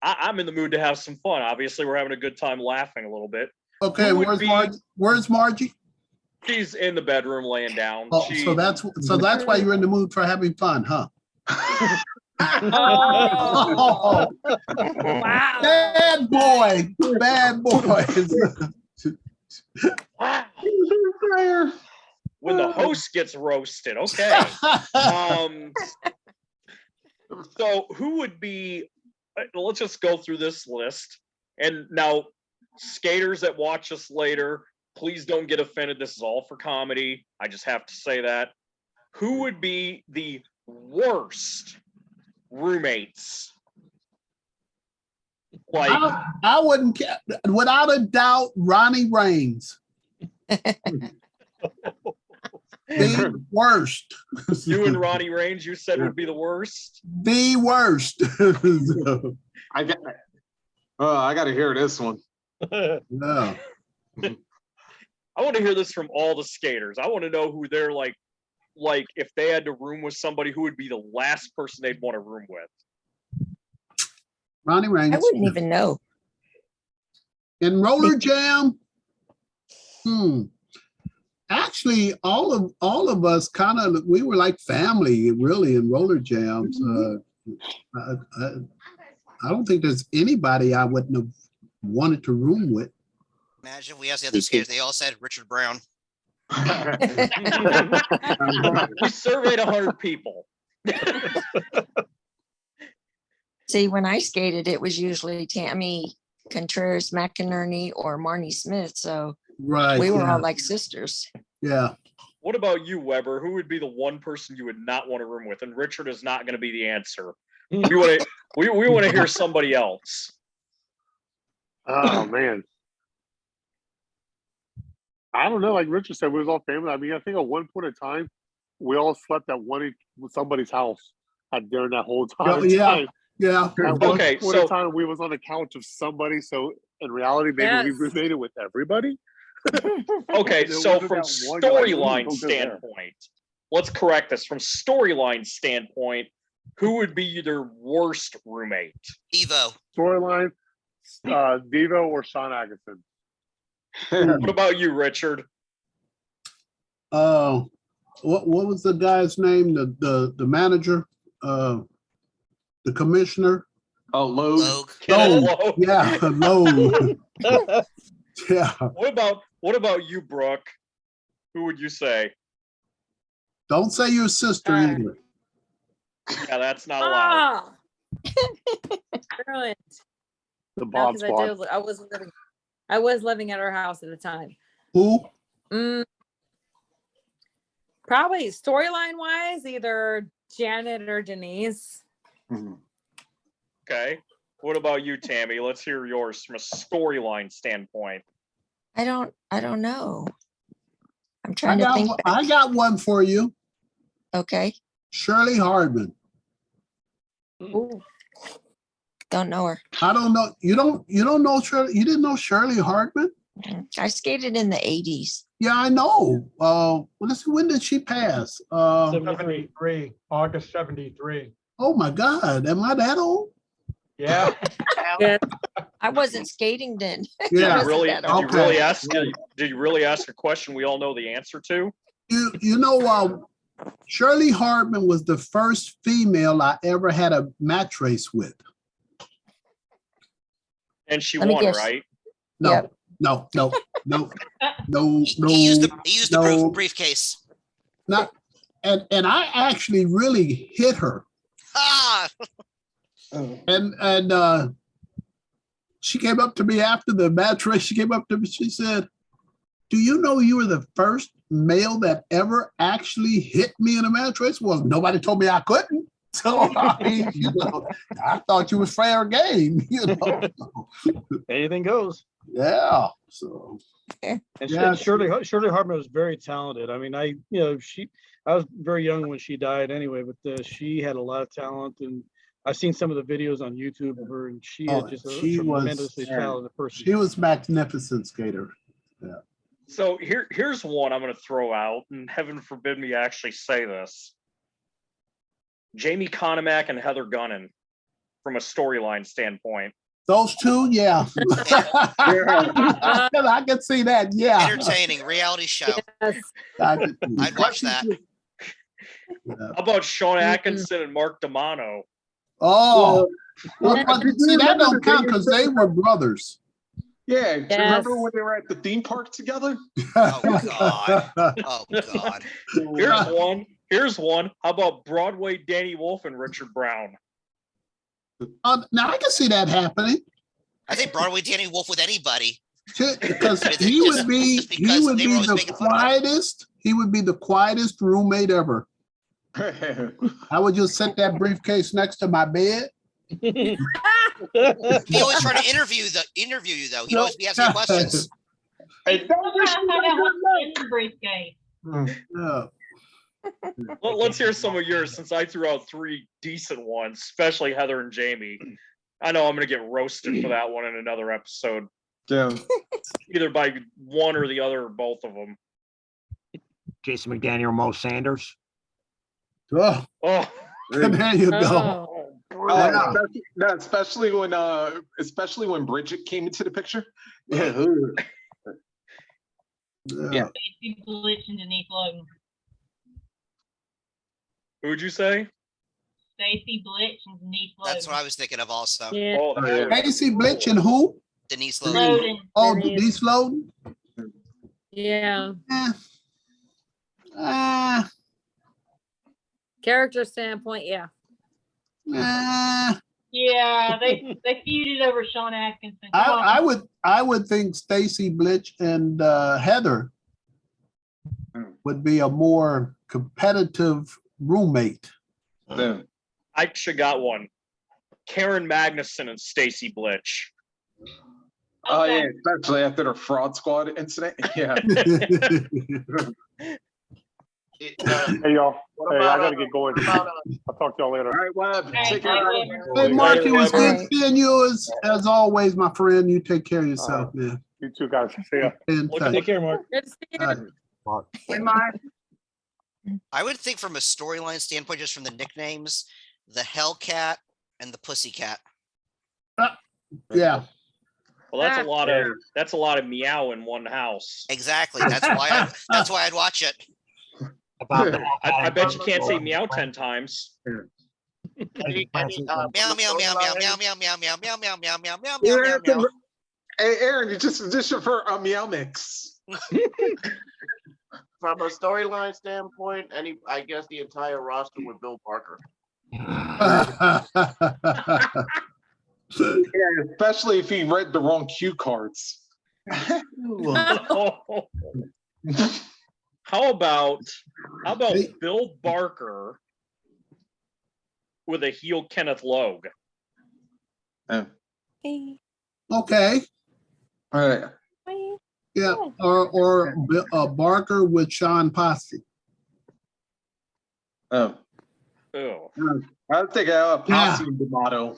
S1: I'm in the mood to have some fun. Obviously, we're having a good time laughing a little bit.
S16: Okay,
S1: Who would
S16: where's
S1: be-
S16: Margie? Where's Margie?
S1: She's in the bedroom laying down.
S16: Oh,
S1: She-
S16: so that's why you're in the mood for having fun, huh?
S6: Oh, wow.
S16: Bad boy, bad boy.
S1: when the host gets roasted. Okay. So who would be, let's just go through this list. And now, skaters that watch us later, please don't get offended. This is all for comedy. I just have to say that. Who would be the worst roommates? Like,
S16: I wouldn't care. Without a doubt, Ronnie Reigns. The worst.
S1: you and Ronnie Reigns, you said would be the worst.
S16: The worst.
S7: I got to hear this one.
S16: No.
S1: I want to hear this from all the skaters. I want to know who they're like if they had to room with somebody, who would be the last person they'd want to room with?
S16: Ronnie Reigns.
S18: I wouldn't even know.
S16: In Roller Jam, actually, all of us kind of, we were like family, really, in Roller Jams. I don't think there's anybody I wouldn't have wanted to room with.
S12: Imagine we asked the other skaters, they all said Richard Brown.
S1: We surveyed 100 people.
S18: See, when I skated, it was usually Tammy Contreras McInerney or Marnie Smith. So
S16: Right.
S18: we were
S16: yeah.
S18: all like sisters.
S16: Yeah.
S1: What about you, Weber? Who would be the one person you would not want to room with? And Richard is not going to be the answer. We want to we want to hear somebody else.
S14: Oh man. I don't know. Like Richard said, we was all family. I mean, I think at one point in time, we all slept at somebody's house during that whole time.
S16: Yeah. Yeah.
S14: At one
S1: Okay,
S14: point
S1: so-
S14: in time, we was on the couch of somebody. So in reality, maybe we
S6: Yes.
S14: roommated with everybody.
S1: Okay,
S14: There
S1: so
S14: wasn't
S1: from
S14: that one guy, like,
S1: storyline
S14: don't go there.
S1: standpoint, let's correct this. From storyline standpoint, who would be their worst roommate?
S12: Evo.
S14: Storyline, Devo or Sean Atkinson.
S1: What about you, Richard?
S16: What was the guy's name? The manager, the commissioner.
S7: Oh, Logue.
S12: Logue.
S1: Kenneth
S16: Logue.
S1: Logue?
S16: Yeah, Logue. Yeah.
S1: What about you, Brooke? Who would you say?
S16: Don't say your sister either.
S1: Yeah, that's not allowed.
S6: Ah. Brilliant.
S14: The
S6: No,
S14: Bob
S6: 'cause
S14: Squad.
S6: I was living at our house at the time.
S16: Who?
S6: Probably storyline wise, either Janet or Denise.
S1: Okay. What about you, Tammy? Let's hear yours from a storyline standpoint.
S18: I don't know. I'm trying to think.
S16: I got one for you.
S18: Okay.
S16: Shirley Hardman.
S18: Ooh. Don't know her.
S16: I don't know. You don't know Shirley. You didn't know Shirley Hardman?
S18: I skated in the 80s.
S16: Yeah, I know. Let's see, when did she pass?
S4: 73, August 73.
S16: Oh my God, am I that old?
S4: Yeah.
S6: Yeah.
S18: I wasn't skating then.
S16: Yeah.
S18: I wasn't that old.
S1: Did you really ask a question we all know the answer to?
S16: You know, Shirley Hardman was the first female I ever had a match race with.
S1: And she
S18: Let me
S1: won,
S18: guess.
S1: right?
S16: No,
S18: Yep.
S16: no, no, no, no,
S12: He
S16: no,
S12: used the
S16: no.
S12: briefcase.
S16: Not, and I actually really hit her.
S12: Ah,
S16: And she came up to me after the match race. She came up to me. She said, "Do you know you were the first male that ever actually hit me in a match race?" Well, nobody told me I couldn't. So I mean, I thought you was fair game.
S3: Anything goes.
S16: Yeah. So
S3: And
S16: Yeah,
S3: Shirley Hartman was very talented. I mean, I was very young when she died anyway, but she had a lot of talent, and I've seen some of the videos on YouTube of her, and she is just a
S16: she was
S3: tremendously talented person.
S16: she was magnificent skater. Yeah.
S1: So here's one I'm going to throw out, and heaven forbid me actually say this. Jamie Conomack and Heather Gunnan, from a storyline standpoint.
S16: Those two, yeah. I can see that. Yeah.
S12: entertaining reality show.
S16: I can see
S12: I'd watch that.
S1: How about Sean Atkinson and Mark D'Amano?
S16: Oh, well, but see, that don't count because they were brothers.
S7: Yeah, do you
S6: Yes.
S7: remember when they were at the theme park together?
S12: Oh God. Oh God.
S1: Here's one. How about Broadway Danny Wolf and Richard Brown?
S16: Now I can see that happening
S12: I think Broadway Danny Wolf with anybody.
S16: because
S12: Just-
S16: he
S12: just-
S16: would be
S12: just because they were always
S16: the
S12: making fun of him.
S16: quietest. He would be the quietest roommate ever. I would just set that briefcase next to my bed.
S12: He always try to interview you though. He'd always be asking you questions.
S7: Hey,
S13: Sometimes I find out what's in the briefcase.
S16: Yeah.
S1: Let's hear some of yours, since I threw out 3 decent ones, especially Heather and Jamie. I know I'm going to get roasted for that one in another episode,
S7: Yeah.
S1: either by one or the other, or both of them.
S15: Jason McDaniel, Mo Sanders.
S16: Oh,
S1: Oh,
S16: there you go.
S1: oh,
S7: Especially when Bridget came into the picture. Yeah.
S16: Yeah.
S13: Stacey Blitch and Denise Logan.
S1: who'd you say?
S13: Stacey Blitch and Denise Logan.
S12: That's what I was thinking of also.
S6: Yeah.
S1: Oh,
S16: Casey Blitch and who?
S12: Denise Logan.
S13: Logan.
S16: Oh,
S6: Denise.
S16: Denise Loden.
S6: Yeah.
S16: Eh,
S6: Character standpoint, yeah.
S13: Yeah, they feuded over Sean Atkinson.
S16: I would think Stacy Blitch and Heather would be a more competitive roommate.
S7: Yeah.
S1: I actually got one. Karen Magnuson and Stacy Blitch.
S7: Oh yeah, especially after the fraud squad incident. Yeah.
S14: Hey, y'all. Hey, I gotta get going. I'll talk to y'all later.
S7: All right, Webb. Take
S13: All
S7: care.
S13: right,
S16: Hey, Mark, it was good
S18: Right.
S16: seeing you as always, my friend. You take care of yourself, man.
S14: You too, guys. See ya.
S16: In touch.
S3: Take care, Mark.
S6: Good to see you.
S16: All right.
S2: Hey, Mark.
S12: I would think from a storyline standpoint, just from the nicknames, the Hellcat and the Pussycat.
S16: Yeah.
S1: Well, that's a lot of meow in one house.
S12: Exactly. That's why I'd watch it.
S1: I bet you can't say meow 10 times.
S17: Any,
S12: Meow meow meow meow meow meow meow meow meow meow meow meow meow meow
S7: You
S12: meow
S7: have
S12: meow.
S7: to- Hey, Aaron, you just auditioned for a meow mix.
S17: from a storyline standpoint, I guess the entire roster with Bill Parker.
S7: Yeah, especially if he read the wrong cue cards.
S1: How about Bill Barker with a heel Kenneth Logue?
S16: Okay.
S7: All right.
S16: Yeah. Or Barker with Sean Posse.
S7: Oh.
S1: Oh.
S7: I would think Posse and D'Amato.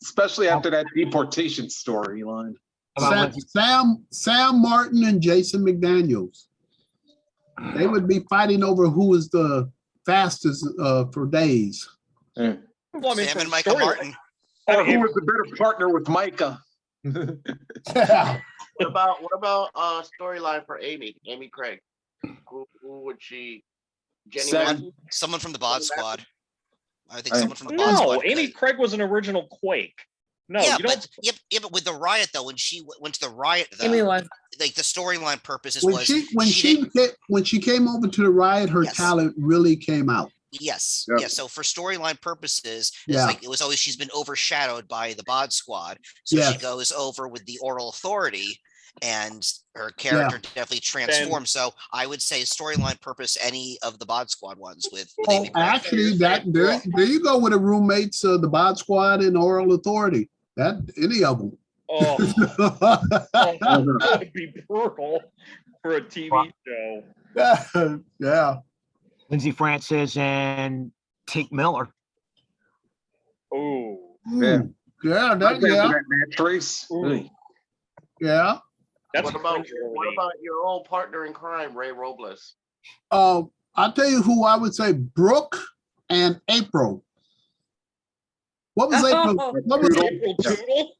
S7: Especially after that deportation storyline.
S16: Sam Martin and Jason McDaniels. They would be fighting over who was the fastest for days.
S1: Well, I mean,
S12: Sam and Micah Martin.
S7: Or who was the better partner with Micah?
S16: Yeah.
S17: What about storyline for Amy Craig? Who would she? Jenny Matthews?
S12: Someone from the Bod Squad. I think someone from the Bod
S1: No,
S12: Squad.
S1: Amy
S12: could.
S1: Craig was an original Quake. No,
S12: yeah,
S1: you don't.
S12: but with the riot though, when she went to the riot, though,
S6: Amy was.
S12: like the storyline purposes
S16: When
S12: was
S16: she came over to the riot, her
S12: Yes.
S16: talent really came out.
S12: Yes,
S16: Yep.
S12: yes. So for storyline purposes, it's
S16: Yeah.
S12: like it was always she's been overshadowed by the Bod Squad, so she
S16: Yes.
S12: goes over with the Oral Authority, and her character definitely transforms. So I would say storyline purpose any of the Bod Squad ones with
S16: Oh,
S12: Amy Craig.
S16: actually, there you go with the roommates, the Bod Squad and Oral Authority. That any of them.
S1: Oh, that would be brutal for a TV show.
S16: Yeah.
S15: Lindsay Francis and Tink Miller.
S1: Oh,
S16: Yeah, yeah.
S7: Trace.
S16: Yeah.
S17: What about your old partner in crime, Ray Robles?
S16: I'll tell you who I would say, Brooke and April. What was April? What was
S1: April Tootle?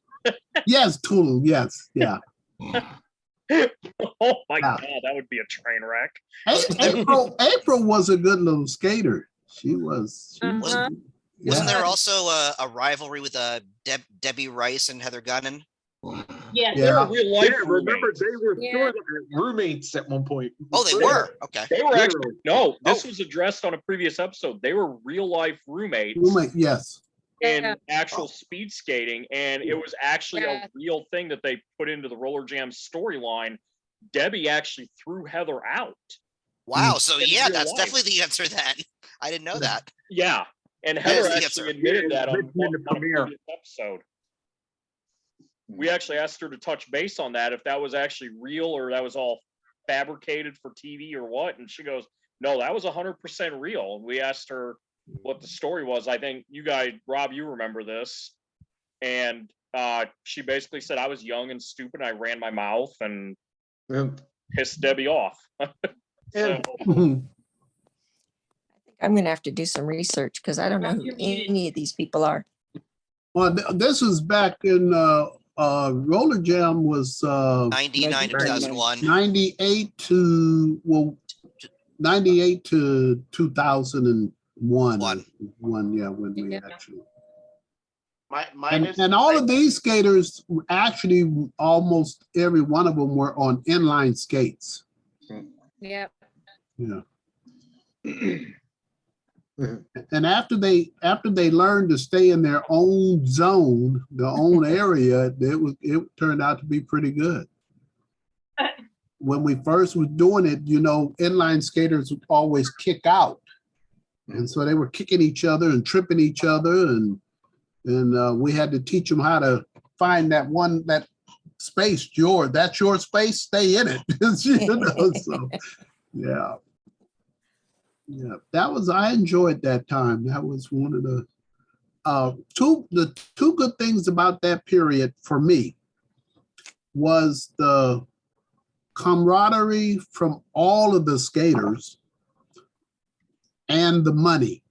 S16: Yes, Tootle. Yes, yeah.
S1: Oh my God, that would be a train wreck.
S16: April was a good little skater. She was.
S12: Wasn't there also a rivalry with Debbie Rice and Heather Gunnan?
S13: Yeah,
S1: they were real life.
S7: Remember, they were
S6: Yeah.
S7: roommates at one point.
S12: Oh, they were. Okay.
S1: They were actually This was addressed on a previous episode. They were real life roommates
S16: Yes.
S1: in actual speed skating, and it was actually a real thing that they put into the Roller Jam storyline. Debbie actually threw Heather out.
S12: Wow. So
S1: In
S12: yeah,
S1: real
S12: that's
S1: life.
S12: definitely the answer then. I didn't know that.
S1: Yeah, and
S12: That
S1: Heather
S12: is the
S1: actually
S12: answer.
S1: admitted that on
S7: In the
S1: one
S7: premiere.
S1: previous episode. We actually asked her to touch base on that, if that was actually real or that was all fabricated for TV or what. And she goes, no, that was 100% real. And we asked her what the story was. I think you guys, Rob, you remember this. And she basically said, I was young and stupid. I ran my mouth and pissed Debbie off. So,
S18: I'm gonna have to do some research because I don't know who any of these people are.
S16: Well, this was back in Roller Jam was
S12: 99 to 2001.
S16: 98 to 2001. Yeah, when we actually. And all of these skaters, actually, almost every one of them were on inline skates.
S6: Yep.
S16: Yeah. And after they learned to stay in their own zone, their own area, it turned out to be pretty good. When we first was doing it, inline skaters would always kick out, and so they were kicking each other and tripping each other, and we had to teach them how to find that space. That's your space. Stay in it. So yeah. Yeah, I enjoyed that time. That was one of the two good things about that period for me was the camaraderie from all of the skaters and the money.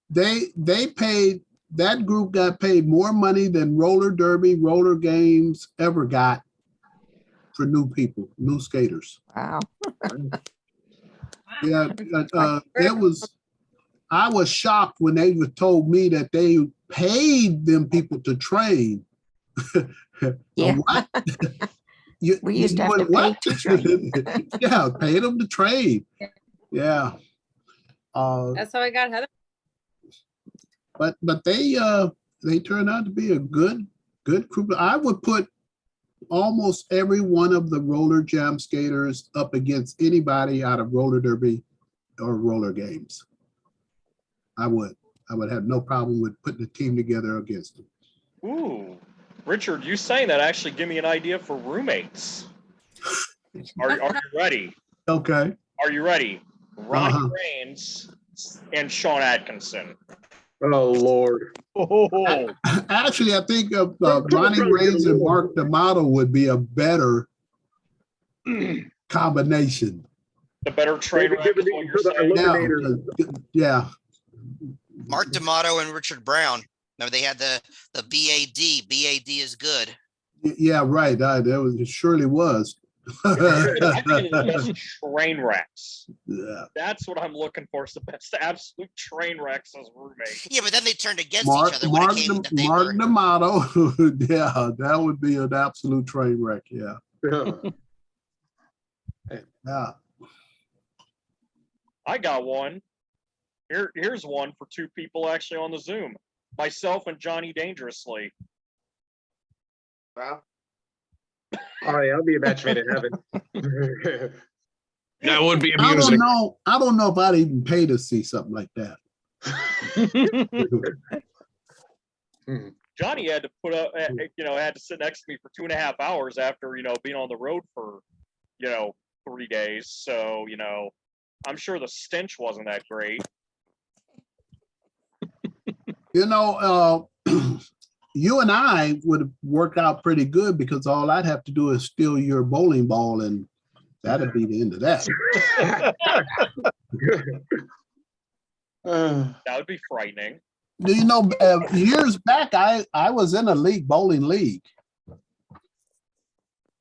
S16: They paid, that group got paid more money than roller derby, roller games ever got for new people, new skaters.
S18: Wow.
S16: Yeah, I was shocked when they were told me that they paid them people to train.
S18: Yeah.
S16: What?
S18: We used to have to pay to train.
S16: Yeah, paid them to train. Yeah.
S6: That's how I got Heather.
S16: But they turned out to be a good group. I would put almost every one of the Roller Jam skaters up against anybody out of roller derby or roller games. I would have no problem with putting a team together against them.
S1: ooh, Richard, you saying that actually give me an idea for roommates. Are you ready?
S16: Okay.
S1: Are you ready? Ronnie
S16: Uh-huh.
S1: Reigns and Sean Atkinson.
S7: Oh Lord.
S1: Oh,
S16: Actually, I think Ronnie Reigns and Mark D'Amato would be a better combination.
S1: the better train wreck is what you're saying.
S16: Yeah.
S12: Mark D'Amato and Richard Brown. Remember they had the BAD. BAD is good.
S16: Yeah, right. It surely was.
S1: I think it's the best train wrecks.
S16: Yeah.
S1: That's what I'm looking for. Is the best absolute train wrecks as roommate.
S12: Yeah, but then they turned against
S16: Mark,
S12: each other when
S16: Mark,
S12: it came that they
S16: Mark
S12: were.
S16: D'Amato. Yeah, that would be an absolute train wreck. Yeah. Yeah.
S1: I got one. Here's one for two people actually on the Zoom. Myself and Johnny Dangerously.
S17: Well,
S7: Oh yeah, I'll be a match made in heaven.
S9: That would be
S16: I
S9: amusing.
S16: don't know. I don't know if I'd even pay to see something like that.
S1: Johnny had to put up, had to sit next to me for 2.5 hours after, being on the road for, 3 days. So, I'm sure the stench wasn't that great.
S16: You and I would work out pretty good because all I'd have to do is steal your bowling ball and that'd be the end of that.
S1: That would be frightening.
S16: Years back, I was in a bowling league.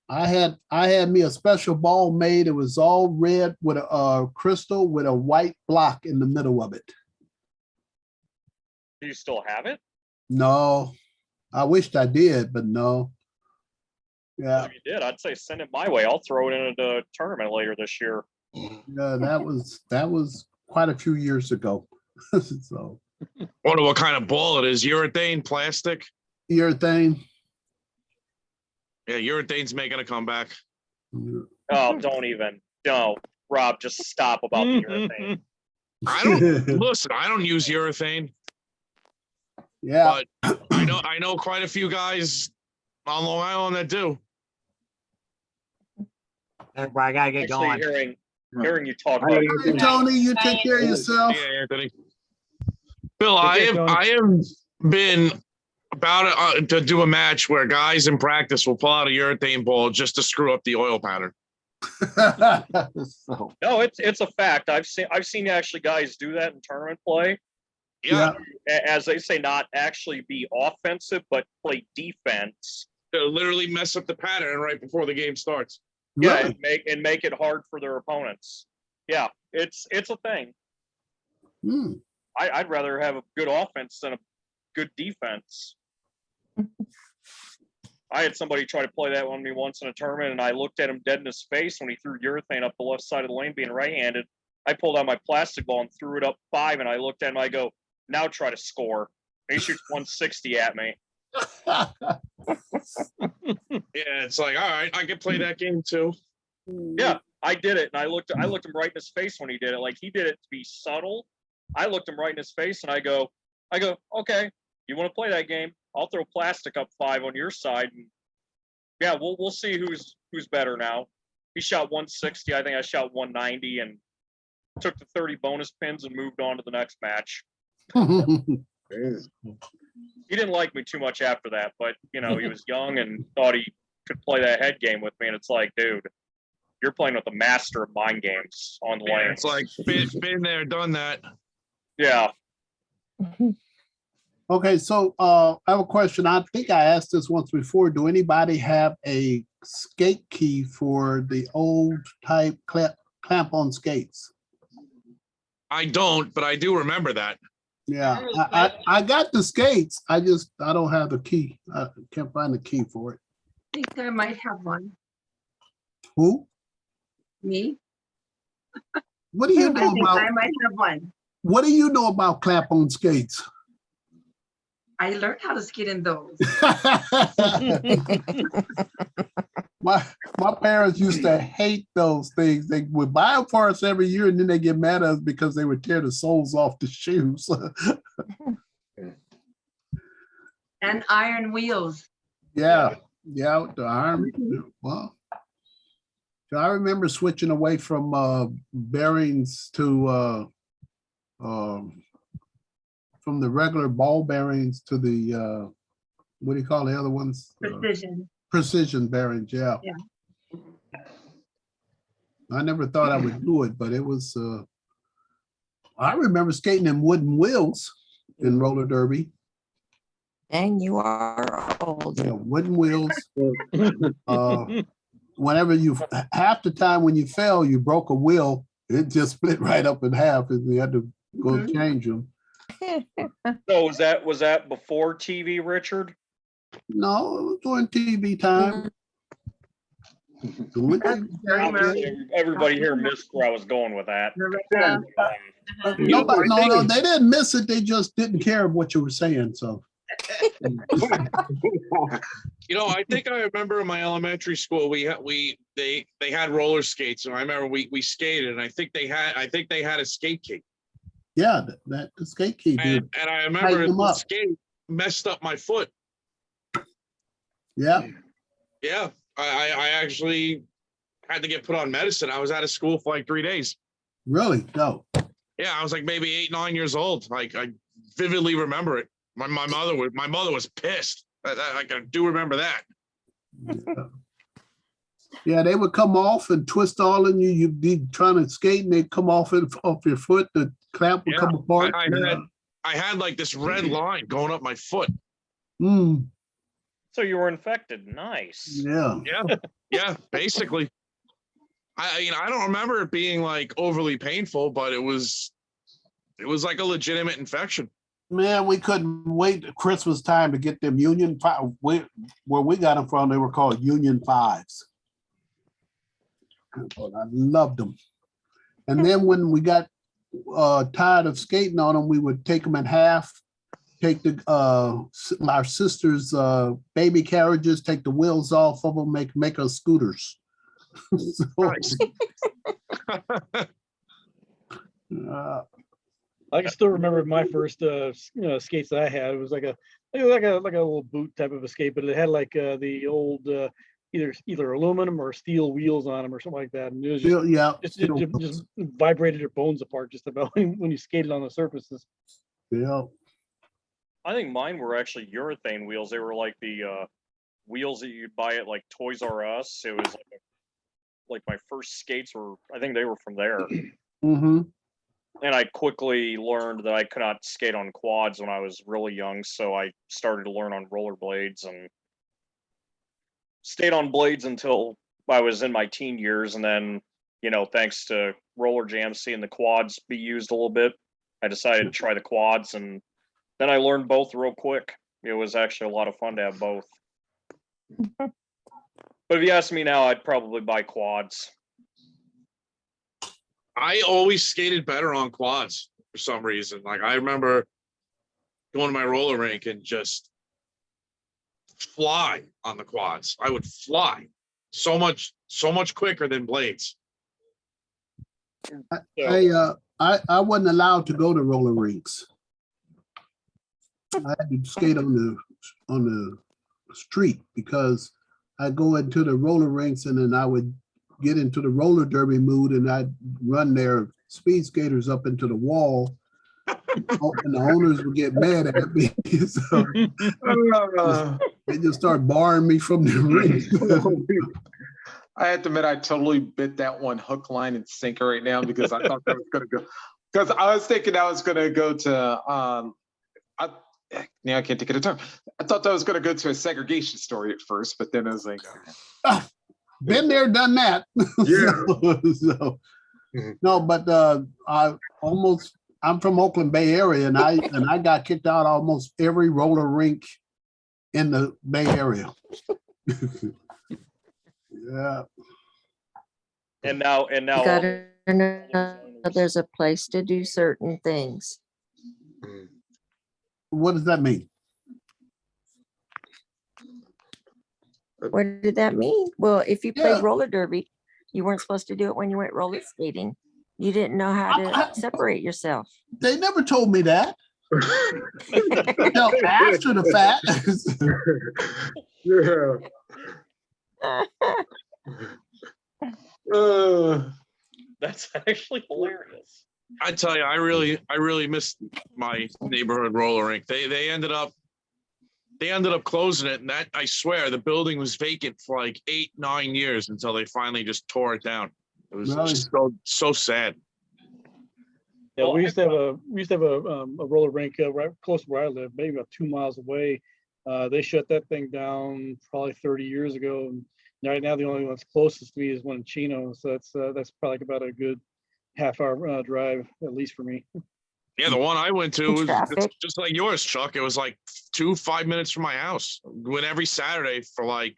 S16: I had me a special ball made. It was all red with a crystal with a white block in the middle of it.
S1: Do you still have it?
S16: No, I wished I did, but no. Yeah,
S1: If you did, I'd say send it my way. I'll throw it in a tournament later this year.
S16: yeah, that was quite a few years ago. So
S9: Wonder what kind of ball it is. Urethane, plastic?
S16: urethane.
S9: Yeah, urethane's making a comeback.
S1: Oh, don't even. No, Rob, just stop about the urethane.
S9: I don't listen. I don't use urethane,
S16: Yeah,
S9: but I know quite a few guys on Long Island that do.
S15: Everybody gotta get
S1: Actually,
S15: going.
S1: hearing you talk about
S16: Hey, Tony, you take care of yourself.
S9: Yeah, Anthony. Bill, I have been about to do a match where guys in practice will pull out a urethane ball just to screw up the oil pattern.
S16: So,
S1: No, it's a fact. I've seen actually guys do that in tournament play.
S9: Yeah,
S1: As they say, not actually be offensive, but play defense.
S9: they'll literally mess up the pattern right before the game starts.
S1: Yeah,
S16: really?
S1: and make it hard for their opponents. Yeah, it's a thing.
S16: Hmm.
S1: I'd rather have a good offense than a good defense. I had somebody try to play that on me once in a tournament, and I looked at him dead in his face when he threw urethane up the left side of the lane, being right-handed. I pulled out my plastic ball and threw it up 5, and I looked at him. I go, "Now try to score." He shoots 160 at me.
S9: Yeah, it's like, all right, I can play that game too.
S1: Yeah, I did it, and I looked him right in his face when he did it. Like, he did it to be subtle. I looked him right in his face, and I go, "Okay, you want to play that game? I'll throw plastic up 5 on your side, and yeah, we'll see who's better now." He shot 160. I think I shot 190, and took the 30 bonus pins and moved on to the next match. He didn't like me too much after that, but he was young and thought he could play that head game with me, and it's like, dude, you're playing with the master of mind games on the
S9: Yeah,
S1: lane.
S9: it's like been there, done that.
S1: Yeah.
S16: Okay, so I have a question. I think I asked this once before. Do anybody have a skate key for the old type clamp on skates?
S9: I don't, but I do remember that.
S16: Yeah, I got the skates. I don't have the key. I can't find the key for it.
S2: I think I might have one.
S16: Who?
S2: Me?
S16: What do you
S2: I
S16: know
S2: think
S16: about?
S2: I might have one.
S16: What do you know about clamp on skates?
S2: I learned how to skate in those.
S16: My parents used to hate those things. They would buy them for us every year, and then they get mad at us because they would tear the soles off the shoes.
S2: And iron wheels.
S16: Yeah, the iron. Well, so I remember switching away from bearings to from the regular ball bearings to the what do you call the other ones?
S2: Precision.
S16: Precision bearings. Yeah. I never thought I would do it, but it was. I remember skating in wooden wheels in roller derby.
S18: And you are old.
S16: Yeah, wooden wheels. whenever you, half the time when you fell, you broke a wheel, it just split right up in half and we had to go change them.
S1: So was that before TV, Richard?
S16: No, it was during TV time.
S1: Everybody here missed where I was going with that.
S16: Nobody, no, they didn't miss it. They just didn't care what you were saying. So,
S9: You know, I think I remember in my elementary school, they had roller skates, and I remember we skated, and I think they had a skate key.
S16: yeah, the skate key did.
S9: And I remember
S16: Tighten 'em
S9: the
S16: up.
S9: skate messed up my foot.
S16: Yeah.
S9: Yeah, I actually had to get put on medicine. I was out of school for like 3 days.
S16: Really? No.
S9: Yeah, I was like maybe 8, 9 years old. Like I vividly remember it. My mother was pissed. I do remember that.
S16: Yeah, they would come off and twist all in you. You'd be trying to skate and they'd come off your foot. The clamp would come apart.
S9: I had like this red line going up my foot.
S16: Mm,
S1: So you were infected. Nice.
S16: yeah.
S9: Yeah, basically. I don't remember it being like overly painful, but it was like a legitimate infection.
S16: Man, we couldn't wait at Christmas time to get them Union 5. Where we got them from, they were called Union 5s. I loved them. And then when we got tired of skating on them, we would take them in half, take our sister's baby carriages, take the wheels off of them, make us scooters.
S3: I can still remember my first skates that I had. It was like a little boot type of a skate, but it had like the old either aluminum or steel wheels on them or something like that. And it was just vibrated your bones apart just about when you skated on the surfaces.
S16: Yeah.
S1: I think mine were actually urethane wheels. They were like the wheels that you'd buy at like Toys R Us. It was like my first skates were, I think they were from there.
S16: Mm-hmm.
S1: And I quickly learned that I could not skate on quads when I was really young, so I started to learn on rollerblades and stayed on blades until I was in my teen years. And then, thanks to Roller Jam seeing the quads be used a little bit, I decided to try the quads, and then I learned both real quick. It was actually a lot of fun to have both. But if you ask me now, I'd probably buy quads.
S9: I always skated better on quads for some reason. Like I remember going to my roller rink and just fly on the quads. I would fly so much quicker than blades.
S16: I wasn't allowed to go to roller rinks. I had to skate on the street because I go into the roller rinks and then I would get into the roller derby mood and I'd run their speed skaters up into the wall and the owners would get mad at me. So they just start barring me from the ring.
S7: I have to admit, I totally bit that one hook, line, and sinker right now because I thought that was going to go. Because I was thinking I was going to go to. Now I can't think of the term. I thought that was going to go to a segregation story at first, but then I was like,
S16: been there, done that.
S7: Yeah.
S16: No, but I'm from Oakland Bay Area, and I got kicked out almost every roller rink in the Bay Area. Yeah.
S1: And now
S18: You gotta know there's a place to do certain things.
S16: What does that mean?
S18: What did that mean? Well, if you played roller derby, you weren't supposed to do it when you went roller skating. You didn't know how to separate yourself.
S16: They never told me that. No, after the fact.
S7: Yeah.
S1: That's actually hilarious.
S9: I tell you, I really missed my neighborhood roller rink. They ended up closing it, and that, I swear, the building was vacant for like 8, 9 years until they finally just tore it down. It was just so sad.
S3: Yeah, we used to have a roller rink right close to where I live, maybe about 2 miles away. They shut that thing down probably 30 years ago, and Right now, the only one that's closest to me is one in Chino, so that's probably about a good half-hour drive, at least for me.
S9: Yeah, the one I went to
S18: In
S9: was
S18: traffic.
S9: just like yours, Chuck. It was like 5 minutes from my house. Went every Saturday for like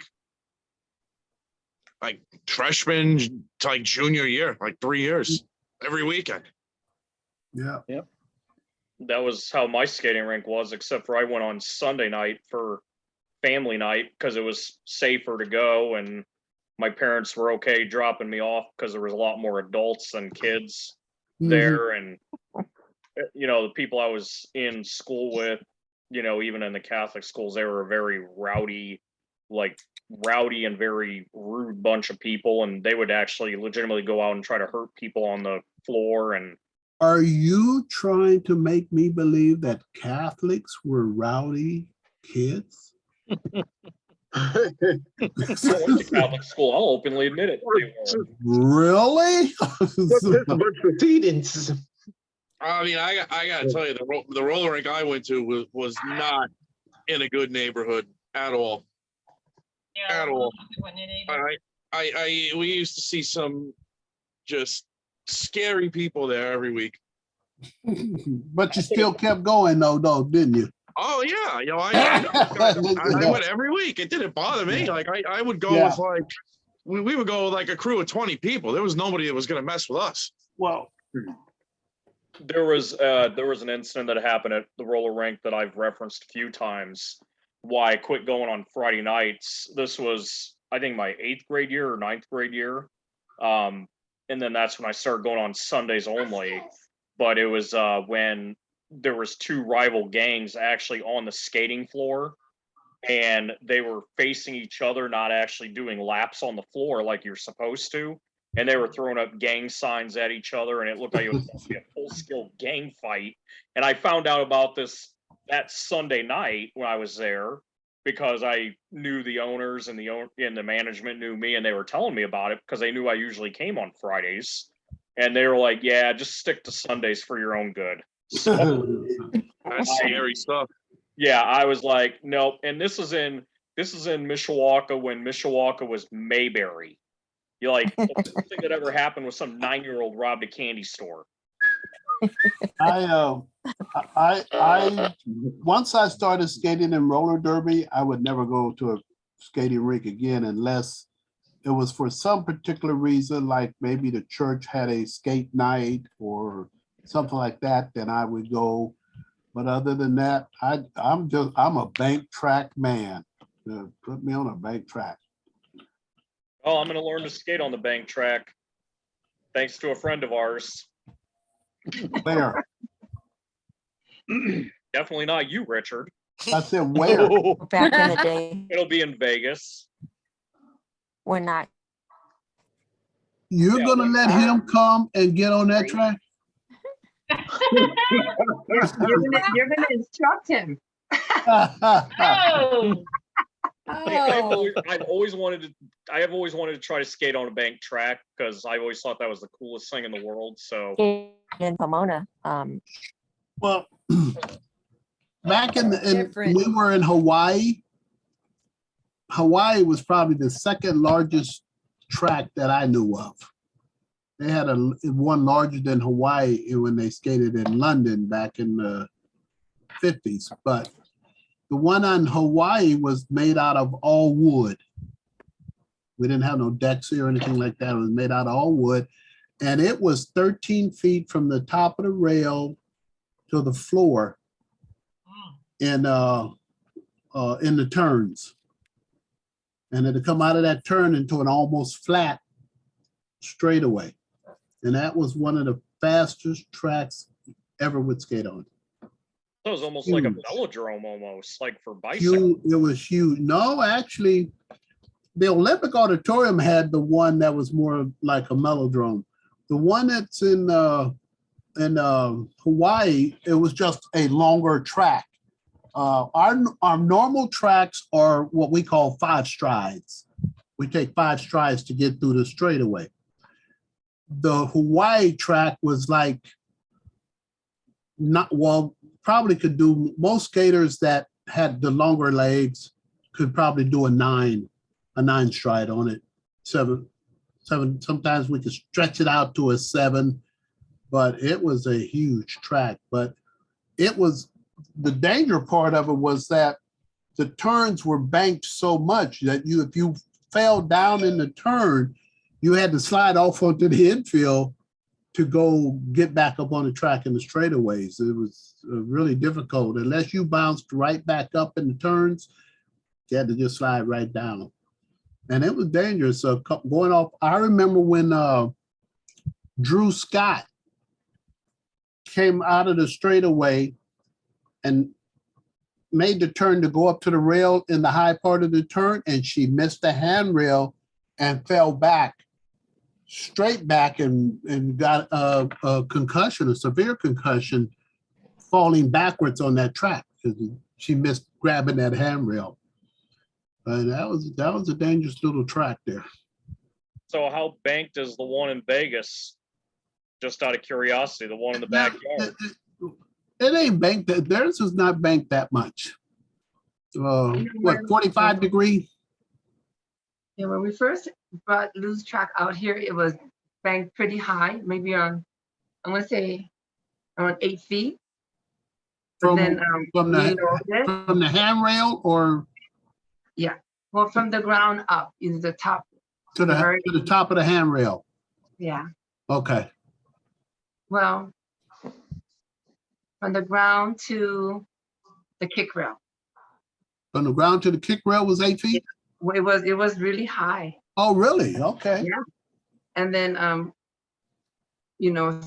S9: freshman to like junior year, like 3 years, every weekend.
S16: Yeah.
S3: Yep.
S1: That was how my skating rink was, except for I went on Sunday night for family night because it was safer to go, and my parents were okay dropping me off because there was a lot more adults than kids there. And the people I was in school with, even in the Catholic schools, they were a very rowdy and very rude bunch of people, and they would actually legitimately go out and try to hurt people on the floor. And
S16: Are you trying to make me believe that Catholics were rowdy kids?
S1: I went to Catholic school. I'll openly admit it. They were.
S16: Really?
S9: I mean, I gotta tell you, the roller rink I went to was not in a good neighborhood at all.
S13: Yeah,
S9: At all.
S13: wasn't it either?
S9: We used to see some just scary people there every week.
S16: But you still kept going though, didn't you?
S9: Oh yeah, I went every week. It didn't bother me.
S16: Yeah.
S9: Like I would go
S16: Yeah.
S9: with like we would go with like a crew of 20 people. There was nobody that was gonna mess with us.
S16: Well,
S1: There was an incident that happened at the roller rink that I've referenced a few times. Why I quit going on Friday nights. This was, I think, my 8th grade year or 9th grade year, and then that's when I started going on Sundays only. But it was when there was 2 rival gangs actually on the skating floor, and they were facing each other, not actually doing laps on the floor like you're supposed to. And they were throwing up gang signs at each other, and it looked like it was going to be a full-scale gang fight. And I found out about this that Sunday night when I was there because I knew the owners and the management knew me, and they were telling me about it because they knew I usually came on Fridays. And they were like, "Yeah, just stick to Sundays for your own good." So,
S9: That's scary stuff.
S1: yeah, I was like, nope. And this is in Mishawaka when Mishawaka was Mayberry. You're like, the worst thing that ever happened was some 9-year-old robbed a candy store.
S16: I once I started skating in roller derby, I would never go to a skating rink again unless it was for some particular reason, like maybe the church had a skate night or something like that, then I would go. But other than that, I'm a bank track man. Put me on a bank track.
S1: Oh, I'm going to learn to skate on the bank track, thanks to a friend of ours.
S16: Where?
S1: Definitely not you, Richard.
S16: I said where?
S18: Back in the day,
S1: It'll be in Vegas.
S18: we're not.
S16: You're gonna let him come and get on that track?
S2: You're gonna instruct him.
S13: Oh,
S1: I have always wanted to try to skate on a bank track because I always thought that was the coolest thing in the world. So
S18: In Pomona,
S16: Well, back when
S6: Different.
S16: we were in Hawaii, Hawaii was probably the second largest track that I knew of. They had one larger than Hawaii when they skated in London back in the 50s, but the one on Hawaii was made out of all wood. We didn't have no decks or anything like that. It was made out of all wood. And it was 13 feet from the top of the rail to the floor in the turns. And then to come out of that turn into an almost flat straightaway. And that was one of the fastest tracks ever would skate on.
S1: it was almost like a
S16: Huge.
S1: velodrome, almost like for bicycles.
S16: Huge, it was huge. No, actually, the Olympic Auditorium had the one that was more like a velodrome. The one that's in Hawaii, it was just a longer track. Our normal tracks are what we call 5 strides. We take 5 strides to get through the straightaway. The Hawaii track was like probably could do, most skaters that had the longer legs could probably do a 9 a 9 stride on it. 7. Sometimes we could stretch it out to a 7, but it was a huge track. But it was, the danger part of it was that the turns were banked so much that if you fell down in the turn, you had to slide off onto the infield to go get back up on the track in the straightaways. It was really difficult. Unless you bounced right back up in the turns, you had to just slide right down. And it was dangerous. So going off, I remember when Drew Scott came out of the straightaway and made the turn to go up to the rail in the high part of the turn, and she missed the handrail and fell back, straight back, and got a concussion, a severe concussion, falling backwards on that track because she missed grabbing that handrail. And that was a dangerous little track there.
S1: So how banked is the one in Vegas? Just out of curiosity, the one in the backyard.
S16: It ain't banked. Theirs is not banked that much. What, 45 degree?
S2: Yeah, when we first brought Lou's track out here, it was banked pretty high, maybe on, I want to say around 8 feet. But
S16: From,
S2: then,
S16: from
S2: we lowered it.
S16: the handrail or
S2: Yeah, well, from the ground up, is the top.
S16: to the top of the handrail?
S2: Yeah,
S16: Okay.
S2: well, from the ground to the kick rail.
S16: From the ground to the kick rail was 8 feet?
S2: It was really high.
S16: Oh, really? Okay.
S2: Yeah. And then, you know,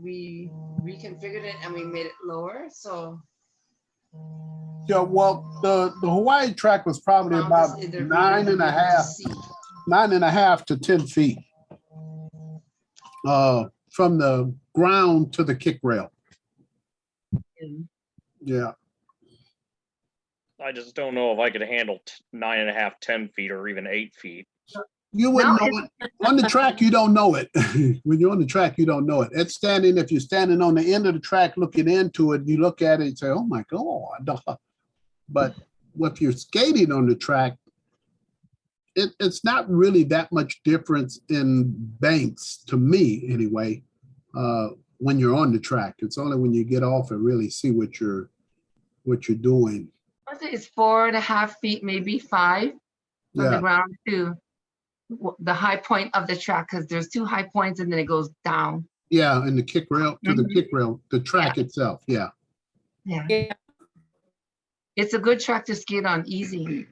S2: we reconfigured it and we made it lower, so.
S16: Yeah, well, the Hawaii track was probably
S2: Found
S16: about
S2: this either
S16: 9.5 to 10 feet. From the ground to the kick rail. Yeah.
S1: I just don't know if I could handle 9.5, 10 feet, or even 8 feet.
S16: You wouldn't know it. On the track, you don't know it. When you're on the track, you don't know it. It's standing, if you're standing on the end of the track looking into it, you look at it and say, oh my God. But if you're skating on the track, it's not really that much difference in banks, to me anyway, when you're on the track. It's only when you get off and really see what you're doing.
S2: I think it's 4.5 feet, maybe 5 from the ground to the high point of the track, because there's 2 high points and then it goes down.
S16: Yeah, and the kick rail to the kick rail, the track itself. Yeah.
S2: Yeah. It's a good track to skate on, easy.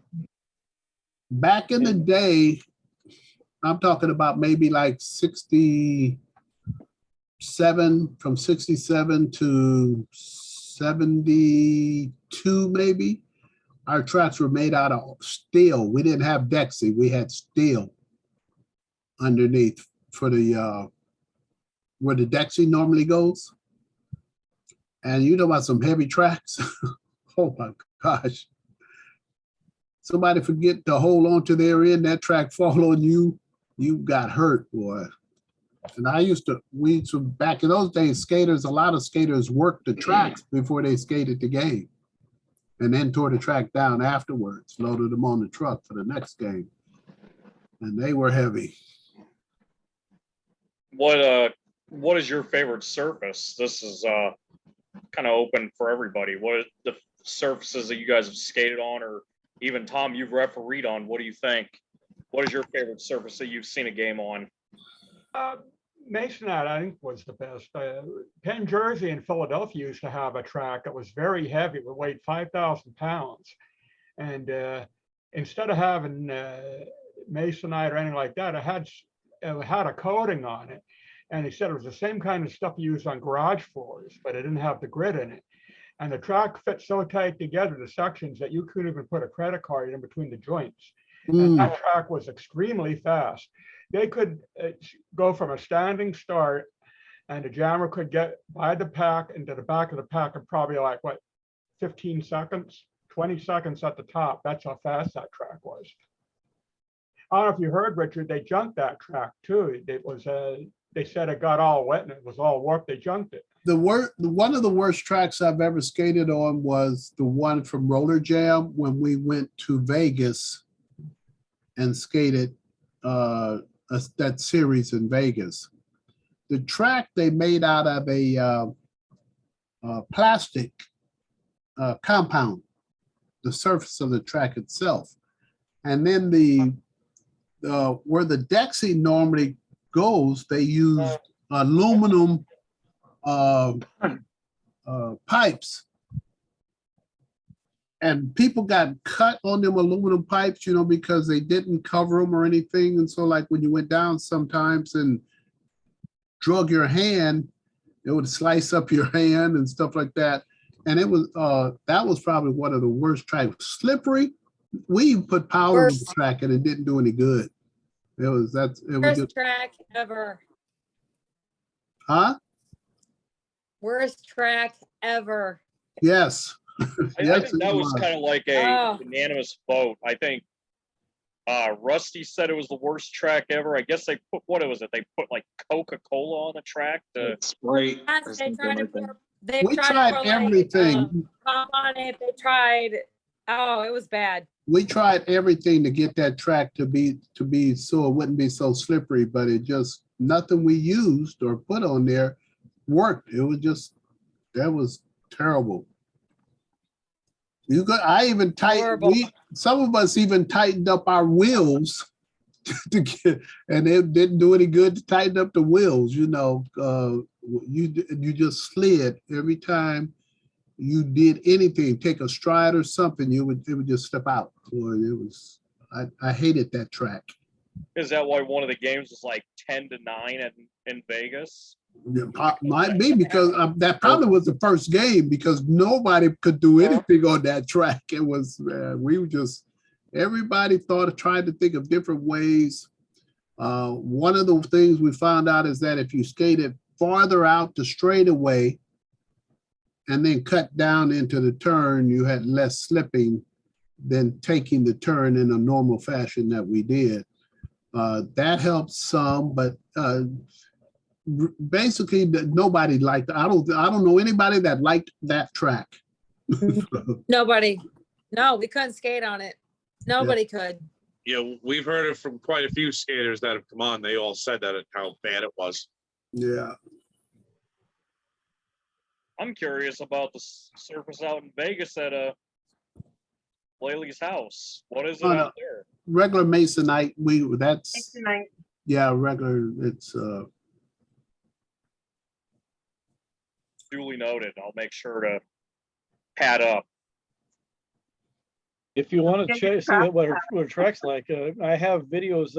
S16: Back in the day, I'm talking about maybe like 67, from 67 to 72, maybe. Our tracks were made out of steel. We didn't have Dexy, we had steel underneath for the, where the Dexy normally goes. And you know about some heavy tracks? Oh my gosh. Somebody forget to hold on to their end, that track fall on you, you got hurt, boy. And back in those days, a lot of skaters worked the tracks before they skated the game. And then tore the track down afterwards, loaded them on the truck for the next game. And they were heavy.
S1: What is your favorite surface? This is kind of open for everybody. What are the surfaces that you guys have skated on, or even Tom, you've refereed on? What do you think? What is your favorite surface that you've seen a game on?
S4: Masonite, I think, was the best. Penn Jersey and Philadelphia used to have a track that was very heavy. It weighed 5,000 pounds. And instead of having Masonite or anything like that, it had a coating on it. And he said it was the same kind of stuff used on garage floors, but it didn't have the grit in it. And the track fit so tight together, the sections, that you couldn't even put a credit card in between the joints. And that track was extremely fast. They could go from a standing start, and the jammer could get by the pack into the back of the pack in probably like, 15 seconds, 20 seconds at the top. That's how fast that track was. I don't know if you heard, Richard, they junked that track too. It was, they said it got all wet and it was all warped. They junked it.
S16: One of the worst tracks I've ever skated on was the one from Roller Jam when we went to Vegas. and skated that series in Vegas. The track they made out of a plastic compound, the surface of the track itself. And then where the Dexy normally goes, they used aluminum pipes. And people got cut on them aluminum pipes, because they didn't cover them or anything. And so like when you went down sometimes and drug your hand, it would slice up your hand and stuff like that. And it was that was probably one of the worst tracks. Slippery. We even put powder on the track and it didn't do any good. It was
S6: Worst track ever.
S16: Huh?
S6: Worst track ever.
S16: Yes.
S1: I think that was kind of like a unanimous vote. I think Rusty said it was the worst track ever. I guess they put They put like Coca-Cola on the track to
S7: Sprite.
S6: Yes, they tried to pour,
S16: We tried everything.
S6: pop on it. They tried. Oh, it was bad.
S16: We tried everything to get that track to be so it wouldn't be so slippery, but it just nothing we used or put on there worked. It was just that was terrible. I even tightened. Some of us even tightened up our wheels to get, and it didn't do any good to tighten up the wheels. You just slid every time you did anything. Take a stride or something, it would just step out. Or it was. I hated that track.
S1: Is that why one of the games was like 10-9 in Vegas?
S16: Might be because that probably was the first game because nobody could do anything on that track. It was everybody tried to think of different ways. One of the things we found out is that if you skated farther out the straightaway and then cut down into the turn, you had less slipping than taking the turn in a normal fashion that we did. That helped some, but basically nobody liked. I don't know anybody that liked that track.
S6: Nobody. No, we couldn't skate on it. Nobody could.
S9: Yeah, we've heard it from quite a few skaters that have come on. They all said that how bad it was.
S16: Yeah.
S1: I'm curious about the surface out in Vegas at Laley's house. What is it out there?
S16: Regular masonite. That's
S2: Masonite.
S16: yeah, regular. It's
S1: Duly noted. I'll make sure to pad up.
S3: If you want to see what her track's like, I have videos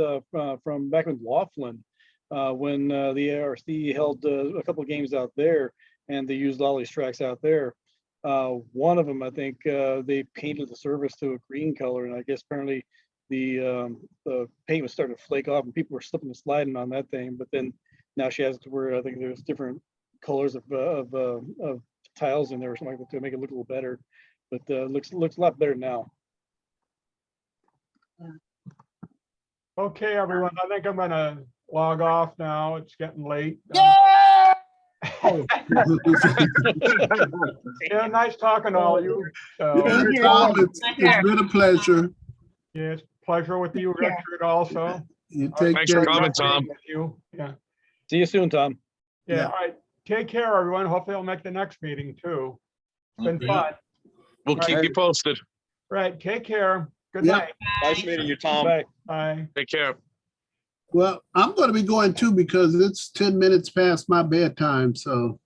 S3: from back in Laughlin when the ARC held a couple of games out there, and they used all these tracks out there. One of them, I think, they painted the surface to a green color, and I guess apparently the paint was starting to flake off, and people were slipping and sliding on that thing. But then now she has it to where I think there's different colors of tiles in there or something like that to make it look a little better. But looks a lot better now.
S4: Okay, everyone, I think I'm gonna log off now. It's getting late.
S16: Yeah,
S4: Yeah, nice talking to all of you. So,
S16: Tom, it's been a pleasure.
S4: yeah, it's a pleasure with you, Richard, also.
S16: You take
S9: Thanks
S16: care.
S9: for coming, Tom.
S4: With you. Yeah,
S3: See you soon, Tom.
S4: yeah, all right. Take care, everyone. Hopefully I'll make the next meeting too. It's been fun.
S9: We'll keep you posted.
S4: Right, take care. Good
S16: Yeah.
S4: night.
S1: Nice meeting you, Tom.
S3: Bye.
S4: Bye.
S9: Take care.
S16: Well, I'm going to be going too because it's 10 minutes past my bedtime. So,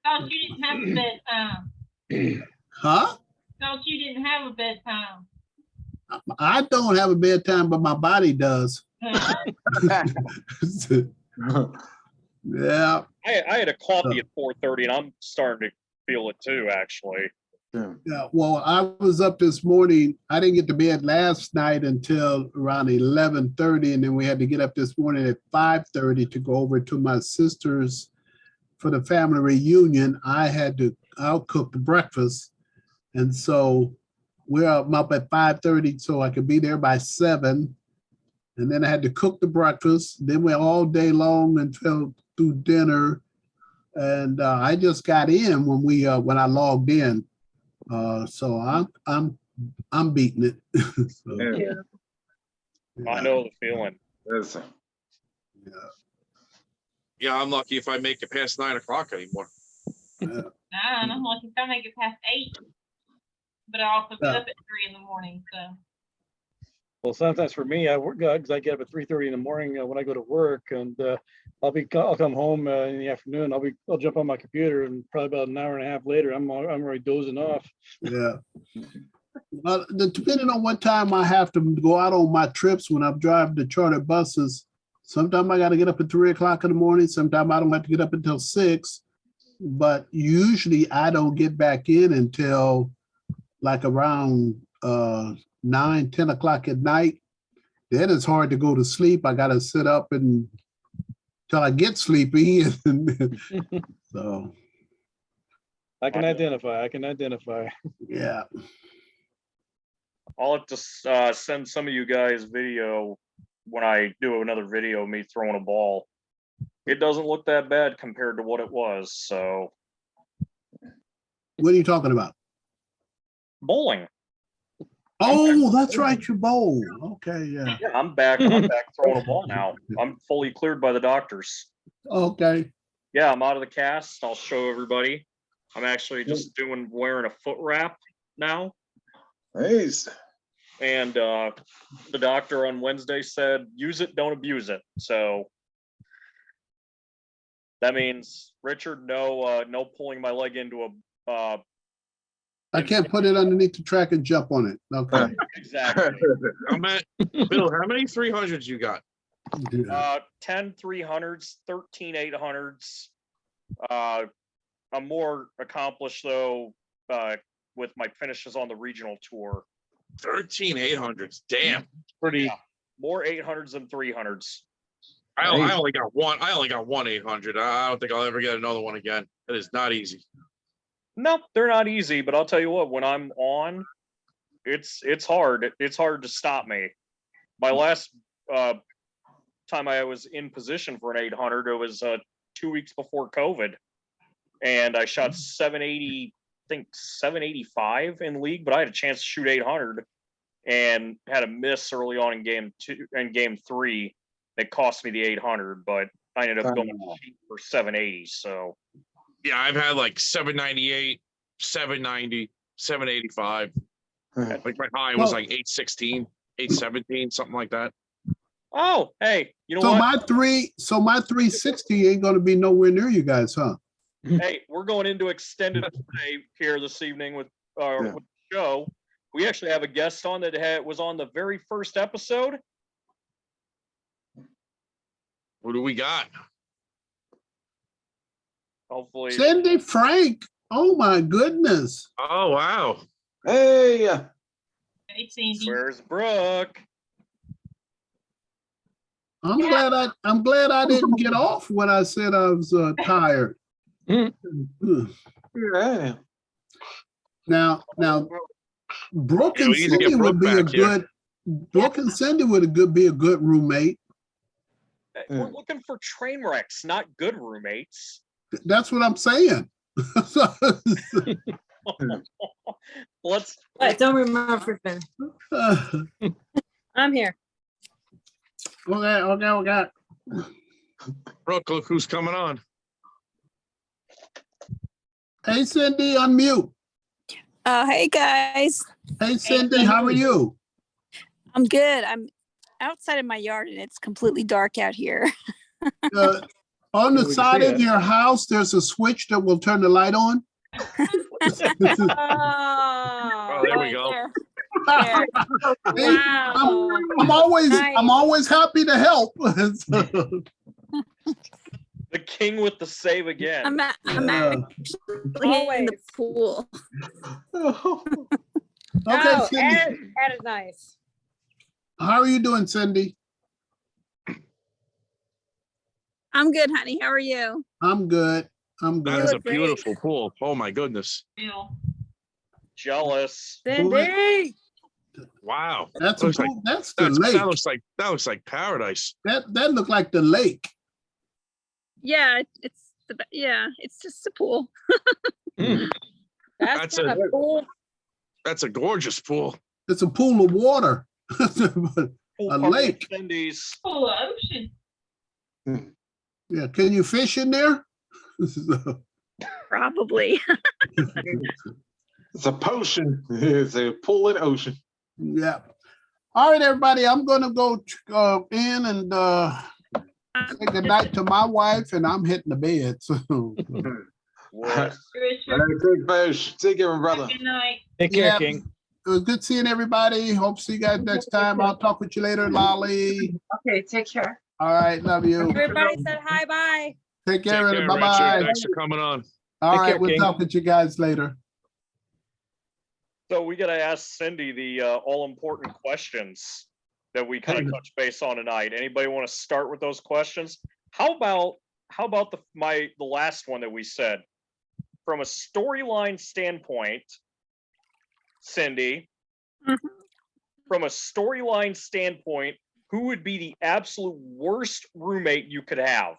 S13: Thought you didn't have a bedtime.
S16: huh?
S13: Thought you didn't have a bedtime.
S16: I don't have a bedtime, but my body does. Yeah.
S1: I had a coffee at 4:30, and I'm starting to feel it too, actually.
S16: Yeah. Well, I was up this morning. I didn't get to bed last night until around 11:30, and then we had to get up this morning at 5:30 to go over to my sister's for the family reunion. I'll cook the breakfast, and so I'm up at 5:30 so I could be there by 7. And then I had to cook the breakfast. Then we're all day long until through dinner. And I just got in when I logged in. So I'm beating it. So,
S1: I know the feeling.
S7: Listen,
S9: Yeah, I'm lucky if I make it past 9 o'clock anymore.
S13: And I'm lucky if I make it past 8. But I also get up at 3 in the morning, so.
S3: Well, sometimes for me, I work because I get up at 3:30 in the morning when I go to work, and I'll come home in the afternoon. I'll jump on my computer, and probably about an hour and a half later, I'm already dozing off.
S16: Yeah. Well, depending on what time I have to go out on my trips when I'm driving the charter buses, sometimes I got to get up at 3 o'clock in the morning. Sometimes I don't have to get up until 6. But usually I don't get back in until like around 9, 10 o'clock at night. Then it's hard to go to sleep. I got to sit up and till I get sleepy. So
S3: I can identify.
S16: yeah.
S1: I'll have to send some of you guys video when I do another video of me throwing a ball. It doesn't look that bad compared to what it was. So
S16: What are you talking about?
S1: bowling.
S16: Oh, that's right, you bowl. Okay, yeah.
S1: Yeah, I'm back throwing a ball now. I'm fully cleared by the doctors.
S16: Okay.
S1: Yeah, I'm out of the cast. I'll show everybody. I'm actually just wearing a foot wrap now.
S7: nice.
S1: And the doctor on Wednesday said, use it, don't abuse it. So that means, Richard, no pulling my leg into a
S16: I can't put it underneath the track and jump on it. Okay.
S1: exactly.
S9: Bill, how many 300s you got?
S1: 10 300s, 13 800s. I'm more accomplished though with my finishes on the regional tour.
S9: 13 800s. Damn.
S3: Pretty.
S1: Yeah, more 800s than 300s.
S9: I only got one 800. I don't think I'll ever get another one again. It is not easy.
S1: No, they're not easy, but I'll tell you what, when I'm on, it's hard. It's hard to stop me. My last time I was in position for an 800, it was 2 weeks before COVID. And I shot 780, I think 785 in league, but I had a chance to shoot 800 and had a miss early on in game 3 that cost me the 800, but I ended up going cheap for 780. So
S9: Yeah, I've had like 798, 790, 785. Like my high was like 816, 817, something like that.
S1: Oh, hey, you know
S16: So
S1: what?
S16: my 360 ain't gonna be nowhere near you guys, huh?
S1: Hey, we're going into extended play here this evening with the show. We actually have a guest on that was on the very first episode.
S9: Who do we got?
S1: Hopefully.
S16: Cindy Frank. Oh my goodness.
S9: Oh wow.
S7: Hey.
S13: Hey, Sandy.
S1: Where's Brooke?
S16: I'm glad I didn't get off when I said I was tired.
S7: Yeah.
S16: Now, Brooke
S9: Yeah,
S16: and
S9: we need to get
S16: Cindy would
S9: Brooke
S16: be a
S9: back here.
S16: good. Brooke and Cindy would be a good roommate.
S1: We're looking for train wrecks, not good roommates.
S16: That's what I'm saying.
S1: Let's.
S6: What? Don't remember. I'm here.
S16: Okay.
S9: Brooke, look who's coming on.
S16: Hey, Cindy, unmute.
S19: Hey guys,
S16: Hey, Cindy, how are you?
S19: I'm good. I'm outside of my yard and it's completely dark out here.
S16: On the
S3: We can
S16: side
S3: see
S16: of
S3: it.
S16: your house, there's a switch that will turn the light on.
S9: Oh, there we go.
S19: There.
S16: See,
S19: Wow.
S16: I'm
S19: Nice.
S16: always happy to help.
S1: The king with the save again.
S19: I'm
S16: Yeah.
S19: actually in the pool.
S16: Okay,
S6: Oh,
S16: Cindy,
S6: Ed is nice.
S16: how are you doing, Cindy?
S19: I'm good, honey. How are you?
S16: I'm good. I'm
S9: That
S16: good.
S9: is a
S6: look great.
S9: beautiful pool. Oh my goodness.
S13: Bill.
S1: Jealous.
S6: Cindy.
S9: Wow.
S16: That's a
S9: Looks like-
S16: pool. That's the
S9: That
S16: lake.
S9: looks like paradise.
S16: That looked like the lake.
S19: Yeah, it's just a pool.
S6: That's
S9: That's a-
S6: kind of cool.
S9: That's a gorgeous pool.
S16: It's a pool of water. A lake.
S1: Cindy's.
S13: Full of ocean.
S16: Yeah, can you fish in there?
S19: Probably.
S7: It's a potion. It's a pool in ocean.
S16: Yeah. All right, everybody, I'm gonna go in and say goodnight to my wife, and I'm hitting the bed, so.
S1: What?
S7: Good fish. Take care, my brother.
S13: Good night.
S3: Take care,
S16: Yeah.
S3: King.
S16: It was good seeing everybody. Hope to see you guys next time. I'll talk with you later, Lolly.
S2: Okay, take care.
S16: All right, love you.
S6: Everybody said hi, bye.
S16: Take
S9: Take
S16: care,
S9: care,
S16: bye
S9: Richard.
S16: bye.
S9: Thanks for coming on.
S16: All
S3: Take
S16: right,
S3: care,
S16: we'll
S3: King.
S16: talk with you guys later.
S1: So we got to ask Cindy the all-important questions that we kind of touch base on tonight. Anybody want to start with those questions? How about the last one that we said? From a storyline standpoint, Cindy, from a storyline standpoint, who would be the absolute worst roommate you could have?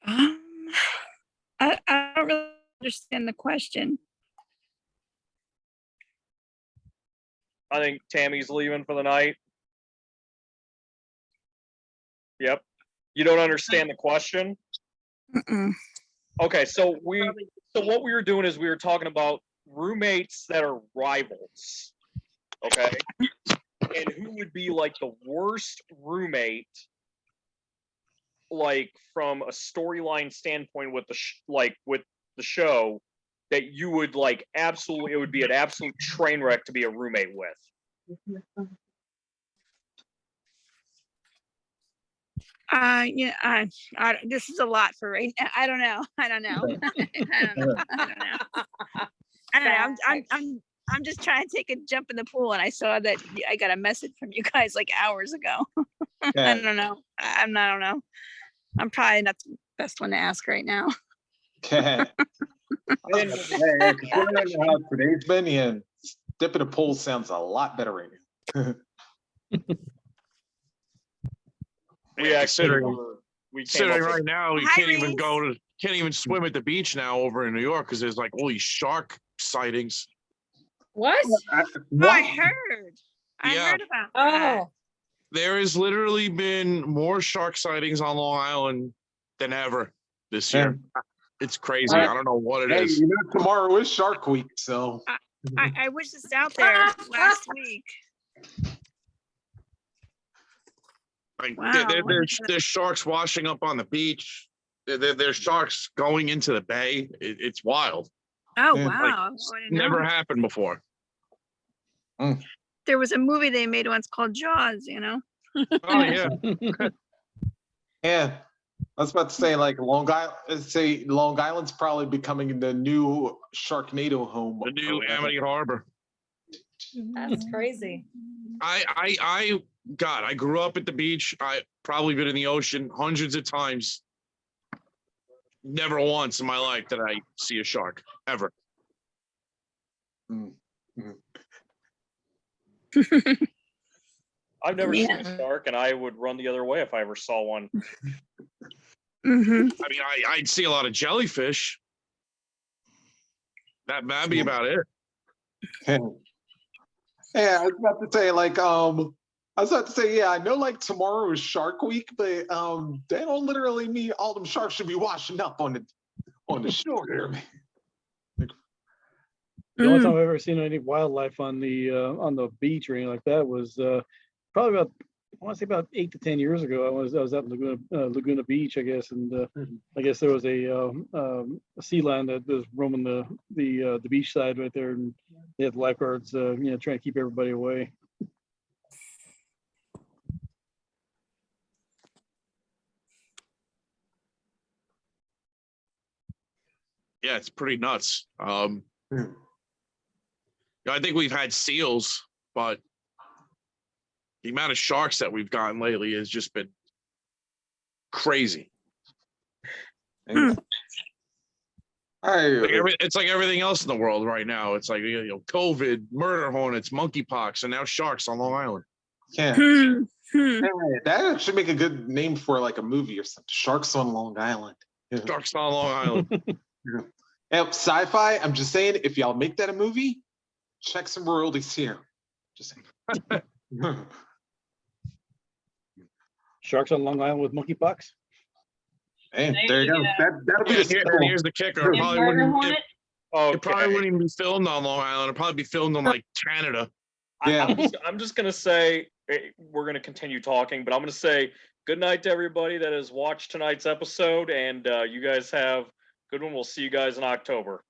S19: I don't really understand the question.
S1: I think Tammy's leaving for the night. Yep. You don't understand the question?
S19: Mm-mm.
S1: Okay, so what we were doing is we were talking about roommates that are rivals. Okay? And who would be like the worst roommate, like from a storyline standpoint with with the show, that you would like absolutely, it would be an absolute train wreck to be a roommate with.
S19: Yeah, this is a lot for right now. I don't know. I don't know. I'm just trying to take a jump in the pool, and I saw that I got a message from you guys like hours ago. I don't know. I don't know. I'm probably not the best one to ask right now.
S7: Hey, considering how today's been, yeah, dip in a pool sounds a lot better right now.
S1: We actually
S9: Considering right now, you can't even swim at the beach now over in New York because there's like all these shark sightings.
S6: What?
S19: Oh, I heard. I
S9: Yeah.
S19: heard about that.
S6: Oh,
S9: There has literally been more shark sightings on Long Island than ever this year. It's crazy. I don't know what it
S7: Hey,
S9: is.
S7: you know, tomorrow is Shark Week, so.
S19: I wish it's out there last week.
S9: Like,
S19: Wow.
S9: there's sharks washing up on the beach. There's sharks going into the bay. It's wild.
S19: Oh,
S7: Yeah.
S19: wow.
S9: Like,
S19: I didn't
S9: Never
S19: know.
S9: happened before.
S19: There was a movie they made once called Jaws, you know?
S9: Oh yeah.
S7: Yeah, I was about to say like Long Island's probably becoming the new Sharknado home.
S9: The new Amity Harbor.
S6: that's crazy.
S9: God, I grew up at the beach. I probably been in the ocean hundreds of times. Never once in my life did I see a shark ever.
S1: I've never seen
S19: Yeah.
S1: a shark, and I would run the other way if I ever saw one.
S19: Mm-hmm.
S9: I mean, I'd see a lot of jellyfish. That'd be about it.
S7: Yeah, I was about to say yeah, I know like tomorrow is Shark Week, but they don't literally mean all them sharks should be washing up on the shore there, man.
S3: The only time I've ever seen any wildlife on the beach or anything like that was probably about, I want to say about 8 to 10 years ago. I was out in Laguna Beach, I guess, and I guess there was a sea lion that was roaming the beach side right there, and they had lifeguards, trying to keep everybody away.
S9: Yeah, it's pretty nuts. I think we've had seals, but the amount of sharks that we've gotten lately has just been crazy. It's like everything else in the world right now. It's like COVID, murder hornets, monkeypox, and now sharks on Long Island.
S7: Yeah. Hey, that should make a good name for like a movie or something. Sharks on Long Island.
S9: Sharks on Long Island.
S7: Sci-fi. I'm just saying, if y'all make that a movie, check some royalties here. Just saying.
S3: Sharks on Long Island with monkeypox.
S7: Hey, there you go. That'll be the
S9: And
S7: sequel.
S9: here's the kicker. It
S13: And
S9: probably
S13: Murder
S9: wouldn't,
S13: Hornet?
S9: it probably wouldn't even be filmed on Long Island. It'd probably be filmed in like Canada.
S1: I'm just gonna say we're gonna continue talking, but I'm gonna say good night to everybody that has watched tonight's episode, and you guys have a good one. We'll see you guys in October.